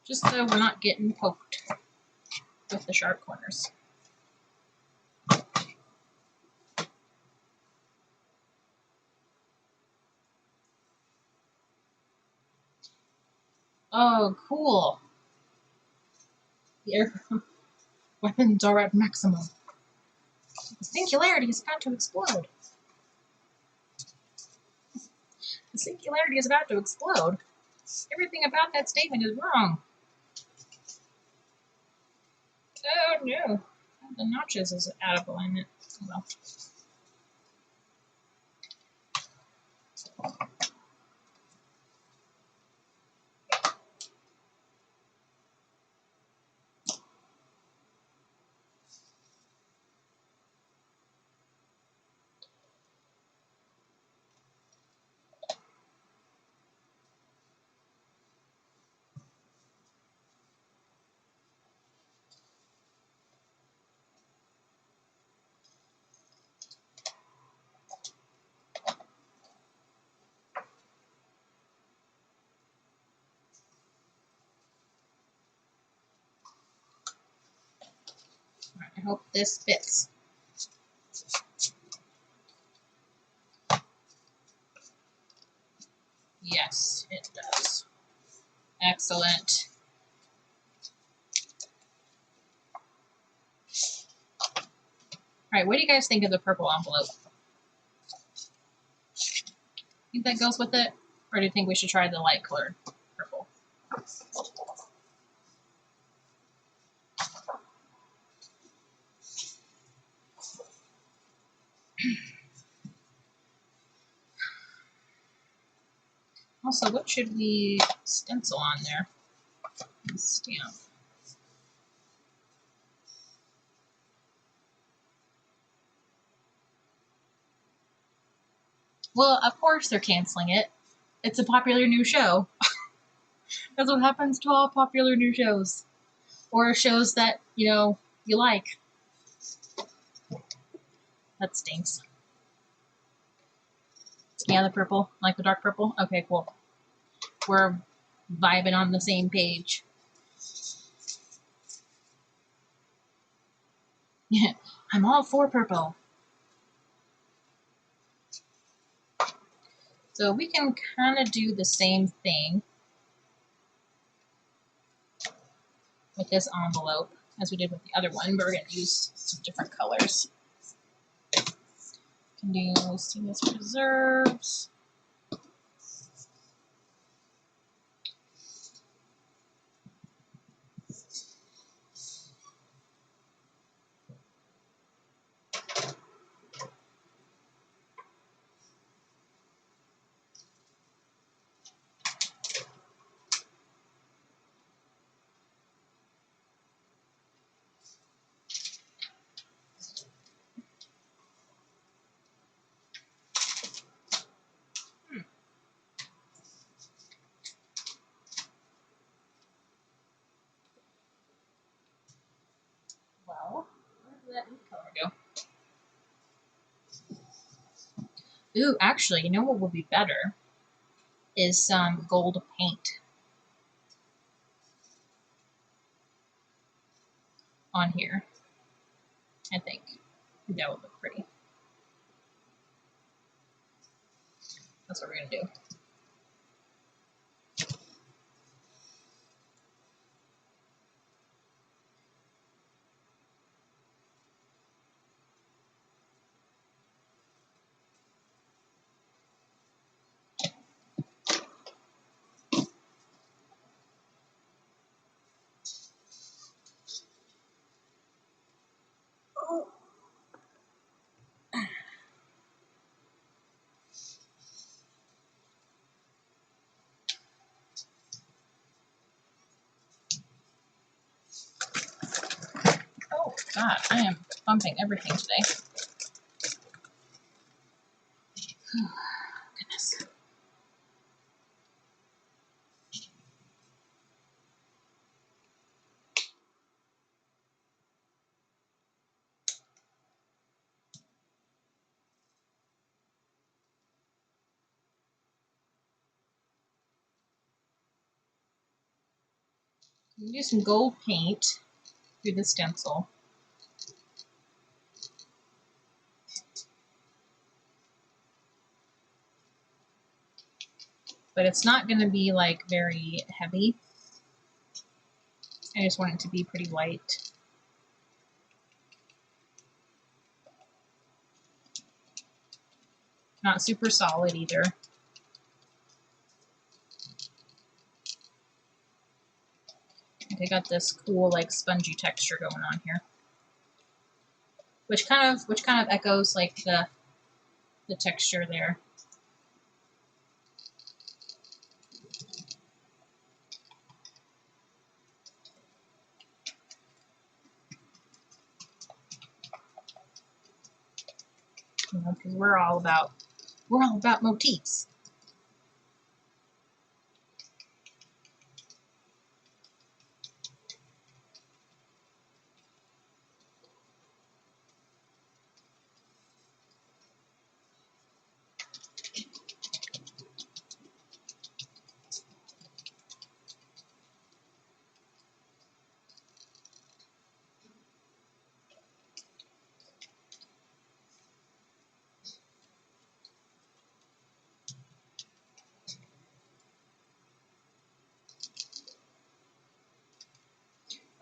Just so we're not getting poked with the sharp corners. Oh, cool. The air weapons are at maximum. The singularity is about to explode. The singularity is about to explode. Everything about that statement is wrong. Oh no. The notches is out of alignment. Oh well. I hope this fits. Yes, it does. Excellent. All right, what do you guys think of the purple envelope? Think that goes with it? Or do you think we should try the light colored purple? Also, what should we stencil on there? Stamp. Well, of course they're canceling it. It's a popular new show. That's what happens to all popular new shows. Or shows that, you know, you like. That stinks. Yeah, the purple. Like the dark purple? Okay, cool. We're vibing on the same page. Yeah, I'm all for purple. So we can kind of do the same thing with this envelope as we did with the other one, but we're going to use some different colors. Can do Seamless Preserves. Well, where did that ink color go? Ooh, actually, you know what would be better? Is some gold paint on here. I think that would look pretty. That's what we're going to do. Oh, God, I am bumping everything today. Goodness. You can do some gold paint through the stencil. But it's not going to be like very heavy. I just want it to be pretty light. Not super solid either. I got this cool like spongy texture going on here, which kind of echoes like the texture there. You know, because we're all about motifs.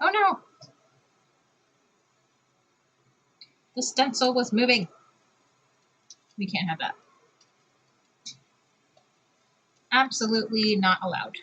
Oh no! The stencil was moving. We can't have that. Absolutely not allowed.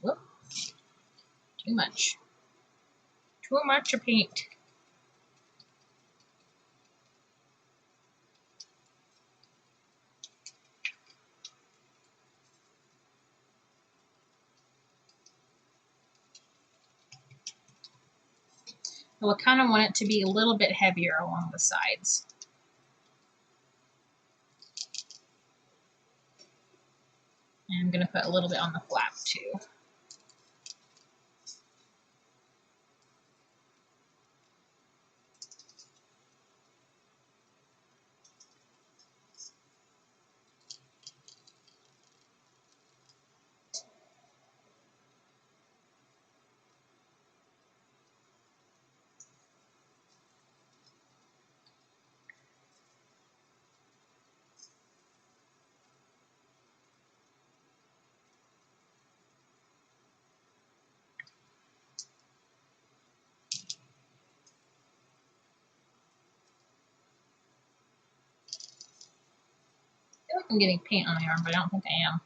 Whoop. Too much. Too much of paint. So I kind of want it to be a little bit heavier along the sides. And I'm going to put a little bit on the flap too. I feel like I'm getting paint on my arm, but I don't think I am.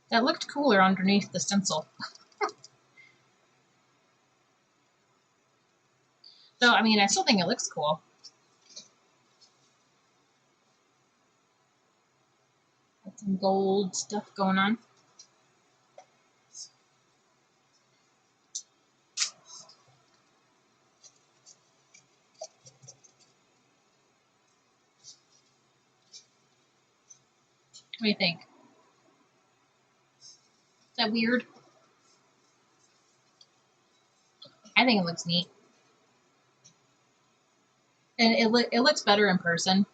That looked cooler underneath the stencil. So, I mean, I still think it looks cool. Got some gold stuff going on. What do you think? Is that weird? I think it looks neat. And it looks better in person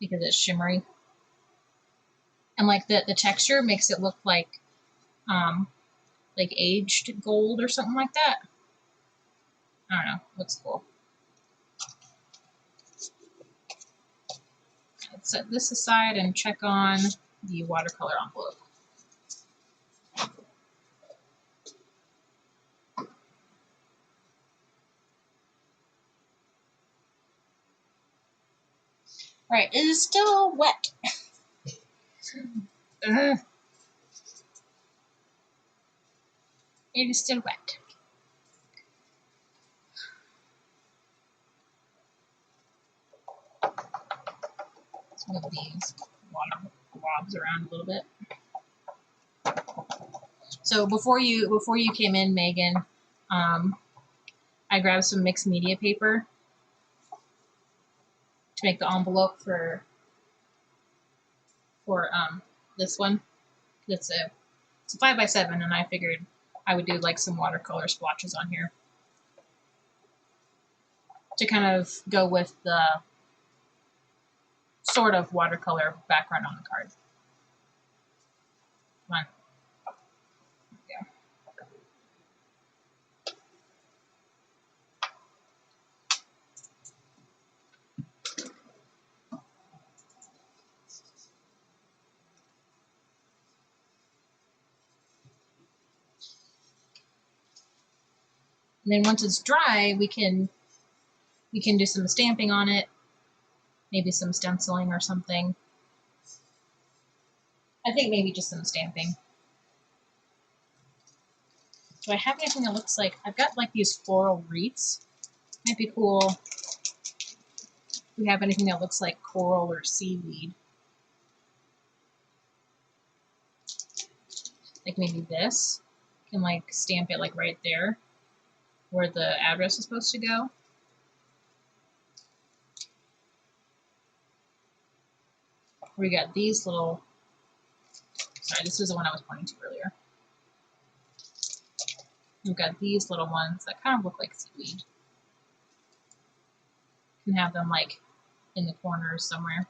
because it's shimmery. And like the texture makes it look like aged gold or something like that. I don't know. Looks cool. Let's set this aside and check on the watercolor envelope. Alright, it is still wet. It is still wet. Let's move these water blobs around a little bit. So before you came in, Megan, I grabbed some mixed media paper to make the envelope for this one. It's a 5x7, and I figured I would do like some watercolor splotches on here to kind of go with the sort of watercolor background on the card. Come on. Yeah. And then once it's dry, we can do some stamping on it, maybe some stenciling or something. I think maybe just some stamping. Do I have anything that looks like... I've got like these floral wreaths. Might be cool if we have anything that looks like coral or seaweed. like maybe this, can like stamp it like right there where the address is supposed to go. We got these little, sorry, this was the one I was pointing to earlier. We've got these little ones that kind of look like seaweed. You can have them like in the corners somewhere.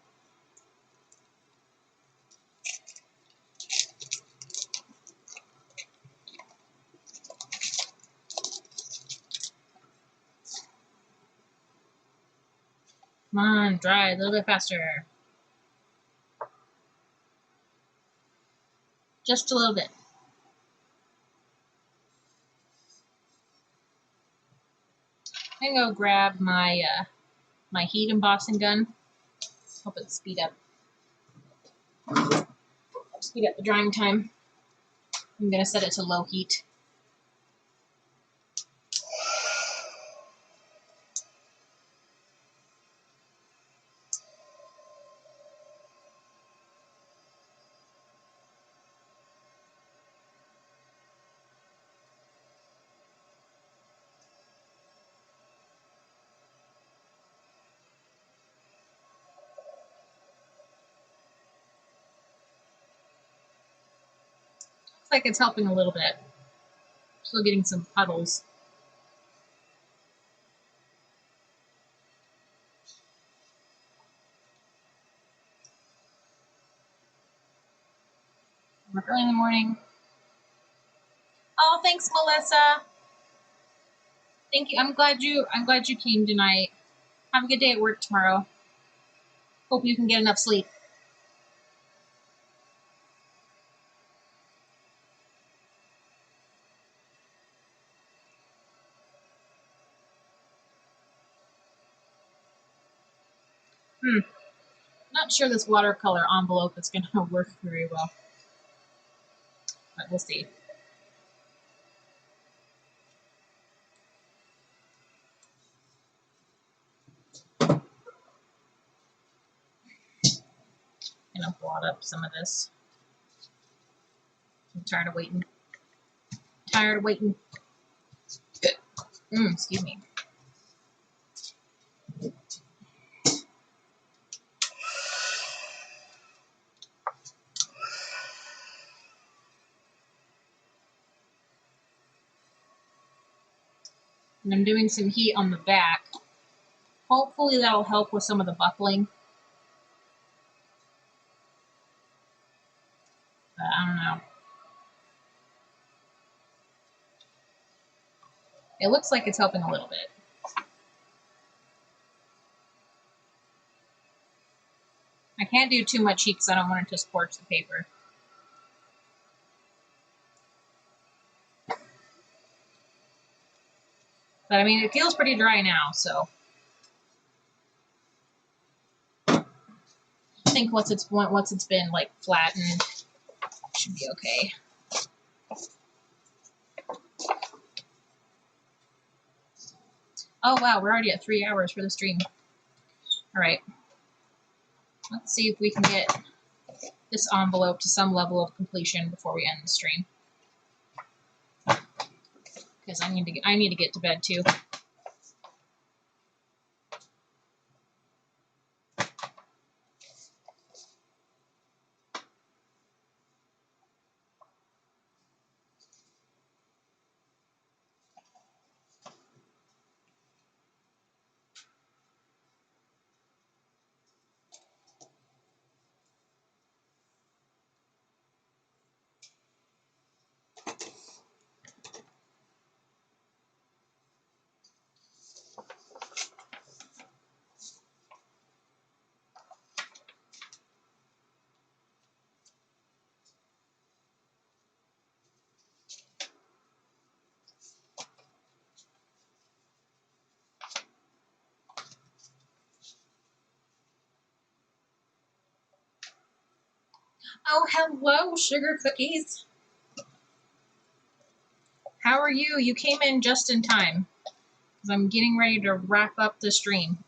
Come on, dry a little bit faster. Just a little bit. I'm gonna go grab my my heat embossing gun. Hope it speed up the drying time. I'm gonna set it to low heat. Looks like it's helping a little bit. Still getting some puddles. Work early in the morning. Oh, thanks, Melissa. Thank you. I'm glad you came tonight. Have a good day at work tomorrow. Hope you can get enough sleep. Not sure this watercolor envelope is going to work very well, but we'll see. I'm going to blot up some of this. I'm tired of waiting. Excuse me. And I'm doing some heat on the back. Hopefully that'll help with some of the buckling. But I don't know. It looks like it's helping a little bit. I can't do too much heat because I don't want it to scorch the paper. But I mean, it feels pretty dry now, so I think once it's been like flattened, it should be okay. Oh wow, we're already at 3 hours for the stream. All right, let's see if we can get this envelope to some level of completion before we end the stream. Because I need to get to bed too. Oh, hello, sugar cookies. How are you? You came in just in time. Because I'm getting ready to wrap up the stream.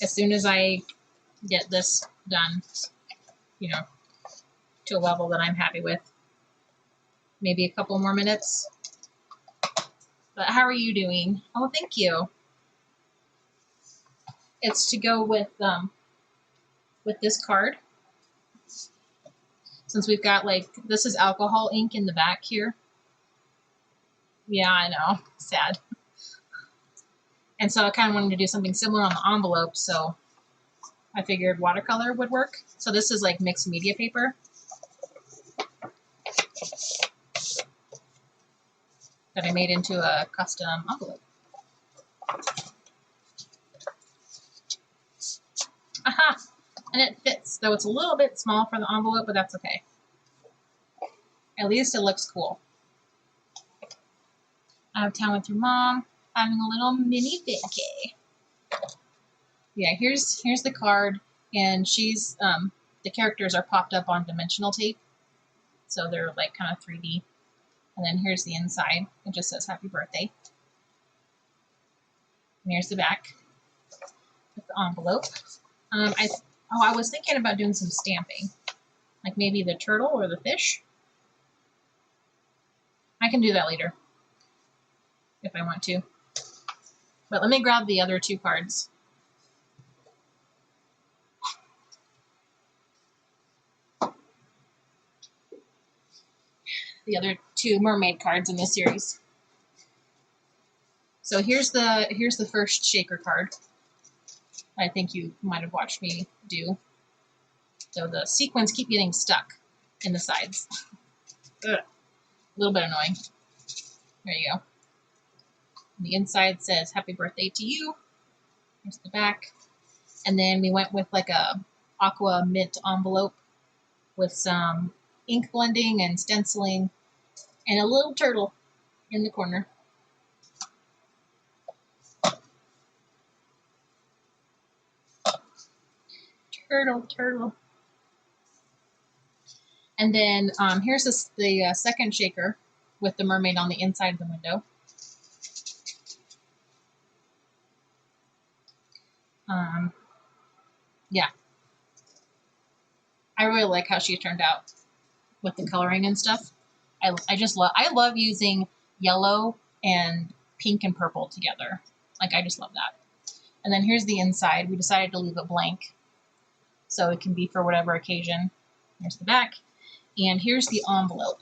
As soon as I get this done, you know, to a level that I'm happy with. maybe a couple more minutes. But how are you doing? Oh, thank you. It's to go with this card. Since we've got like, this is alcohol ink in the back here. Yeah, I know, sad. And so I kind of wanted to do something similar on the envelope, so I figured watercolor would work. So this is like mixed media paper that I made into a custom envelope. Aha! And it fits, though it's a little bit small for the envelope, but that's okay. At least it looks cool. Out of town with your mom, having a little mini vacay. Yeah, here's the card, and she's the characters are popped up on dimensional tape, so they're like kind of 3D. And then here's the inside. It just says happy birthday. And here's the back with the envelope. I was thinking about doing some stamping, like maybe the turtle or the fish. I can do that later if I want to. But let me grab the other two cards. The other two mermaid cards in this series. So here's the first shaker card. I think you might have watched me do. So the sequins keep getting stuck in the sides. Ugh. A little bit annoying. There you go. And the inside says happy birthday to you. Here's the back. And then we went with like a aqua mint envelope with some ink blending and stenciling and a little turtle in the corner. Turtle. And then here's the second shaker with the mermaid on the inside of the window. Yeah. I really like how she turned out with the coloring and stuff. I love using yellow and pink and purple together. Like, I just love that. And then here's the inside. We decided to leave it blank, so it can be for whatever occasion. Here's the back. And here's the envelope.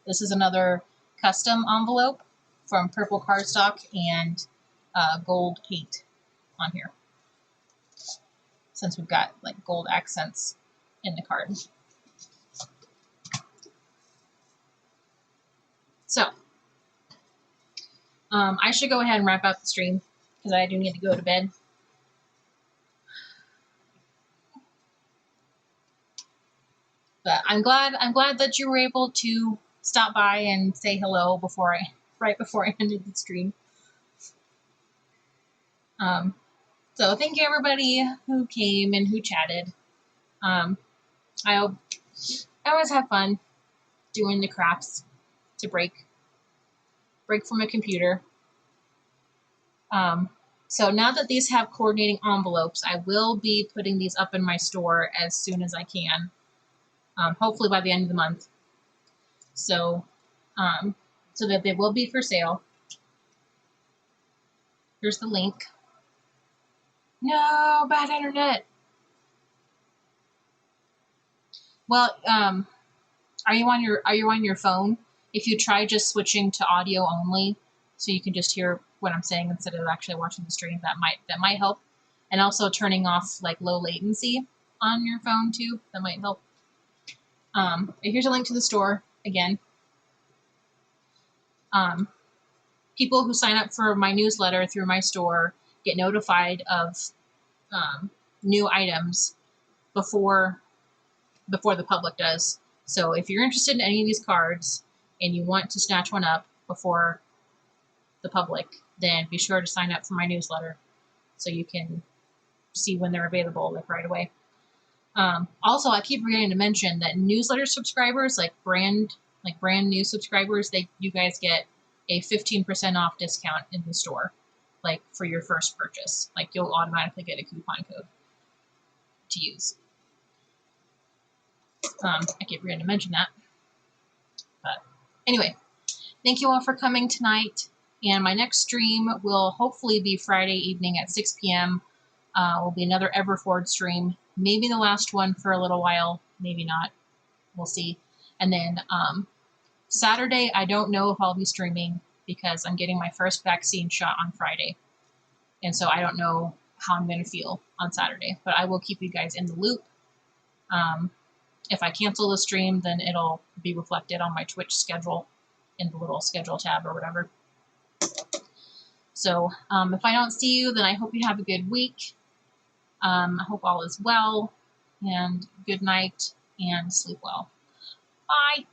This is another custom envelope from purple cardstock and gold paint on here, since we've got like gold accents in the card. So I should go ahead and wrap up the stream because I do need to go to bed. But I'm glad that you were able to stop by and say hello right before I ended the stream. So thank you everybody who came and who chatted. I always have fun doing the crafts to break from a computer. So now that these have coordinating envelopes, I will be putting these up in my store as soon as I can. Hopefully by the end of the month. So that they will be for sale. Here's the link. No, bad internet. Well, are you on your phone? If you try just switching to audio only, so you can just hear what I'm saying instead of actually watching the stream, that might help. And also turning off like low latency on your phone too, that might help. Here's a link to the store again. People who sign up for my newsletter through my store get notified of new items before the public does. So if you're interested in any of these cards and you want to snatch one up before the public, then be sure to sign up for my newsletter so you can see when they're available, like right away. Also, I keep forgetting to mention that newsletter subscribers, like brand new subscribers, you guys get a 15% off discount in the store, like for your first purchase. Like you'll automatically get a coupon code to use. I keep forgetting to mention that, but Anyway, thank you all for coming tonight. And my next stream will hopefully be Friday evening at 6 p.m. Will be another Everford stream. Maybe the last one for a little while. Maybe not. We'll see. And then Saturday, I don't know if I'll be streaming because I'm getting my first vaccine shot on Friday. And so I don't know how I'm going to feel on Saturday. But I will keep you guys in the loop. If I cancel the stream, then it'll be reflected on my Twitch schedule in the little schedule tab or whatever. So if I don't see you, then I hope you have a good week. I hope all is well, and good night, and sleep well. Bye.